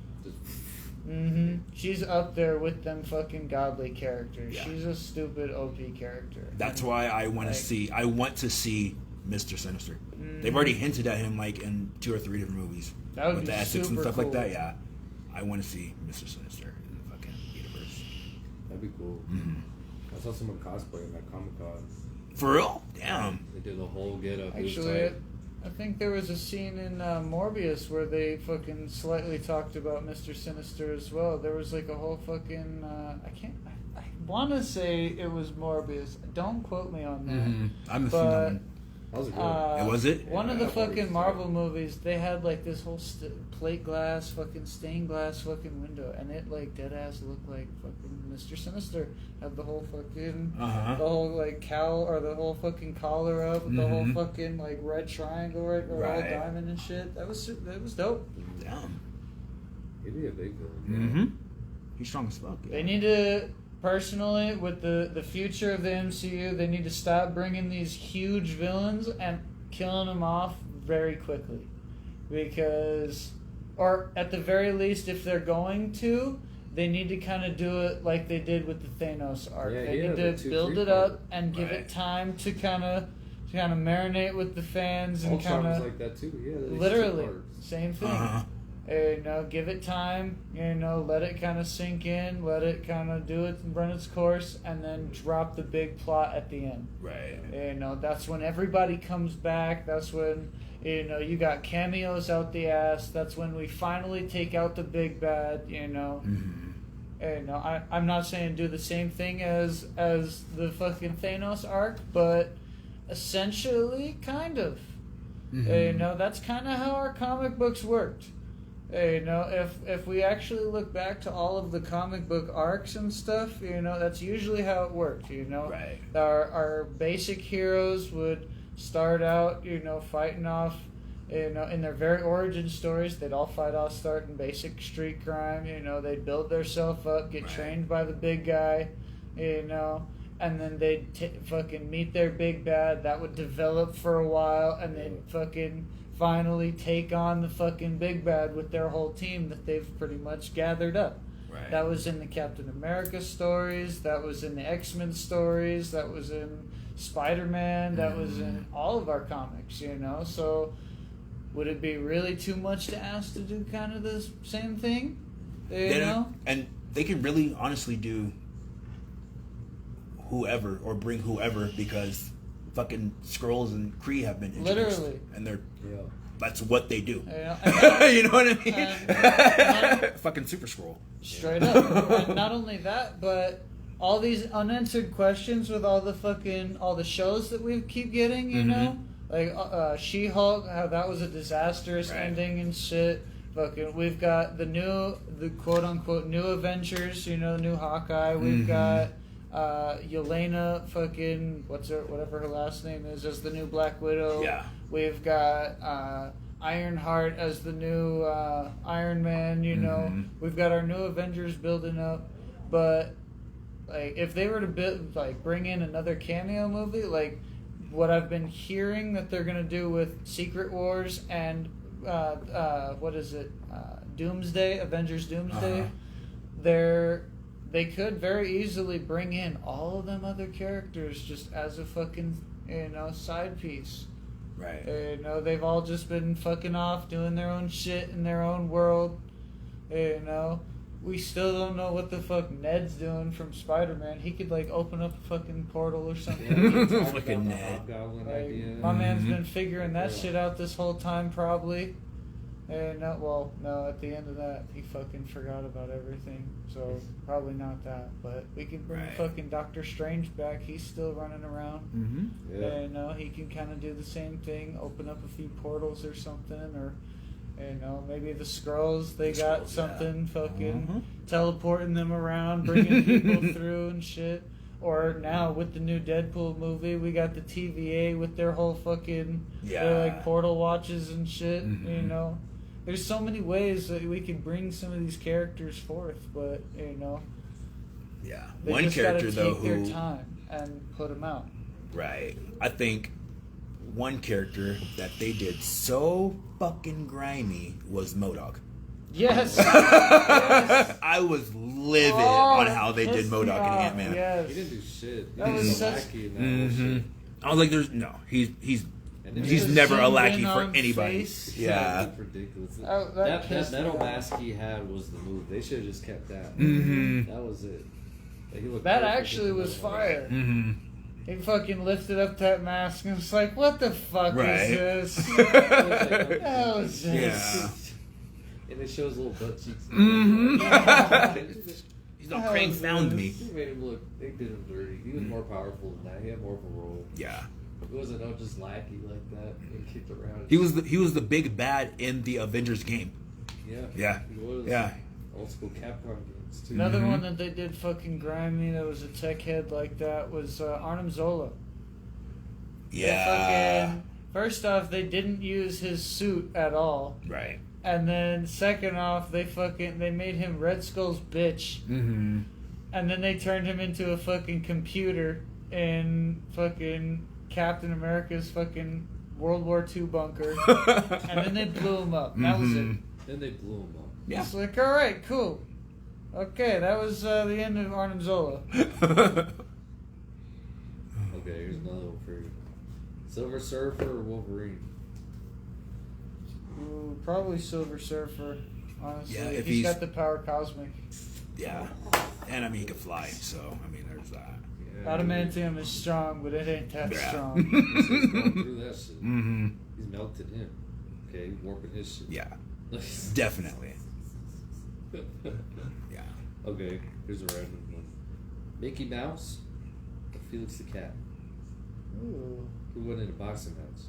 She's up there with them fucking godly characters. Yeah. She's a stupid OP character. That's why I want to see. I want to see Mr. Sinister. They've already hinted at him like in 2 or 3 different movies. That would with be the Essex super and stuff cool. like that. Yeah, I want to see Mr. Sinister in the fucking universe. That'd be cool. I saw someone cosplaying at Comic-Con. For real? Damn. They did the whole get up. Actually, I think there was a scene in Morbius where they fucking slightly talked about Mr. Sinister as well. There was like a whole fucking I want to say it was Morbius. Don't quote me on that. I'm assuming that one. That was a good one. Was it? One of the fucking Marvel movies, they had like this whole plate glass, fucking stained glass fucking window, and it like dead ass looked like fucking Mr. Sinister. Had the whole fucking, the whole like cowl or the whole fucking collar up, with the whole fucking like red triangle or whole diamond and shit. That was dope. Damn. He'd be a big villain. He's strong as fuck. Yeah. They need to. Personally, with the future of the MCU, they need to stop bringing these huge villains and killing them off very quickly. Because, or at the very least, if they're going to, they need to kind of do it like they did with the Thanos arc. Yeah, they need to build it up and give it time to kind of marinate with the fans and kind of like that too. Yeah, literally same thing. You know, give it time, you know, let it kind of sink in, let it kind of do it and run its course, and then drop the big plot at the end. Right. You know, that's when everybody comes back. That's when, you know, you got cameos out the ass. That's when we finally take out the big bad, you know. You know, I'm not saying do the same thing as the fucking Thanos arc, but essentially, kind of. You know, that's kind of how our comic books worked. You know, if we actually look back to all of the comic book arcs and stuff, you know, that's usually how it worked, you know. Right. Our basic heroes would start out, you know, fighting off, you know, in their very origin stories, they'd all fight off starting basic street crime, you know, they'd build themselves up, get trained by the big guy, you know, and then they'd fucking meet their big bad, that would develop for a while, and they'd fucking finally take on the fucking big bad with their whole team that they've pretty much gathered up. Right. That was in the Captain America stories, that was in the X-Men stories, that was in Spider-Man, that was in all of our comics, you know, so would it be really too much to ask to do kind of the same thing? You know? And they can really honestly do whoever or bring whoever because fucking Skrulls and Kree have been introduced. Literally. And they're that's what they do. You know what I mean? Fucking Super Skrull. Straight up. And not only that, but all these unanswered questions with all the shows that we keep getting, you know? Like She-Hulk, how that was a disastrous ending and shit. Fucking, we've got the quote unquote new Avengers, you know, the new Hawkeye. We've got Yelena, fucking whatever her last name is, as the new Black Widow. Yeah. We've got Ironheart as the new Iron Man. You know, we've got our new Avengers building up, but like if they were to bring in another cameo movie, like what I've been hearing that they're gonna do with Secret Wars and what is it, Doomsday, Avengers Doomsday, they could very easily bring in all of them other characters just as a fucking, you know, side piece. Right. You know, they've all just been fucking off, doing their own shit in their own world. You know, we still don't know what the fuck Ned's doing from Spider-Man. He could, like, open up a fucking portal or something. Fucking Ned. My man's been figuring that shit out this whole time, probably. And no, at the end of that, he fucking forgot about everything. So, probably not that. But we can bring fucking Doctor Strange back. He's still running around. And he can kind of do the same thing, open up a few portals or something. Or, You know, maybe the Skrulls, they got Skrulls, something fucking Mhm. teleporting them around, bringing people through and shit. Or now with the new Deadpool movie, we got the TVA with their whole fucking their, like, portal watches and shit. You know, there's so many ways that we can bring some of these characters forth, but you know, they one just character gotta though take their who time and put them out. right, I think one character that they did so fucking grimy was MODOK. Yes. I was livid on how they did pissed me MODOK and off. Ant-Man. Yes. He didn't do shit. He That was was so such- wacky in that whole shit. I was like, "There's no, he's And then he's the never a zoomed lackey in for on anybody." face. Yeah. That's ridiculous. Oh, that that pissed metal me off. mask he had was the move. They should have just kept that. Mm-hmm. That was it. Like, he looked That perfect actually in the was metal fire. Mm-hmm. He fucking lifted up that mask and was like, "What the fuck Right. is this?" mask. That was just... Yeah. And it shows little butt cheeks. Mm-hmm. He's like, That Crane was found nice. me. They made him look. They did him dirty. He was more powerful than that. He had more of a role. Yeah. It wasn't no just lackey like that and kicked around. He was the big bad in the Avengers game. Yeah. Yeah. He was. Yeah. Old school Capcom games too. Another one that they did fucking grimy that was a tech head like that was Arnim Zola. They fucking, first off, they didn't use his suit at all. Right. And then second off, they made him Red Skull's bitch. Mm-hmm. And then they turned him into a fucking computer in fucking Captain America's fucking World War II bunker. And then they blew him up. And that was it. Then they blew him up. Yeah. It's like, alright, cool. Okay, that was the end of Arnim Zola. Okay, here's another one for you. Silver Surfer or Wolverine? Ooh, probably Silver Surfer, honestly. Yeah, if he's he's- got the power cosmic. Yeah. And I mean, he can fly, so I mean, there's that. Yeah, Adamantium is strong, but it ain't that Yeah. strong. He's going through that shit. Mm-hmm. He's melted him. Okay, he's warping his shit. Yeah. Definitely. Yeah. Okay, here's a random one. Mickey Mouse or Felix the Cat? Ooh. Who won in a boxing match?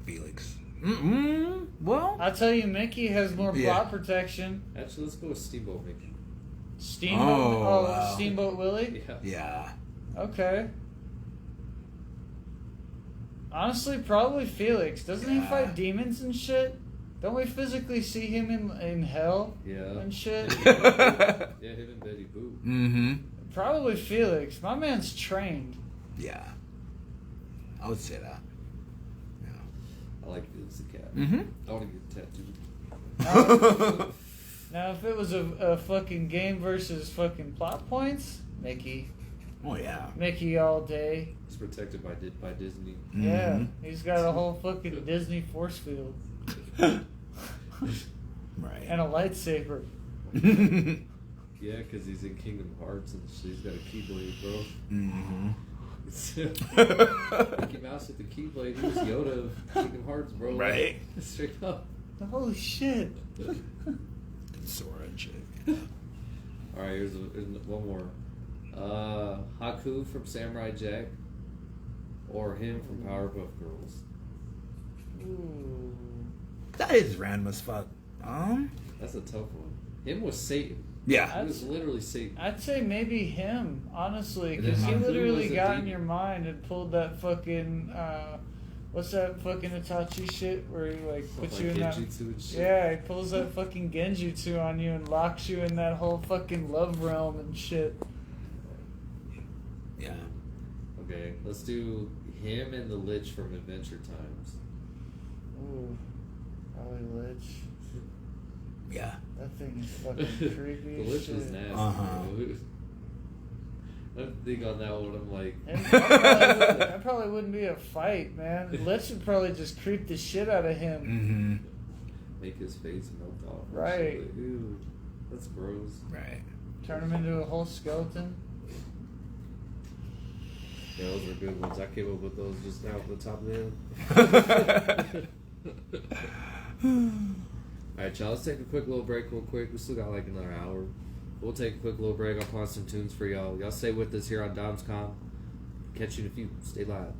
Felix. Mm-hmm. Well. I'll tell you, Mickey has more Yeah. plot protection. Actually, let's go with Steamboat Mickey. Steamboat, Oh, wow. Steamboat Willie? Yeah. Yeah. Okay. Honestly, probably Felix. Doesn't he Yeah. fight demons and shit? Don't we physically see him in hell Yeah. and shit? Yeah, him and Betty Boop. Mm-hmm. Probably Felix. My man's trained. Yeah. I would say that. Yeah. I like Felix the Cat. Mm-hmm. I want to get tattooed. Now, if it was a fucking game versus fucking plot points, Mickey. Oh yeah. Mickey all day. He's protected by Disney. Yeah, Mhm. he's got a whole fucking Disney force field Right. and a lightsaber. Yeah, because he's in Kingdom Hearts and shit. He's got a Keyblade, bro. Mm-hmm. Mickey Mouse with the Keyblade. He was Yoda of Kingdom Hearts, bro. Right. Straight up. Holy shit. Sora and shit. All right, here's one more. Haku from Samurai Jack, or him from Powerpuff Girls. Ooh. That is random as fuck. That's a tough one. Him was Satan. Yeah. He was literally Satan. I'd say maybe him, honestly, And then because he Haku literally was a got in demon. your mind and pulled that fucking, what's that fucking Itachi shit where he like puts you in that. Genjutsu and shit. Yeah, he pulls that fucking genjutsu on you and locks you in that whole fucking love realm and shit. Yeah. Okay, let's do him and the Lich from Adventure Times. Ooh, probably Lich. Yeah. That thing is fucking creepy The as Lich was shit. nasty, Uh-huh. bro. I think on that one, I'm like, And that probably wouldn't be a fight, man. Lich would probably just creep the shit out of him. Mm-hmm. make his face melt off. and Right. shit. Like, ew, that's gross. Right. Turn him into a whole skeleton. Yeah, those are good ones. I came up with those just now off the top of the head. Alright, y'all, let's take a quick little break real quick. We still got like another hour. We'll take a quick little break. I'll pause some tunes for y'all. Y'all stay with us here on DomsCom. Catch you in a few. Stay live.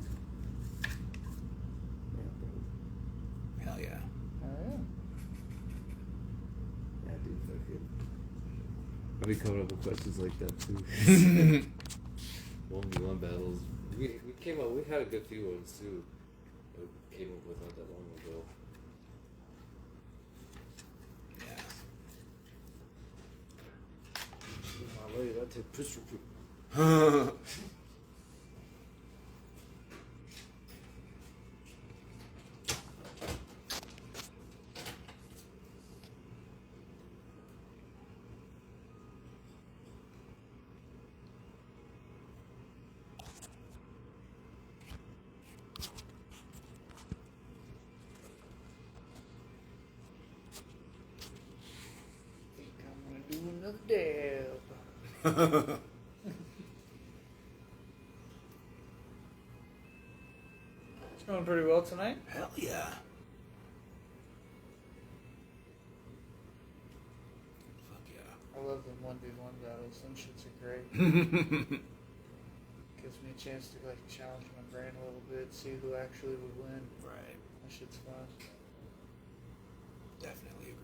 Hell yeah. Oh, yeah. I've been coming up with questions like that too. 1v1 battles. We came up. We had a good few ones too. That we came up with not that long ago. My lady, I take pistol. Another dab. It's going pretty well tonight. Hell yeah. Fuck yeah. I love them 1v1 battles. Them shits are great. Gives me a chance to like challenge my brain a little bit, see who actually would win. Right. That shit's fun. Definitely agree.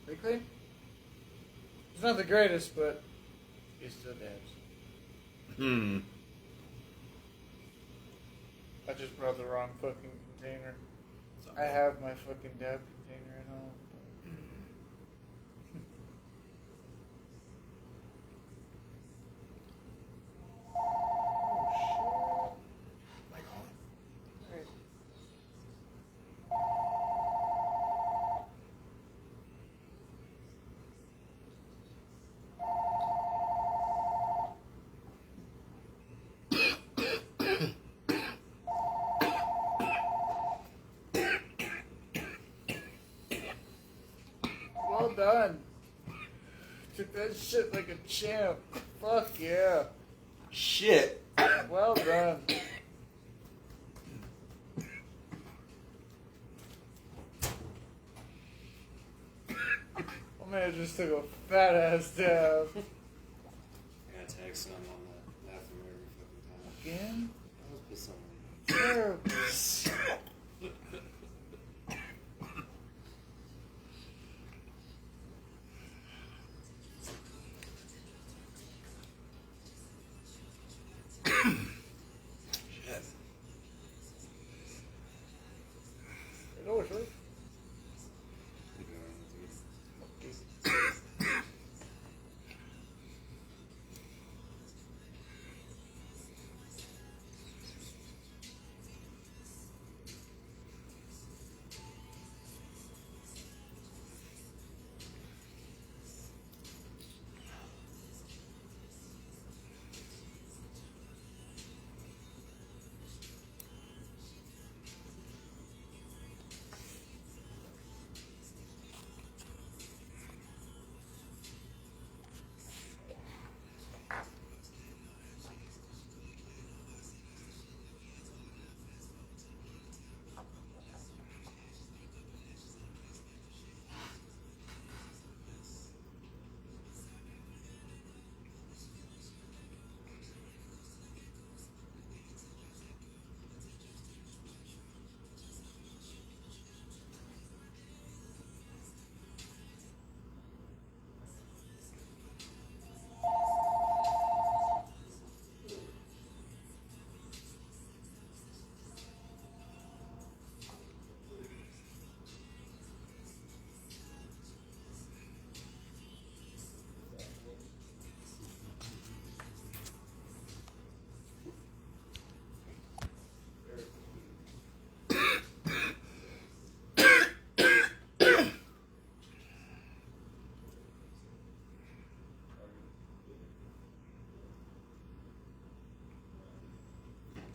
Weekly? He's not the greatest, but he still dabs. I just brought the wrong fucking container. I have my fucking dab container at home. Oh shit. Like on. Right. Well done. Took that shit like a champ. Fuck yeah. Shit. Well done. Oh man, just took a fat ass dab. I gotta tag some on the bathroom every fucking time. Again? I was pissed on Terrible. Shit. It always works.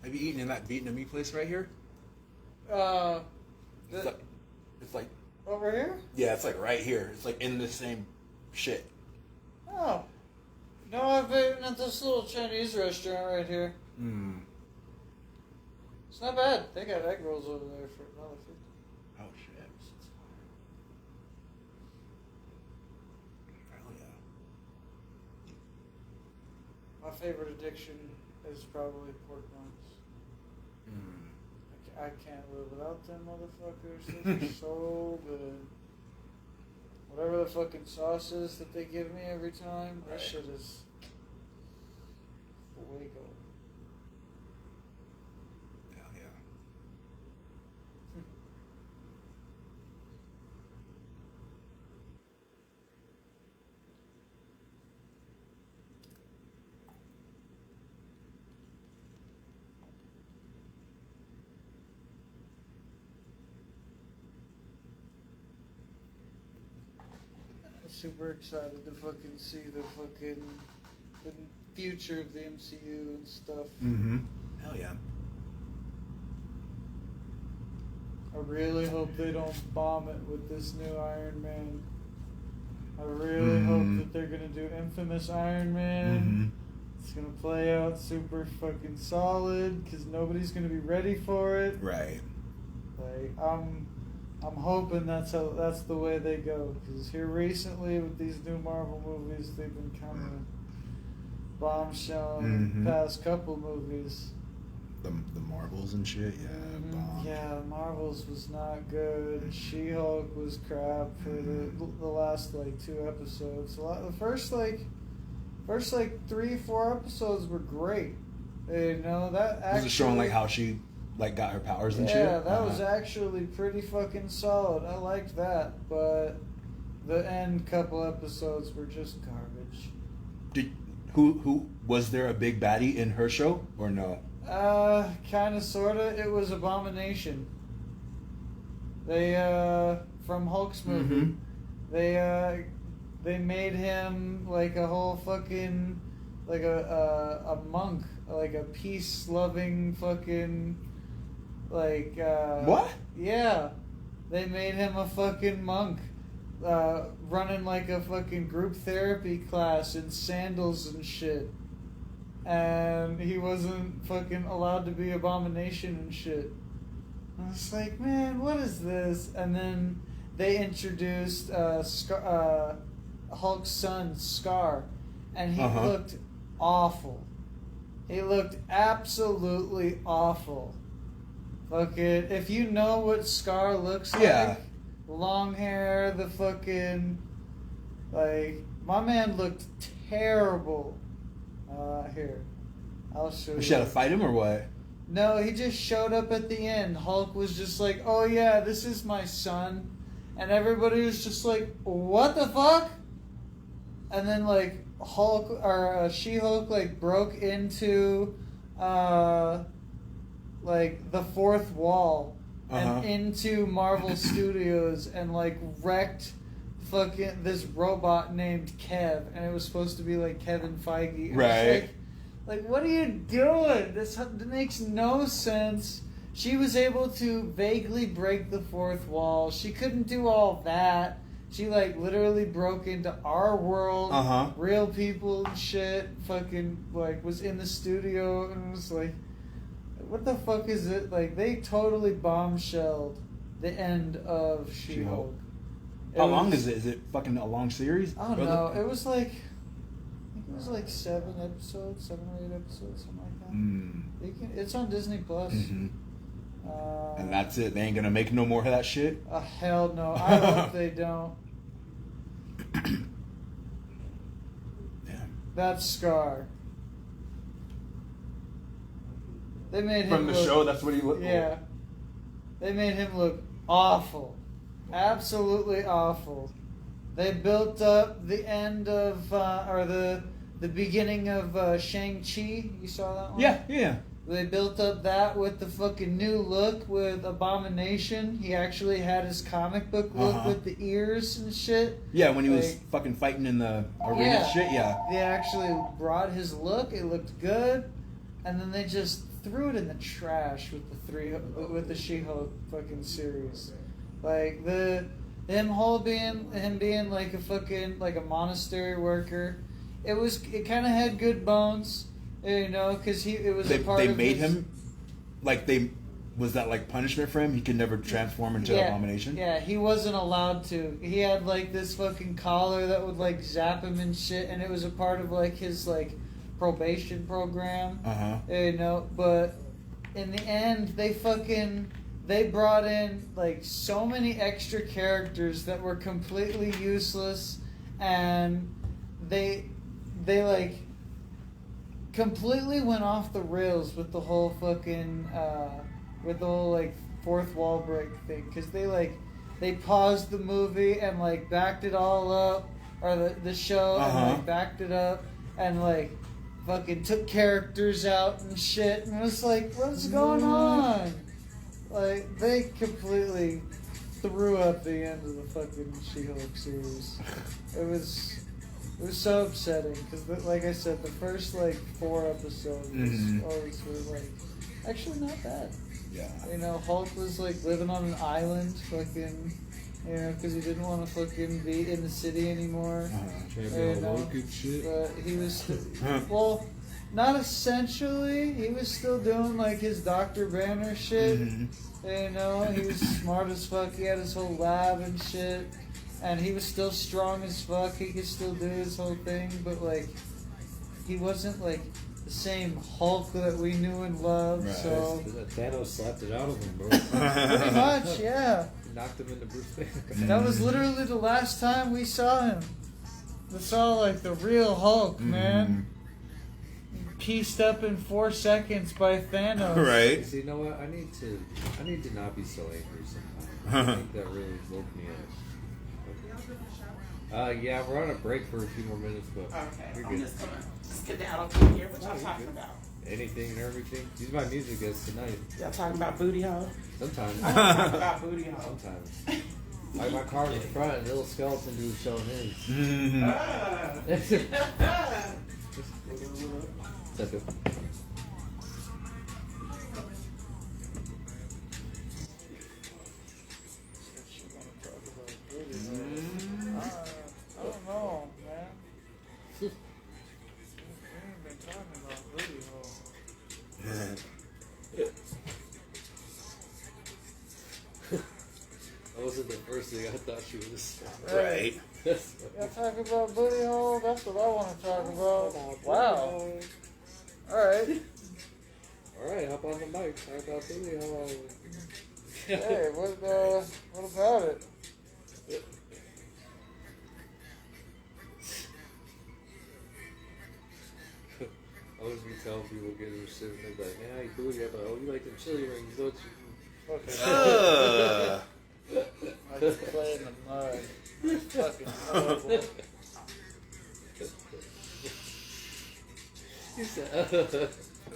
Have you eaten in that Vietnamese place right here? It's like Over here? yeah, it's like right here. It's like in the same shit. Oh. No, I've eaten at this little Chinese restaurant right here. Hmm. It's not bad. They got egg rolls over there for $1.50. Oh shit. My favorite addiction is probably pork buns. I can't live without them motherfuckers. Those are so good. Whatever the fucking sauce is that they give me every time, that shit is fuego. Hell yeah. Super excited to fucking see the future of the MCU and stuff. Mm-hmm. Hell yeah. I really hope they don't bomb it with this new Iron Man. I really hope that they're gonna do Infamous Iron Man. It's gonna play out super fucking solid because nobody's gonna be ready for it. Right. Like I'm hoping that's the way they go. Because here recently with these new Marvel movies, they've been kind of bombshelling the past couple movies. The Marvels and shit, yeah. Bomb. Yeah, Marvels was not good. She-Hulk was crap for the last like 2 episodes. The first 3-4 episodes were great. You know that actually was it showing like how she like got her powers and shit? Yeah, that was actually pretty fucking solid. I liked that, but the end couple episodes were just garbage. Who was there a big baddie in her show or no? Kind of, sorta. It was Abomination. They from Hulk's movie. They made him like a whole fucking like a monk, like a peace-loving fucking like what? Yeah, they made him a fucking monk, running like a fucking group therapy class in sandals and shit. And he wasn't fucking allowed to be Abomination and shit. I was like, man, what is this? And then they introduced Hulk's son, Scar, and he looked awful. He looked absolutely awful. Fucking, if you know what Scar looks like, long hair, the fucking, like, my man looked terrible. Here, I'll show you. She had to fight him or what? No, he just showed up at the end. Hulk was just like, oh yeah, this is my son. And everybody was just like, what the fuck? And then like Hulk, or She-Hulk like broke into like the fourth wall and into Marvel Studios and like wrecked fucking this robot named Kev, and it was supposed to be like Kevin Feige. Right. Like, what are you doing? This makes no sense. She was able to vaguely break the fourth wall. She couldn't do all that. She like literally broke into our world, real people and shit. Fucking like was in the studio and was like, what the fuck is it? Like they totally bombshelled the end of She-Hulk. How long is it? Is it fucking a long series? I don't know. It was like, I think it was like 7 episodes, 7 or 8 episodes, something like that. It's on Disney Plus. And that's it. They ain't gonna make no more of that shit. Hell no. I hope they don't. That's Scar. They made him from the show. That's what he looked. Yeah. They made him look awful. Absolutely awful. They built up the end of, or the beginning of Shang-Chi. You saw that one? Yeah. They built up that with the fucking new look with Abomination. He actually had his comic book look with the ears and shit. Yeah, when he was fucking fighting in the arena shit, They actually brought his look. It looked good. And then they just threw it in the trash with the She-Hulk fucking series. Like him being like a fucking like a monastery worker, it kind of had good bones, you know, because they made him like was that like punishment for him? He could never transform into Abomination. Yeah, he wasn't allowed to. He had like this fucking collar that would like zap him and shit, and it was a part of like his like probation program. You know, but in the end, they brought in like so many extra characters that were completely useless, and they like completely went off the rails with the whole fucking with the whole like fourth wall break thing, because they paused the movie and like backed it all up, or the show, and like backed it up and like fucking took characters out and shit, and it was like, what's going on? Like, they completely threw up the end of the fucking She-Hulk series. It was so upsetting, because like I said, the first like 4 episodes always were like actually not bad. Yeah. You know, Hulk was like living on an island, fucking, you know, because he didn't want to fucking be in the city anymore. Trying to Hulk and shit. But he was, well, not essentially. He was still doing like his Dr. Banner shit. You know, he was smart as fuck. He had his whole lab and shit. And he was still strong as fuck. He could still do his whole thing. But like, he wasn't like the same Hulk that we knew and loved. Right. So Thanos slapped it out of him, bro. Pretty much, yeah. Knocked him into Bruce Banner. That was literally the last time we saw him. We saw like the real Hulk, man. Pieced up in 4 seconds by Thanos. Right. See, you know what? I need to not be so angry sometimes. I think that really woke me up. Yeah, we're on a break for a few more minutes, but Okay, you're I'm good. just gonna skedaddle through here. What y'all talking about? Anything and everything. He's my music guest tonight. Y'all talking about booty hole? Sometimes. I don't talk about booty hole. Sometimes. Like my car in front, and little skeleton dude showing his. That's it. I don't know, man. We ain't been talking about booty hole. That wasn't the first thing I thought she was. Right. Y'all talking about booty hole? That's what I want to talk about. Wow. Alright. Alright, hop on the mic. Talk about booty hole. Hey, what about it? I always be telling people getting their shit, and they're like, man, how you booty? I'm like, oh, you like them chili rings, don't you? Okay. I just play in the mud. It's fucking horrible. He said,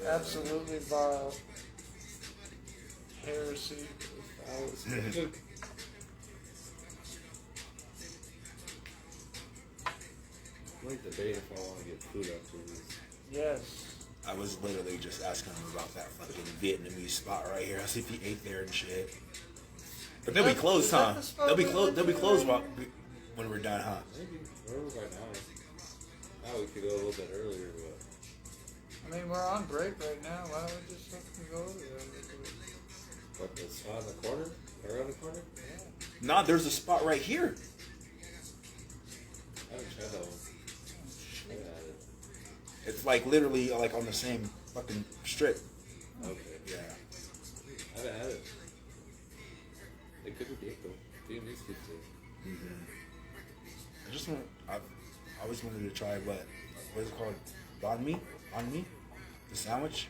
Absolutely vile. Heresy. I like debate if I want to get food after this. Yes. I was literally just asking him about that fucking Vietnamese spot right here. I see if he ate there and shit. But they'll be closed, huh? They'll be closed. They'll be closed when we're done, huh? Maybe. Where was I now? Now we could go a little bit earlier, but. I mean, we're on break right now. Why don't we just fucking go over there? What, the spot in the corner? Around the corner? Yeah. Nah, there's a spot right here. I haven't tried that one. I haven't had it. It's like literally like on the same fucking strip. Okay. Yeah. I haven't had it. They could be good though. Vietnamese food too. I just want. I always wanted to try what is it called? Banh mi? Banh mi? The sandwich?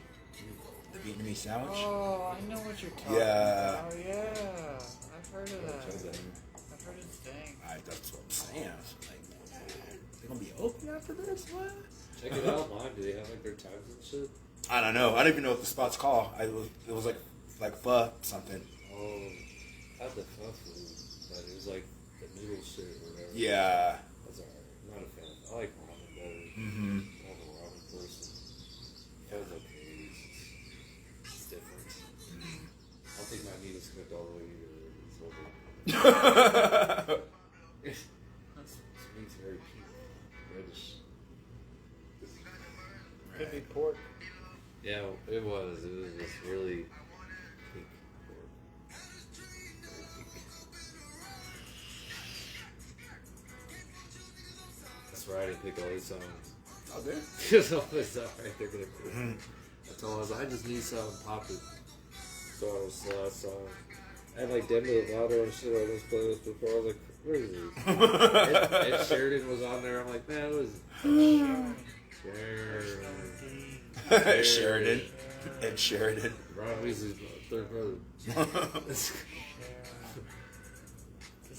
The Vietnamese sandwich? Oh, I know what you're talking Yeah. about. Yeah. I've heard of that. I've I've heard it's dang. That's what I'm saying. I was like, they're gonna be open after this? What? Check it out online. Do they have like their times and shit? I don't know. I don't even know what the spot's called. It was like pho something. Oh, I had the pho food, but it was like the noodle shit or whatever. Yeah. That's alright. I'm not a fan. I like ramen better. Mm-hmm. I'm a ramen person. Pho's okay. It's different. I don't think my meat is cooked all the way either. It's over. This meat's very pink. Reddish. Could be pork. Yeah, it was. It was just really pink pork. That's right, I pick all these songs. all good. So it's alright. They're gonna. I told him, I was like, I just need something popping. So I was I had like Demi Lovato and shit on this playlist before. I was like, where is he? Ed Sheridan was on there. I'm like, man, what is it? Sheridan. Ed Sheridan. Ron Weasley's third brother. Because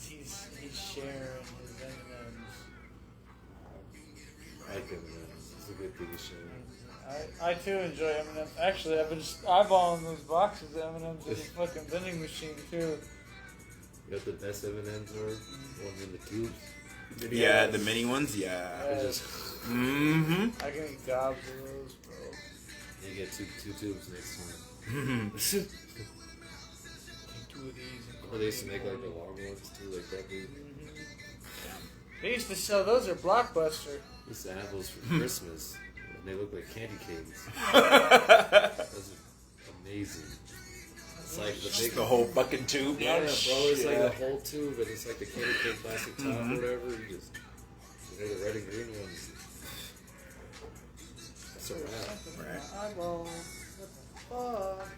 he's sharing his M&Ms. I like M&M's. It's a good thing to share. I too enjoy M&Ms. Actually, I've been just eyeballing those boxes of M&Ms in the fucking vending machine too. You got the best M&M's or ones in the tubes? Yeah, the mini ones, yeah. They're just I can eat gobs of those, bro. you get two tubes next time. Take two of these. Or they used to make like the long ones too, like that big. They used to sell those at Blockbuster. Used to have those for Christmas. And they look like candy canes. Those are amazing. It's like the big The whole fucking tube. yeah, bro. It's like the whole tube, and it's like the candy cane plastic top or whatever. You just they're the red and green ones. That's a wrap. Right. Eyeball. What the fuck?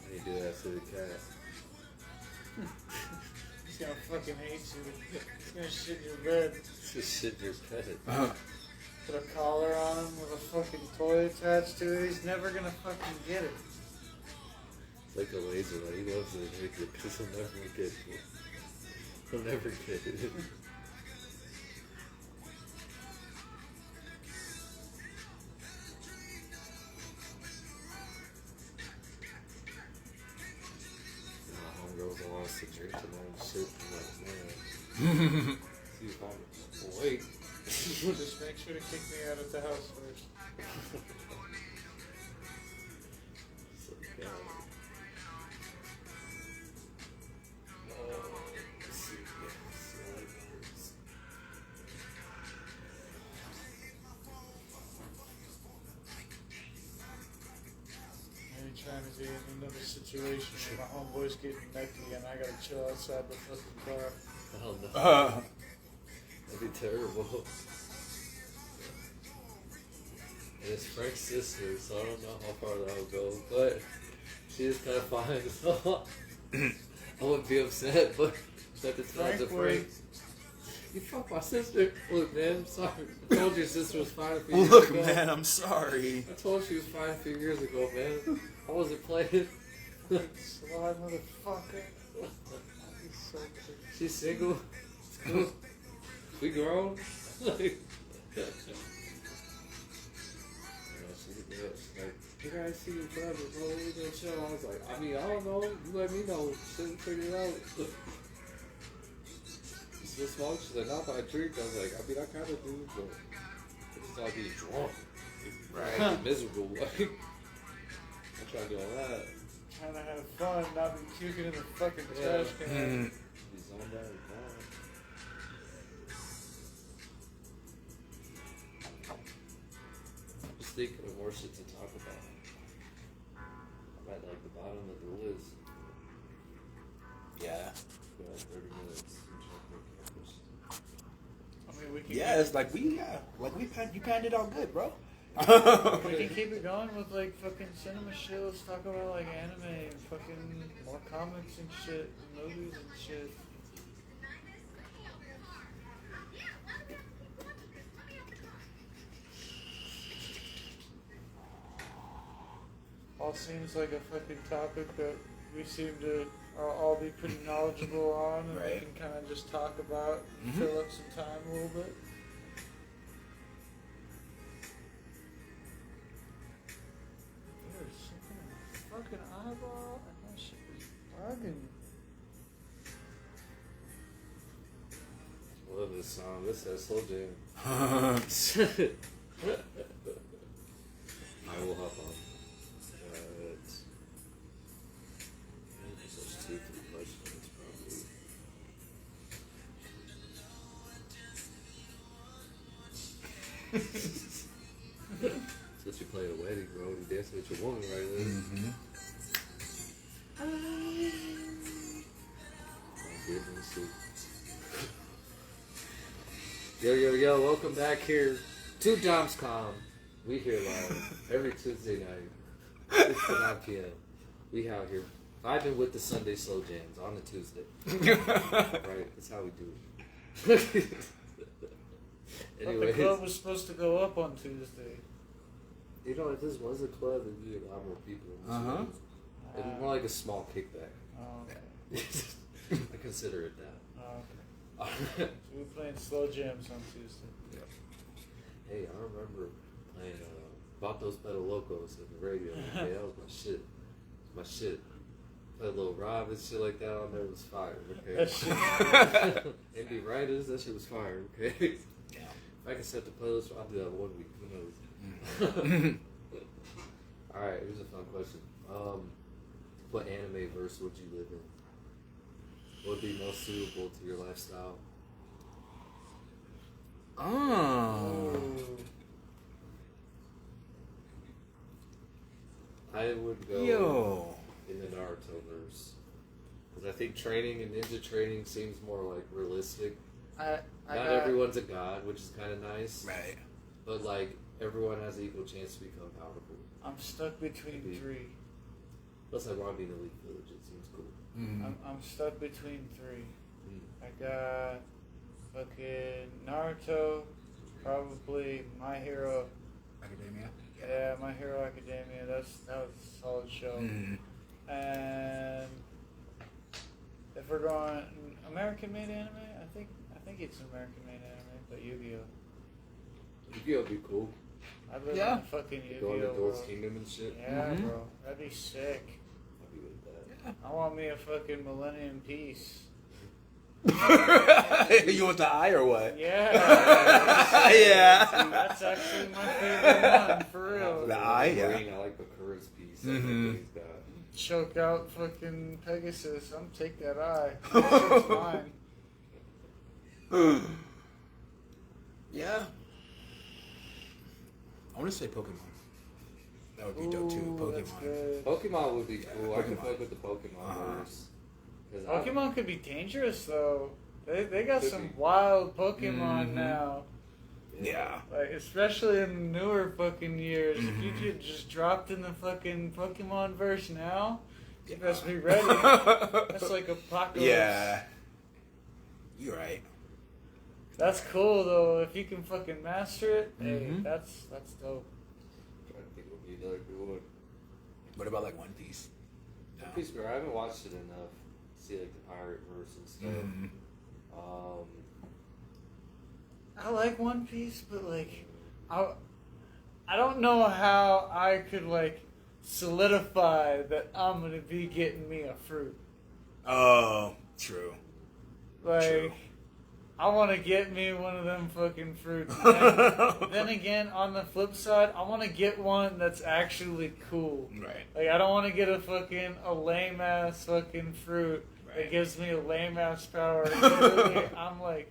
How you do that to the cat? He's gonna fucking hate you. He's gonna shit in your bed. Just shit your pet. Put a collar on him with a fucking toy attached to it. He's never gonna fucking get it. It's like a laser. Like he loves it because he'll never get it. He'll never get it. My homegirls don't want us to drink tonight and shit. I'm like, man. See if I'm awake. Just make sure to kick me out of the house first. So, yeah. Let's see. Maybe trying to be in another situation where my homeboy's getting necky and I gotta chill outside the fucking car. Oh no. That'd be terrible. And it's Frank's sister, so I don't know how far that'll go, but she is kind of fine, so I wouldn't be upset, but at the time to Frank, you fucked my sister. Look, man, I'm sorry. I told you your sister was fine a few years Look, ago. man, I'm sorry. I told you she was fine a few years ago, man. I wasn't playing. Sly motherfucker. He's so good. She's single. It's cool. We grown. Like, you know, she's like, you guys see you forever, bro. We gonna chill. I was like, I mean, I don't know. You let me know. Shit, we figure it out. You still smoke? She's like, not by a drink. I was like, I mean, I kind of do, but it's just like being drunk. Right. Miserable. Like, I'm trying to do all that. Trying to have fun, not be puking in the fucking trash can. Be zoned out and gone. Just thinking of more shit to talk about. I'm at like the bottom of the list. Yeah. For like 30 minutes. I mean, we can Yeah, it's like you panned it out good, bro. we can keep it going with like fucking cinema shows, talk about like anime and fucking more comics and shit, and movies and shit. All seems like a fucking topic that we seem to all be pretty knowledgeable on, and we Right. can kind of just talk about and fill up some time a little bit. There's something in my fucking eyeball, and that shit is bugging. Love this song. This has slow jam. I will hop on. Such 2-3 questions, probably. That's what you play at a wedding, bro. You dancing with your woman right there. Mm-hmm. Oh, goodness. Yo, welcome back here to Domscom. We here live every Tuesday night, 6 to 9 p.m. We out here vibing with the Sunday slow jams on a Tuesday. Right? That's how we do it. But Anyway, the club was supposed to go up on Tuesday. you know, if this was a club, it'd be a lot more people. It'd be more like a small kickback. Oh, okay. I consider it that. Oh, okay. So we're playing slow jams on Tuesday. Yeah. Hey, I remember playing Vatos Pedal Locos on the radio. Yeah, that was my shit. My shit. Played a little Rob and shit like that on there. It was fire, okay? That shit. Indie Riders, that shit was fire, okay? Yeah. If I can set the playlist, I'll do that 1 week. Who knows? Alright, here's a fun question. What anime verse would you live in? What would be most suitable to your lifestyle? Oh. I would go in the Naruto verse. Because I think training and ninja training seems more like realistic. Not everyone's a god, which is kind of nice. Right. But like, everyone has an equal chance to become powerful. I'm stuck between three. Plus, I want to be in the Elite Village. It seems cool. Mm-hmm. I'm stuck between three. Mm. I got fucking Naruto, probably My Hero. Academia. Yeah, My Hero Academia. That was a solid show. Mm-hmm. And if we're going American-made anime, I think it's American-made anime, but Yu-Gi-Oh. Yu-Gi-Oh would be cool. I'd live Yeah. in fucking Going to Yu-Gi-Oh Dor's world. Kingdom and shit. Yeah, Mhm. bro. That'd be sick. I'd be with that. I want me a fucking Millennium Piece. You want the eye or what? Yeah. Yeah. That's actually my favorite one, for real. The eye, yeah. Green, I like Bakura's piece. Mhm. I like what he's got. Choke out fucking Pegasus. I'm take that eye. That's mine. Yeah. I want to say Pokemon. That would be dope too. Ooh, that's Pokemon. good. Pokemon would be cool. I can Pokemon. fuck with the Pokemon verse. 'Cause Pokemon could be dangerous though. They got Could some be. wild Pokemon Mhm. now. Yeah. Like especially in the newer fucking years. If you Mhm. get just dropped in the fucking Pokemon verse now, you Yeah. best be ready. That's like apocalypse. Yeah. You're right. That's cool though. If you can fucking master it, hey, Mhm. that's dope. I think it would be another good one. What about like One Piece? No. Piece of I haven't watched it enough to see like the pirate verse and stuff. Mhm. I like One Piece, but like, I don't know how I could like solidify that I'm gonna be getting me a fruit. Oh, true. Like, True. I want to get me one of them fucking fruits. Then again, on the flip side, I want to get one that's actually cool. Right. Like, I don't want to get a lame ass fucking fruit Right. that gives me a lame ass power. Literally, I'm like,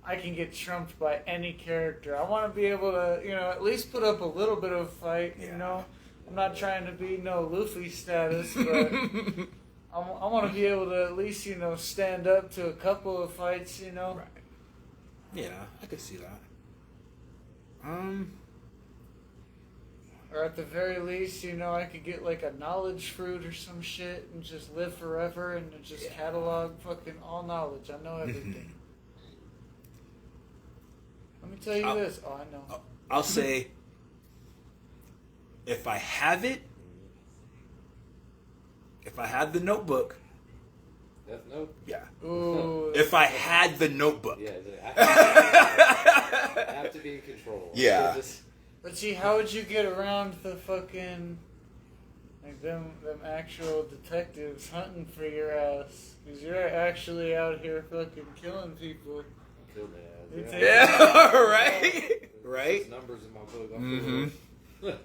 I can get trumped by any character. I want to be able to, at least put up a little bit of fight. Yeah. You know, I'm not trying to be no Luffy status, but I want to be able to at least, stand up to a couple of fights. Right. Yeah, I could see that. Or at the very least, I could get like a knowledge fruit or some shit and just live forever and just catalog fucking all knowledge. I know everything. Let me tell you this. Oh, I know. I'll say, if I have it, if I have the notebook, Death Note? yeah. Ooh. If I had the notebook. Yeah, I have to be in control. Yeah. But see, how would you get around the fucking like them actual detectives hunting for your ass? Because you're actually out here fucking killing people. Kill my You ass. take- Yeah, right? Right? There's numbers in my book. I'm Mhm.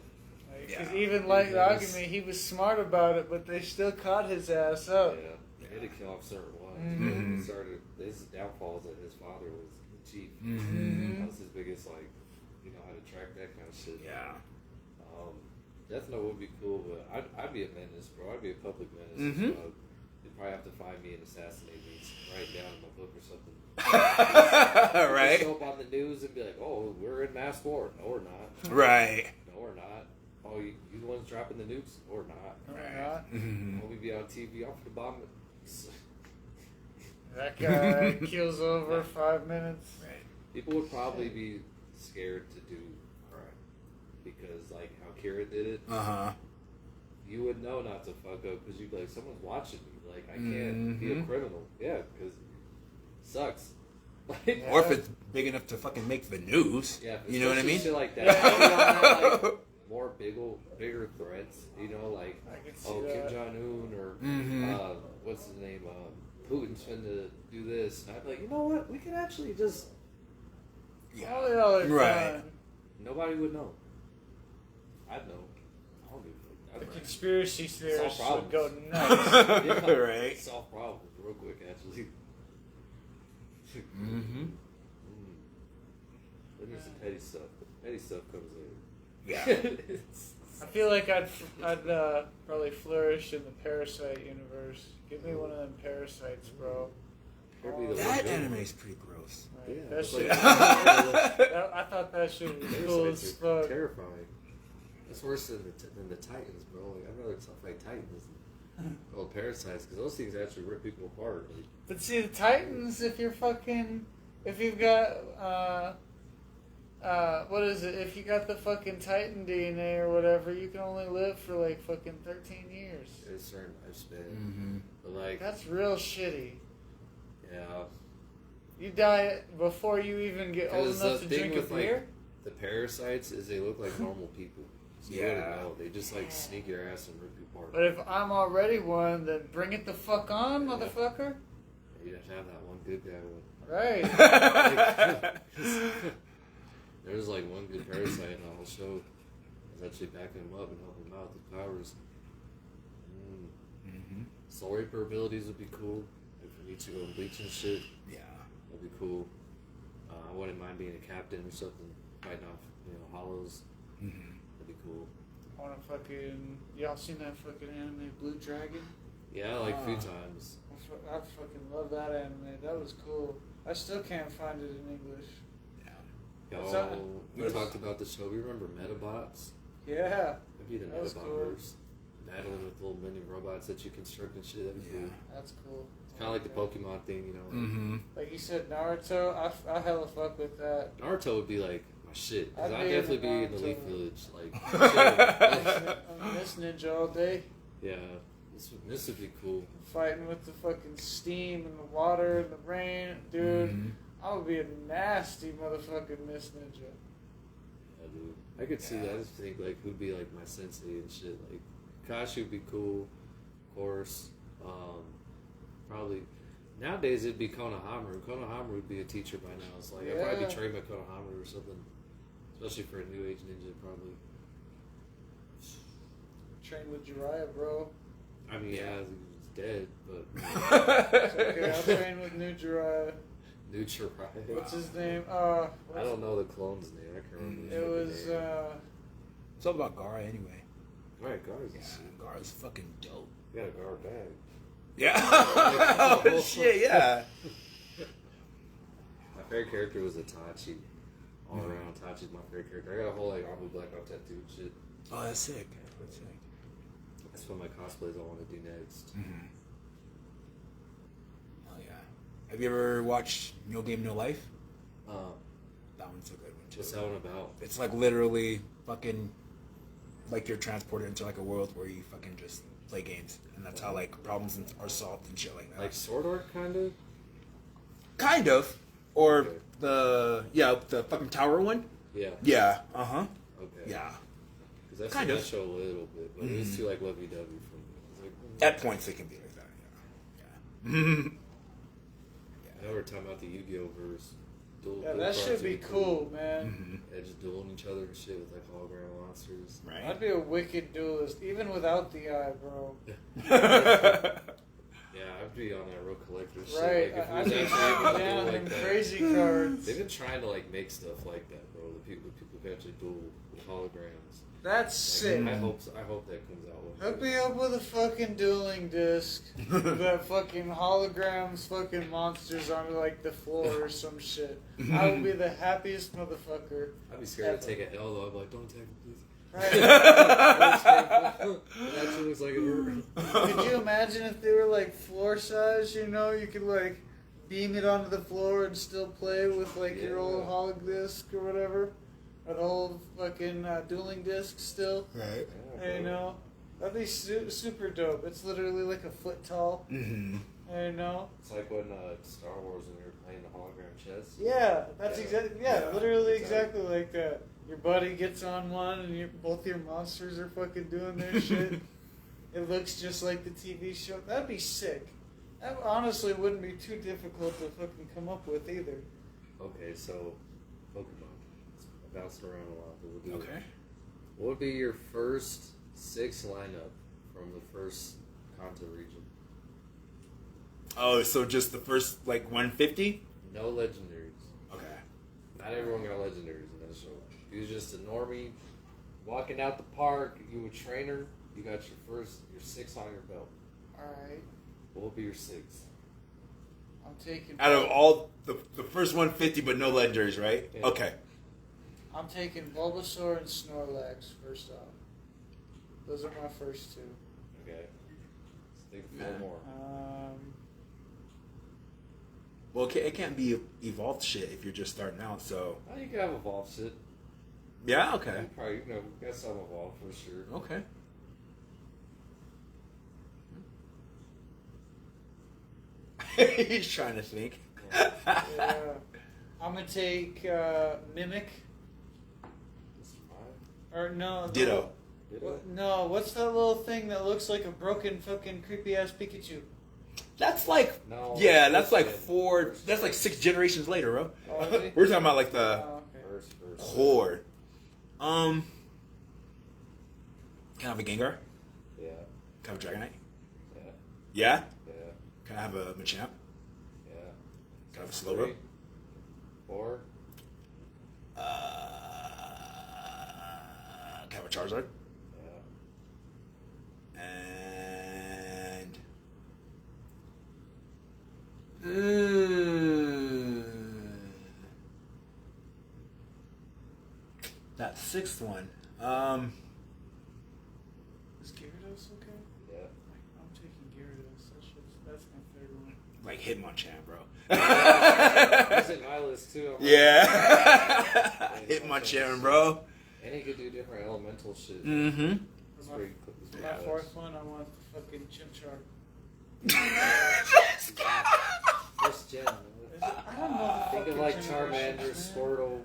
Because Yeah. even like It the is. argument, he was smart about it, but they still caught his ass up. Yeah. He had to kill Officer One. Mhm. He started his downfalls that his father was the chief. Mm-hmm. That was his biggest you know how to track that kind of shit. Yeah. Death Note would be cool, but I'd be a menace, bro. I'd be a public menace. Mm-hmm. You'd probably have to find me and assassinate me, write down in my book or something. Right. Show up on the news and be like, "Oh, we're in mass war." No, we're not. Right. No, we're not. Oh, you the ones dropping the nukes? No, we're not. Right. Mm-hmm. Oh, we be on TV. I'm for the bomb. That guy kills over 5 minutes. Right. People would probably be scared to do crime because, like, how Kira did it. You would know not to fuck up because you'd be like, someone's watching me. Like, I can't be a criminal. Yeah, because it sucks. Like, Or if it's big enough to fucking make the news. Yeah, you know what I mean? Shit like that. That, like, more bigger threats. You know, like, I can see Kim that. Jong Un or what's his name? Putin's finna do this. And I'd be like, you know what? We could actually just. Oh, yeah, Right. Nobody would know. I'd know. I don't give a fuck. The I'd conspiracy theorists Solve would go problems. nuts. Yeah, Right. Solve problems real quick, actually. Then there's some petty stuff. Petty stuff comes later. Yeah. I feel like I'd probably flourish in the Parasite universe. Give me one of them parasites, bro. That'd be the That one good anime one. is pretty gross. Right. Yeah, That it's shit. like- I thought that shit was cool as Parasites are fuck. terrifying. It's worse than the Titans, bro. Like, I'd rather fight Titans than parasites because those things actually rip people apart. Like, But see, the Titans, if you've got, what is it? If you got the fucking Titan DNA or whatever, you can only live for like fucking 13 years. it's a certain lifespan. But like, That's real shitty. yeah. You die before you even get old Because enough the to thing drink a with like beer? the parasites is they look like normal people. So you Yeah. wouldn't know. They just like sneak your ass and rip you apart. But if I'm already one, then bring it the fuck on, motherfucker. You'd have to have that one good guy one. Right. There's like one good parasite in the whole show. Is actually backing him up and helping him out with powers. Soul Reaper abilities would be cool. If we need to go and bleach and shit, Yeah. that'd be cool. I wouldn't mind being a captain or something, fighting off, hollows. That'd be cool. I wanna fucking. Y'all seen that fucking anime Blue Dragon? Yeah, like a few times. I fucking love that anime. That was cool. I still can't find it in English. What's that? We talked about the show. We remember Metabots? Yeah. That'd be the That was cool. Metabots. Battling with little mini robots that you construct and shit. That'd be cool. That's cool. It's kind of like the Pokemon thing, Like you said, Naruto. I hella fuck with that. Naruto would be like my shit. Because I'd I'd be in definitely be in the Naruto. Leaf Village. Like, I'm this ninja all day, yeah, this would be cool. fighting with the fucking steam and the water and the rain, dude. I would be a nasty motherfucking Miss Ninja. Yeah, dude. I could see that. I just think like who'd be like my sensei and shit. Like Kashi would be cool, of course. Probably nowadays it'd be Konohamaru. Konohamaru would be a teacher by now. So like I'd probably be trained by Konohamaru or something. Especially for a new age ninja, probably. Train with Jiraiya, bro. I mean, yeah, he's dead, but It's okay, I'll train with new Jiraiya. new Jiraiya. What's his name? I don't know the clone's name. I can't remember. It was It's all about Gara anyway. Right, Gar's Yeah, Gara's fucking dope. You got a Gar bag. Yeah. Oh, shit, yeah. My favorite character was Itachi. All around, Itachi's my favorite character. I got a whole like Army Black Belt tattoo and shit. Oh, that's sick. That's sick. That's what my cosplays I want to do next. Oh, yeah. Have you ever watched No Game, No Life? That one's a good one, too. What's that one about? It's like literally fucking like you're transported into like a world where you fucking just play games, and that's how like problems are solved and shit like that. Like Sword Art, kind of? Kind of. Or Okay. the fucking tower one? Yeah. Yeah. Uh-huh. Okay. Yeah. Because I've Kind seen of. that show a little bit, but it was too like lovey-dovey for me. I was like, At points it can be like that, yeah. I know we're talking about the Yu-Gi-Oh! Verse. Dual that cards should would be cool, man. Yeah, just dueling each other and shit with like hologram monsters. I'd be a wicked duelist, even without the eye, bro. Yeah, Yeah, I'd be on that real collector shit. Right, Like, if I'd we be was actually able to happy do down like them that. crazy cards. They've been trying to like make stuff like that, bro. The people who actually duel with holograms. That's sick. I hope that comes out. Hook me up with a fucking dueling disc that fucking holograms fucking monsters on like the floor or some shit. I will be the happiest motherfucker. I'd be scared ever. to take an L though. I'd be like, don't take it, please. Right. It actually looks like it hurt. Could you imagine if they were like floor size? You know, you could like beam it onto the floor and still play with like your old holog disc or whatever, an old fucking dueling disc still. Right. Yeah, You know, that'd be super dope. It's literally like a foot tall. Mm-hmm. You know. It's like when Star Wars when we were playing the hologram chess. Yeah, that's exactly. Yeah, Yeah, literally exactly like that. Your buddy gets on one, and both your monsters are fucking doing their shit. It looks just like the TV show. That'd be sick. That honestly wouldn't be too difficult to fucking come up with either. Okay, so Pokemon. I bounced around a lot, but we'll do it. Okay. What would be your first 6 lineup from the first Kanto region? Oh, so just the first, like, 150? No legendaries. Okay. Not everyone got legendaries in that show. You was just a normie walking out the park. You a trainer. You got your 6 on your belt. Alright. What would be your 6? I'm taking. Out of all, the first 150, but no legendaries, right? Yeah. Okay. I'm taking Bulbasaur and Snorlax first off. Those are my first two. Okay. Let's think of 4 more. Well, it can't be evolved shit if you're just starting out, so... Oh, you can have evolved shit. Yeah, okay. You probably, got some evolved for sure. Okay. He's trying to think. Yeah. I'm gonna take Mimic. That's 5. Or no. Ditto. No, what's that little thing that looks like a broken fucking creepy ass Pikachu? That's like... No. Yeah, that's like 4... That's like 6 generations later, bro. Oh, is he? We're talking about like the Oh, okay. First. core. Can I have a Gengar? Yeah. Can I have a Dragonite? Yeah. Yeah? Yeah. Can I have a Machamp? Yeah. Can I have a Slowbro? 3. 4. Can I have a Charizard? Yeah. And... that 6th one. Is Gyarados okay? Yeah. I'm taking Gyarados. That's my third one. Like Hitmonchan, bro. He's in my list too. Yeah. Hitmonchan, bro. And he could do different elemental shit. Mm-hmm. It's pretty cool. It's For pretty my badass. fourth one, I want the fucking Chimchar. First gen. I don't know the Think of fucking like generations, Charmander, man. Squirtle,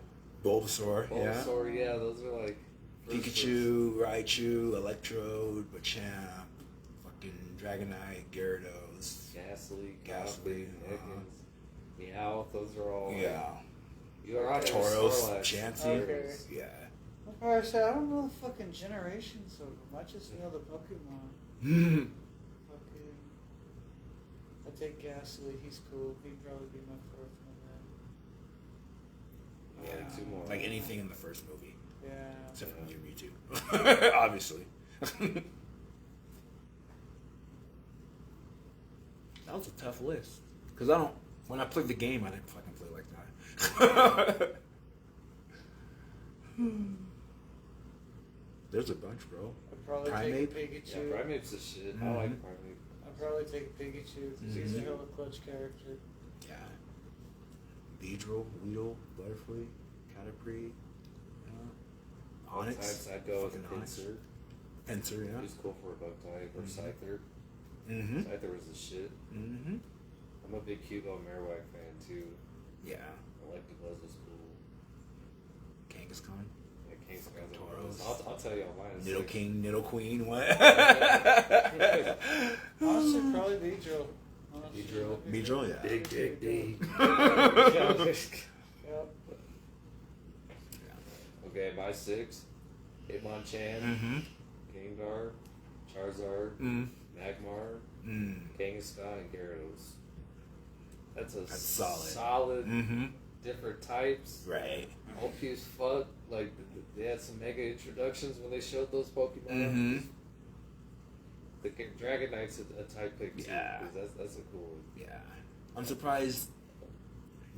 Bulbasaur, yeah. Bulbasaur. Yeah, those are like first Pikachu, Raichu, Electrode, Machamp, fucking Dragonite, Gyarados. Ghastly, Ghastly, Ekans, Meowth. Those are all. Yeah. You are on Tauros, Snorlax. Chansey. Okay. Yeah. Like I said, I don't know the fucking generations of them. I just know the Pokemon. Fucking. I take Ghastly. He's cool. He'd probably be my fourth one then. Yeah. 2 more. Like anything in the first movie. Yeah. Except for Mewtwo. Obviously. That was a tough list. Because when I played the game, I didn't fucking play like that. There's a bunch, bro. I'd probably Primate? take Yeah, Pikachu. Primate's a shit. I Mhm. like Primate. I'd probably take Pikachu because he's a Mhm. hell of a clutch character. Yeah. Beedrill, Weedle, Butterfree, Caterpie, Onyx. I'd go with Fucking Onyx. Pinsir. Pinsir, yeah. He's cool for a bug type or Mhm. Scyther. Mm-hmm. Scyther was the shit. Mm-hmm. I'm a big Hugo Marowak fan too. Yeah. Electabuzz was cool. Kangaskhan. Yeah, King's Fucking Guns. Tauros. I'll tell you all mine. Niddle King, Niddle Queen, what? Honestly, probably Beedrill. Beedrill. Beedrill, yeah. Big Dick D. Yep. Okay, my 6. Hitmonchan, Mm-hmm. Gengar, Charizard, Mm. Magmar, Kangaskhan, and Gyarados. That's solid. Different types. Right. OP as fuck. Like, they had some mega introductions when they showed those Pokemon. The Dragonite's a type pick too. Yeah. That's a cool one. Yeah. I'm surprised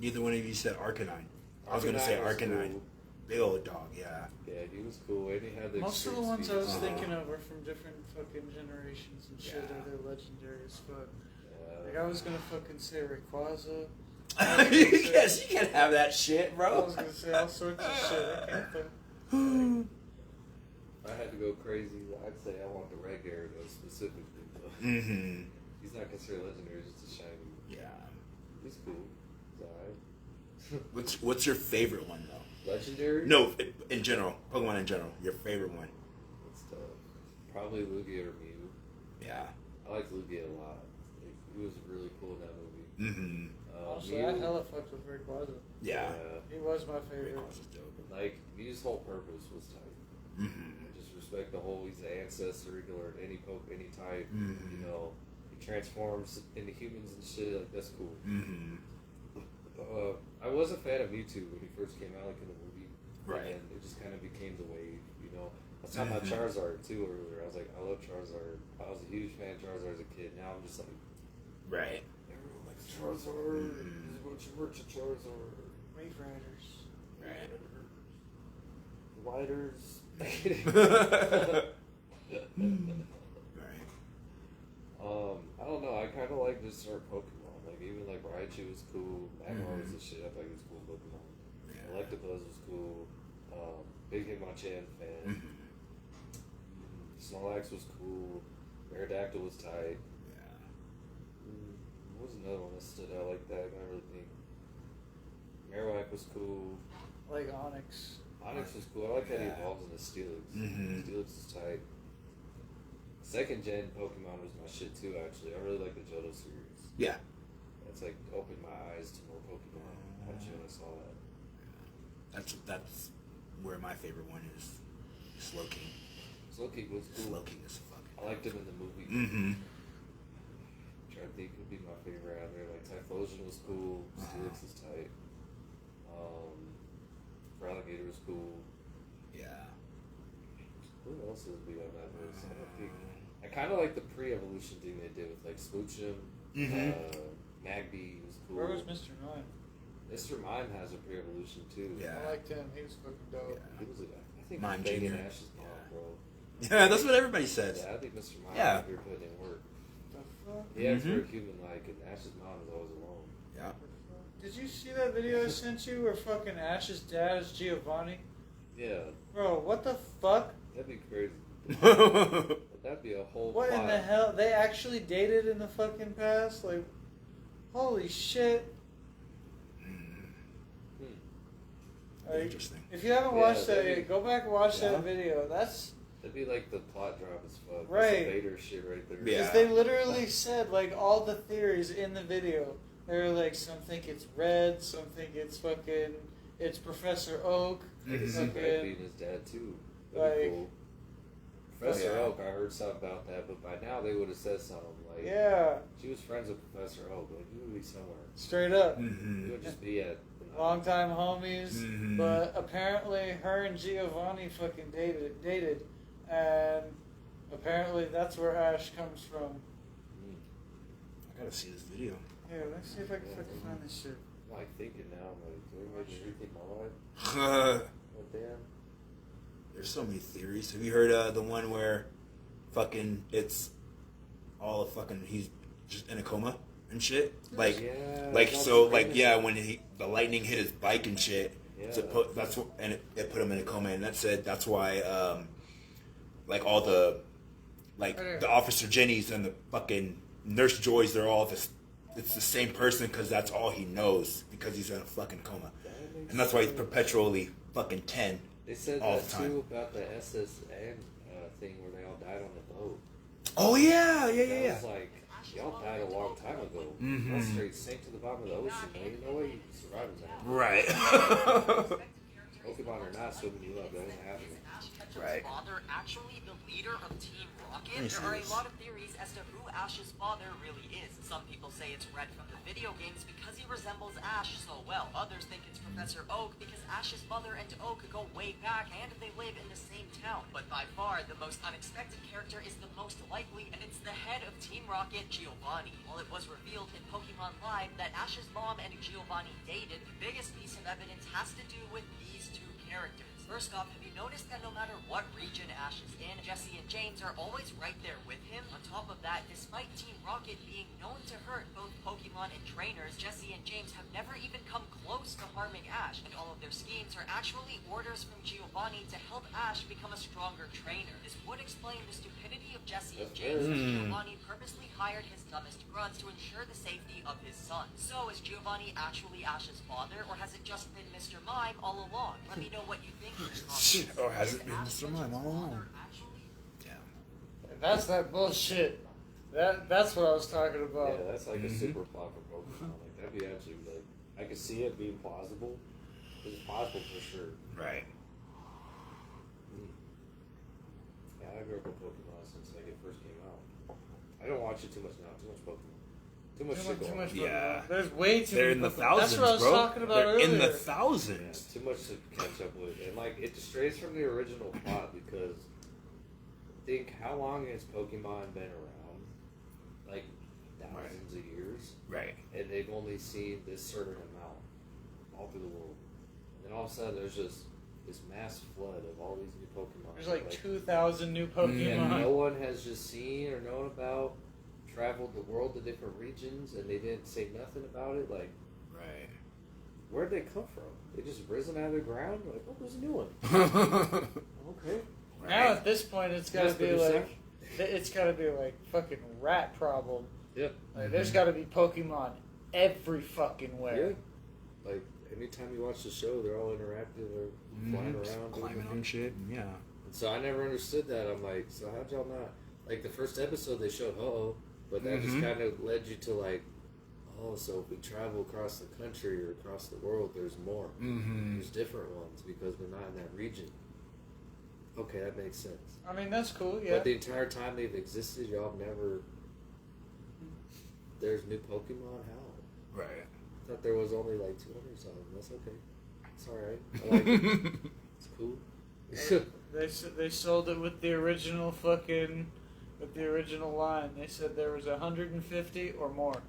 neither one of you said Arcanine. I was going to say Arcanine. Cool. Big old dog, yeah. Yeah, he was cool. And he had the most of the ones I was speed. thinking of were from different fucking generations and shit. Yeah. They're legendary as fuck. Yeah. Like, I was gonna fucking say Rayquaza. Yes, you can have that shit, I bro. was gonna say all sorts of shit. I can't think. If I had to go crazy, I'd say I want the red Gyarados specifically. Though. He's not considered legendary, just a shiny. Yeah. He's cool. He's alright. What's your favorite one, though? Legendary? No, in general. Pokemon in general. Your favorite one. That's tough. Probably Lugia or Mew. Yeah. I liked Lugia a lot. Like, he was really cool in that movie. Also, Mew, I hella fucked with Rayquaza. Yeah. He was my favorite. Like, Mew's whole purpose was type. I just respect the whole, he's an ancestor, he can learn any type, you know, he transforms into humans and shit, like, that's cool. I was a fan of Mewtwo when he first came out, like, in the movie. Right. And it just kind of became the wave, you know. I was talking about Charizard, too, earlier. I was like, I love Charizard. I was a huge fan of Charizard as a kid. Now I'm just like, right. everyone likes Charizard. There's a bunch of merch of Charizard. Wave Riders. Right. Lighters. Right. I don't know. I kind of like just certain Pokemon. Like, even like Raichu was cool. Magmar was the shit. I thought he was cool Pokemon. Yeah. Electabuzz was cool. Big Hitmonchan fan. Snorlax was cool. Aerodactyl was tight. Yeah. What was another one that stood out like that? I can't really think. Marowak was cool. Like Onyx. Onyx was cool. I like how he evolves into Steelix. Steelix is tight. Second gen Pokemon was my shit too, actually. I really like the Johto series. Yeah. That's like opened my eyes to more Pokemon. Actually, when I saw that. That's where my favorite one is. Slowking. Slowking was cool. Slowking is fucking. I liked him in the movie. I'm trying to think who'd be my favorite out there. Like Typhlosion was cool. Steelix is tight. Alligator was cool. Yeah. Who else is be on that list? I don't think. I kind of like the pre-evolution thing they did with like Smoochum. Magby was cool. Where was Mr. Mime? Mr. Mime has a pre-evolution too. Yeah. I liked him. He was fucking dope. He was I think Mime Bangin' Jr. Ash's mom, bro. Yeah, that's what everybody says. Yeah, I think Mr. Mime Yeah. is here putting in work. The fuck? He acts very human-like, and Ash's mom is always alone. Yeah. Did you see that video I sent you where fucking Ash's dad is Giovanni? Yeah, Bro, what the fuck? that'd be crazy. That'd be a whole. What in plot. the hell? They actually dated in the fucking past? Like, holy shit. Like, Interesting. if you haven't Yeah, watched that that'd yet, be- go back and watch Yeah. that video. That's That'd be like the plot drop as fuck. Right. That's the Vader shit right there. Yeah. because they literally said like all the theories in the video. They were like, some think it's Red, some think it's fucking, it's Professor Oak. I can see Fucking- Brad being his dad too. That'd be Like- cool. Professor Yeah. Oak, I heard something about that, but by now they would have said something like, Yeah, she was friends with Professor Oak. Like, he would be somewhere. straight up. He would just be at. Longtime homies, Mhm. but apparently her and Giovanni fucking dated, and apparently that's where Ash comes from. I gotta see this video. Here, let's see if I can fucking find this shit. I'm like thinking now, I'm like, do I just rethink my life? Oh, damn. There's so many theories. Have you heard the one where fucking it's all a fucking he's just in a coma and shit? Like, Yeah, like that's so, what like famous yeah, is. when the lightning hit his bike and shit. Yeah. So that's what, and it put him in a coma, and that said that's why like all the like the Officer Jennies and the fucking Nurse Joys, they're all this. It's the same person because that's all he knows because he's in a fucking coma, and that's why he's perpetually fucking 10. They said all that the time. too about the SSN thing where they all died on the boat. Oh yeah, I yeah. was like, y'all died a long time ago. Mhm. Y'all straight sank to the bottom of the ocean. Man. Ain't no way you can survive in that. Right. Pokemon are not swimming you up. That ain't happening. Right. Father actually the leader of Team Rocket? There are a lot of theories as to who Ash's father really is. Some people say it's Red from the video games because he resembles Ash so well. Others think it's Professor Oak because Ash's mother and Oak go way back and they live in the same town. But by far, the most unexpected character is the most likely, and it's the head of Team Rocket, Giovanni. While it was revealed in Pokemon Live that Ash's mom and Giovanni dated, the biggest piece of evidence has to do with these two characters. First off, have you noticed that no matter what region Ash is in, Jesse and James are always right there with him? On top of that, despite Team Rocket being known to hurt both Pokemon and trainers, Jesse and James have never even come close to harming Ash, and all of their schemes are actually orders from Giovanni to help Ash become a stronger trainer. This would explain the stupidity of Jesse and James, as Giovanni purposely hired his dumbest grunts to ensure the safety of his son. So, is Giovanni actually Ash's father, or has it just been Mr. Mime all along? Let me know what you think. Or has it been Mr. Mime all along? Yeah. That's that bullshit. That's what I was talking about. Yeah, that's like a super plot for Pokemon. Like that'd be actually like I could see it being plausible. It's possible for sure. Right. Yeah, I grew up with Pokemon since like it first came out. I don't watch it too much now. Too much Pokemon. Too much shit going on. Yeah. There's way too They're many in the Pokemon. thousands, That's what I was bro. talking about They're earlier. in the Yeah, thousands. too much to catch up with, and like it strays from the original plot because think how long has Pokemon been around? Like thousands of years, Right. and they've only seen this certain amount all through the world. And then all of a sudden, there's just this mass flood of all these new Pokemon. There's like 2,000 new Pokemon. and no one has just seen or known about. Traveled the world to different regions, and they didn't say nothing about it. Like, Right. where'd they come from? They just risen out of the ground. Like, oh, there's a new one. Okay. Now at this point, it's got to That's be what you're like, it's got to be like fucking rat problem. Yep. Like, there's got to be Pokemon every fucking where. Yeah. Like anytime you watch the show, they're all interactive or flying around, doing climbing their on thing. shit. Yeah. And so I never understood that. I'm like, so how'd y'all not? Like the first episode, they showed Ho-Oh, but that just kind of led you to like, oh, so if we travel across the country or across the world, there's more. There's different ones because we're not in that region. Okay, that makes sense. I mean, that's cool, yeah. But the entire time they've existed, y'all have never. There's new Pokemon? How? Right. I thought there was only like 200 something. That's okay. It's alright. I like it. It's cool. They sold it with the original fucking, with the original line. They said there was 150 or more.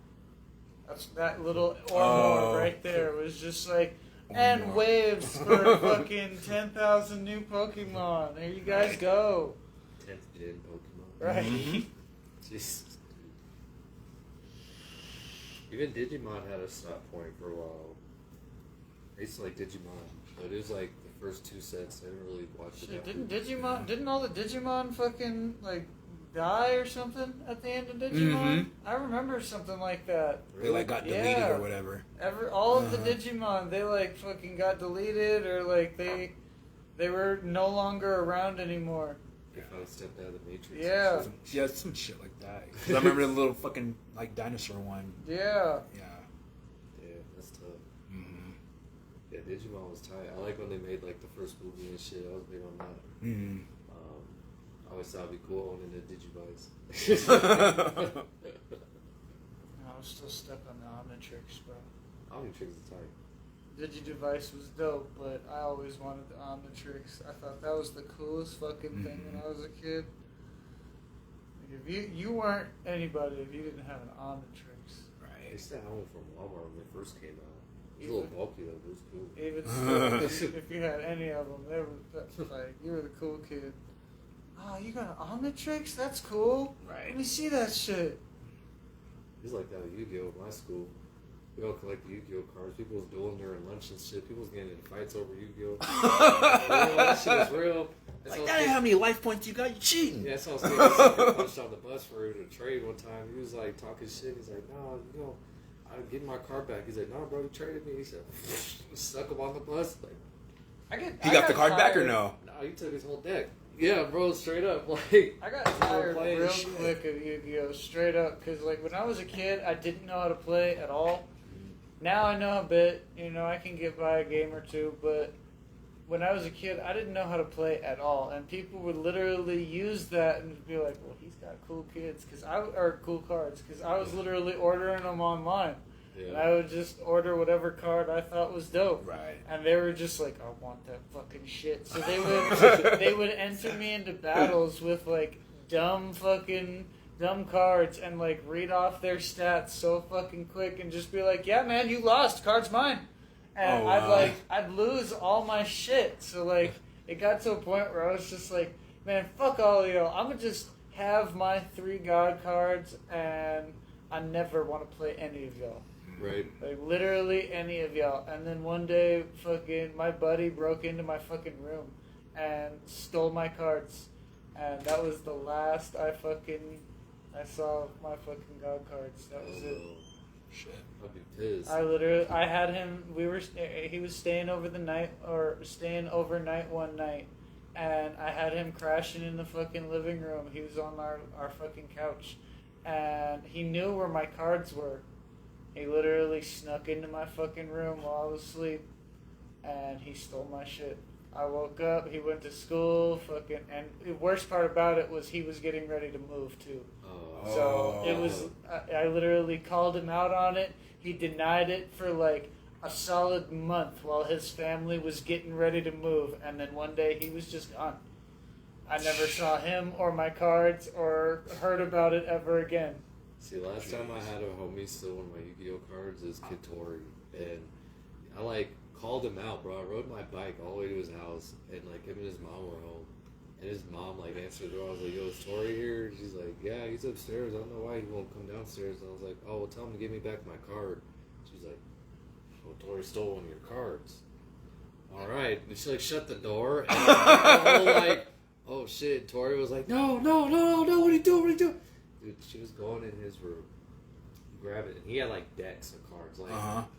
That's that little or more right there was just like, and waves for fucking 10,000 new Pokemon. There you guys go. 10th gen Pokemon. Right. Jesus. Even Digimon had a stop point for a while. I used to like Digimon, but it was like the first 2 sets. I didn't really watch it. Shit, didn't all the Digimon fucking like die or something at the end of Digimon? I remember something like that. They like got deleted or whatever. All of the Digimon, they like fucking got deleted or like they were no longer around anymore. If I stepped out of the Matrix. Yeah. Yeah, some shit like that. 'Cause I remember the little fucking like dinosaur one. Yeah. Yeah. Yeah, that's tough. Yeah, Digimon was tight. I like when they made like the first movie and shit. I was big on that. I always thought it'd be cool owning the Digivice. I was still stuck on the Omnitrix, bro. Omnitrix is tight. Digidevice was dope, but I always wanted the Omnitrix. I thought that was the coolest fucking thing when I was a kid. Like if you weren't anybody if you didn't have an Omnitrix. I used to have one from Walmart when they first came out. It was a little bulky though, but it was cool. Even still, if you had any of them, they were like you were the cool kid. Oh, you got an Omnitrix? That's cool. Right. Let me see that shit. It was like that with Yu-Gi-Oh! In my school. We all collect the Yu-Gi-Oh! Cards. People was dueling during lunch and shit. People was getting in fights over Yu-Gi-Oh! That shit was real. Like, that ain't how many life points you got. You cheating. Yeah, that's how I was thinking. Punched on the bus for a trade one time. He was like talking shit. He's like, no, you know, I'm getting my card back. He's like, no, bro, you traded me. He said, stuck him on the bus. Like, He got the card back or tired. no? no, he took his whole deck. Yeah, bro, straight up. Like, I got people were tired playing real shit. quick of Yu-Gi-Oh! Straight up, because like when I was a kid, I didn't know how to play at all. Now I know a bit. You know, I can get by a game or two, but when I was a kid, I didn't know how to play at all, and people would literally use that and be like, "Well, he's got cool cool cards," because I was literally ordering them online, and I would just order whatever card I thought was dope, Right. and they were just like, "I want that fucking shit," so they would enter me into battles with like dumb cards and like read off their stats so fucking quick and just be like, "Yeah, man, you lost. Card's mine." And I'd lose all my shit. So like it got to a point where I was just like, man, fuck all of y'all. I'm gonna just have my 3 god cards and I never want to play any of y'all. Right. Like literally any of y'all. And then one day fucking my buddy broke into my fucking room and stole my cards. And that was the last I saw of my fucking god cards. That was it. Shit. I'd be pissed. I had him. He was staying overnight one night, and I had him crashing in the fucking living room. He was on our fucking couch, and he knew where my cards were. He literally snuck into my fucking room while I was asleep, and he stole my shit. I woke up. He went to school. And the worst part about it was he was getting ready to move too. So it was. I literally called him out on it. He denied it for like a solid month while his family was getting ready to move, and then one day he was just gone. I never saw him or my cards or heard about it ever again. See, last time I had a homie steal one of my Yu-Gi-Oh cards is Kid Tori, and I like called him out, bro. I rode my bike all the way to his house, and like him and his mom were home. And his mom like answered the door. I was like, "Yo, is Tori here?" And she's like, "Yeah, he's upstairs. I don't know why he won't come downstairs." And I was like, "Oh, well, tell him to give me back my card." She's like, "Oh, Tori stole one of your cards." All right. And she like shut the door. And I was like, "Oh shit!" Tori was like, "No! What are you doing? Dude, she was going in his room, grab it, and he had like decks of cards. Like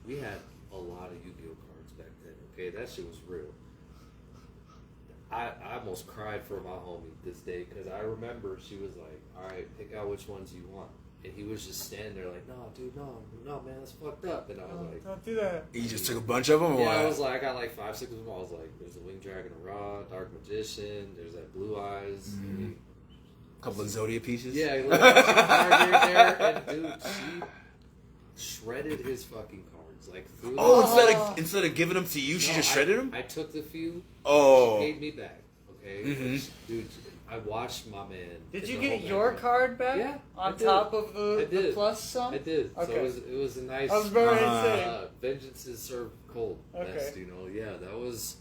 we had a lot of Yu-Gi-Oh cards back then. Okay, that shit was real. I almost cried for my homie this day because I remember she was like, "All right, pick out which ones you want," and he was just standing there like, "No, dude, no, man, that's fucked up." And I was like, "Don't do that." You just took a bunch of them. Or yeah, what? I was like, I got like 5, 6 of them. I was like, "There's a Winged Dragon of Ra, Dark Magician. There's that Blue Eyes." A couple of Zodiac pieces. Yeah, he looked at some card here and there, and dude, she shredded his fucking cards. Like, instead of giving them to you, she just shredded them. I took the few. Oh, She paid me back. Okay, dude, I watched my man. Did you get your card back? Yeah, on top of the plus sum. I did. Okay. So it was a nice. I was very insane. Vengeance is served cold. Okay. Best, you know. Yeah, that was.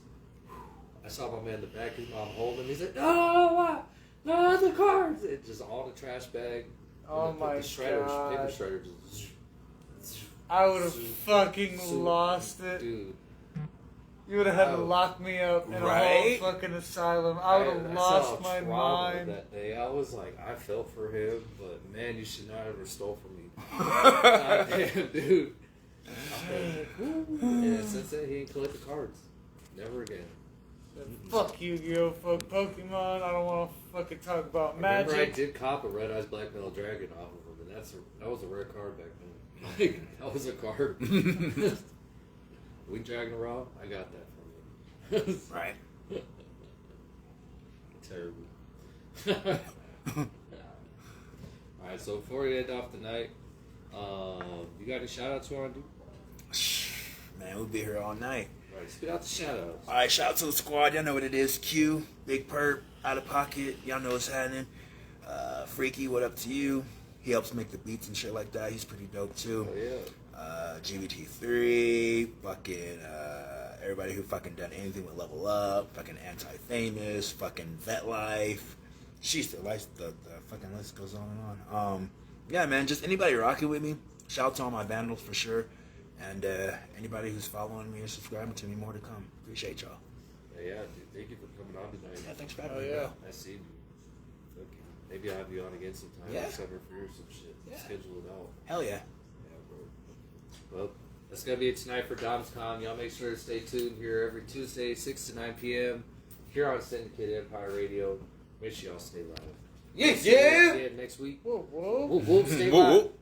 I saw my man in the back. His mom holding him. He's like, "No, no, the cards!" It just all in the trash bag. Oh my the shredder, god! Paper shredder. Just, I would have fucking lost it. Dude. You would have had to lock me up in a whole fucking asylum. I would have lost my mind. That day, I was like, I felt for him, but man, you should not ever stole from me. God damn, dude. And since then, he ain't collected cards. Never again. Fuck Yu-Gi-Oh! Fuck Pokemon. I don't want to fucking talk about Magic. Remember, I did cop a Red Eyes Black Metal Dragon off of him, and that was a rare card back then. Like, that was a card. We Dragon around. I got that from him. Right. Terrible. Alright, so before we end off tonight, you got any shout outs you want to do? Man, we'll be here all night. Alright, spit out the shout outs. Alright, shout out to the squad. Y'all know what it is. Q, Big Perp, Out of Pocket. Y'all know what's happening. Freaky, what up to you? He helps make the beats and shit like that. He's pretty dope too. Oh, yeah. GBT3, fucking everybody who fucking done anything with Level Up, fucking Anti-Famous, fucking Vet Life. Sheesh, the fucking list goes on and on. Yeah, man, just anybody rocking with me. Shout out to all my vandals for sure. And anybody who's following me or subscribing to me, more to come. Appreciate y'all. Yeah, dude, thank you for coming on tonight. Yeah, thanks for having me. Yeah. I see you. Okay. Maybe I'll have you on again sometime. Yeah. Summer for some shit. Yeah. Schedule it out. Hell yeah. Yeah, bro. Well, that's going to be it tonight for DomsCon. Y'all make sure to stay tuned here every Tuesday, 6 to 9 p.m. here on Syndicate Empire Radio. Make sure y'all stay live. Yeah. See you next week. Whoa. Whoop, whoop, stay Whoop, live. whoop.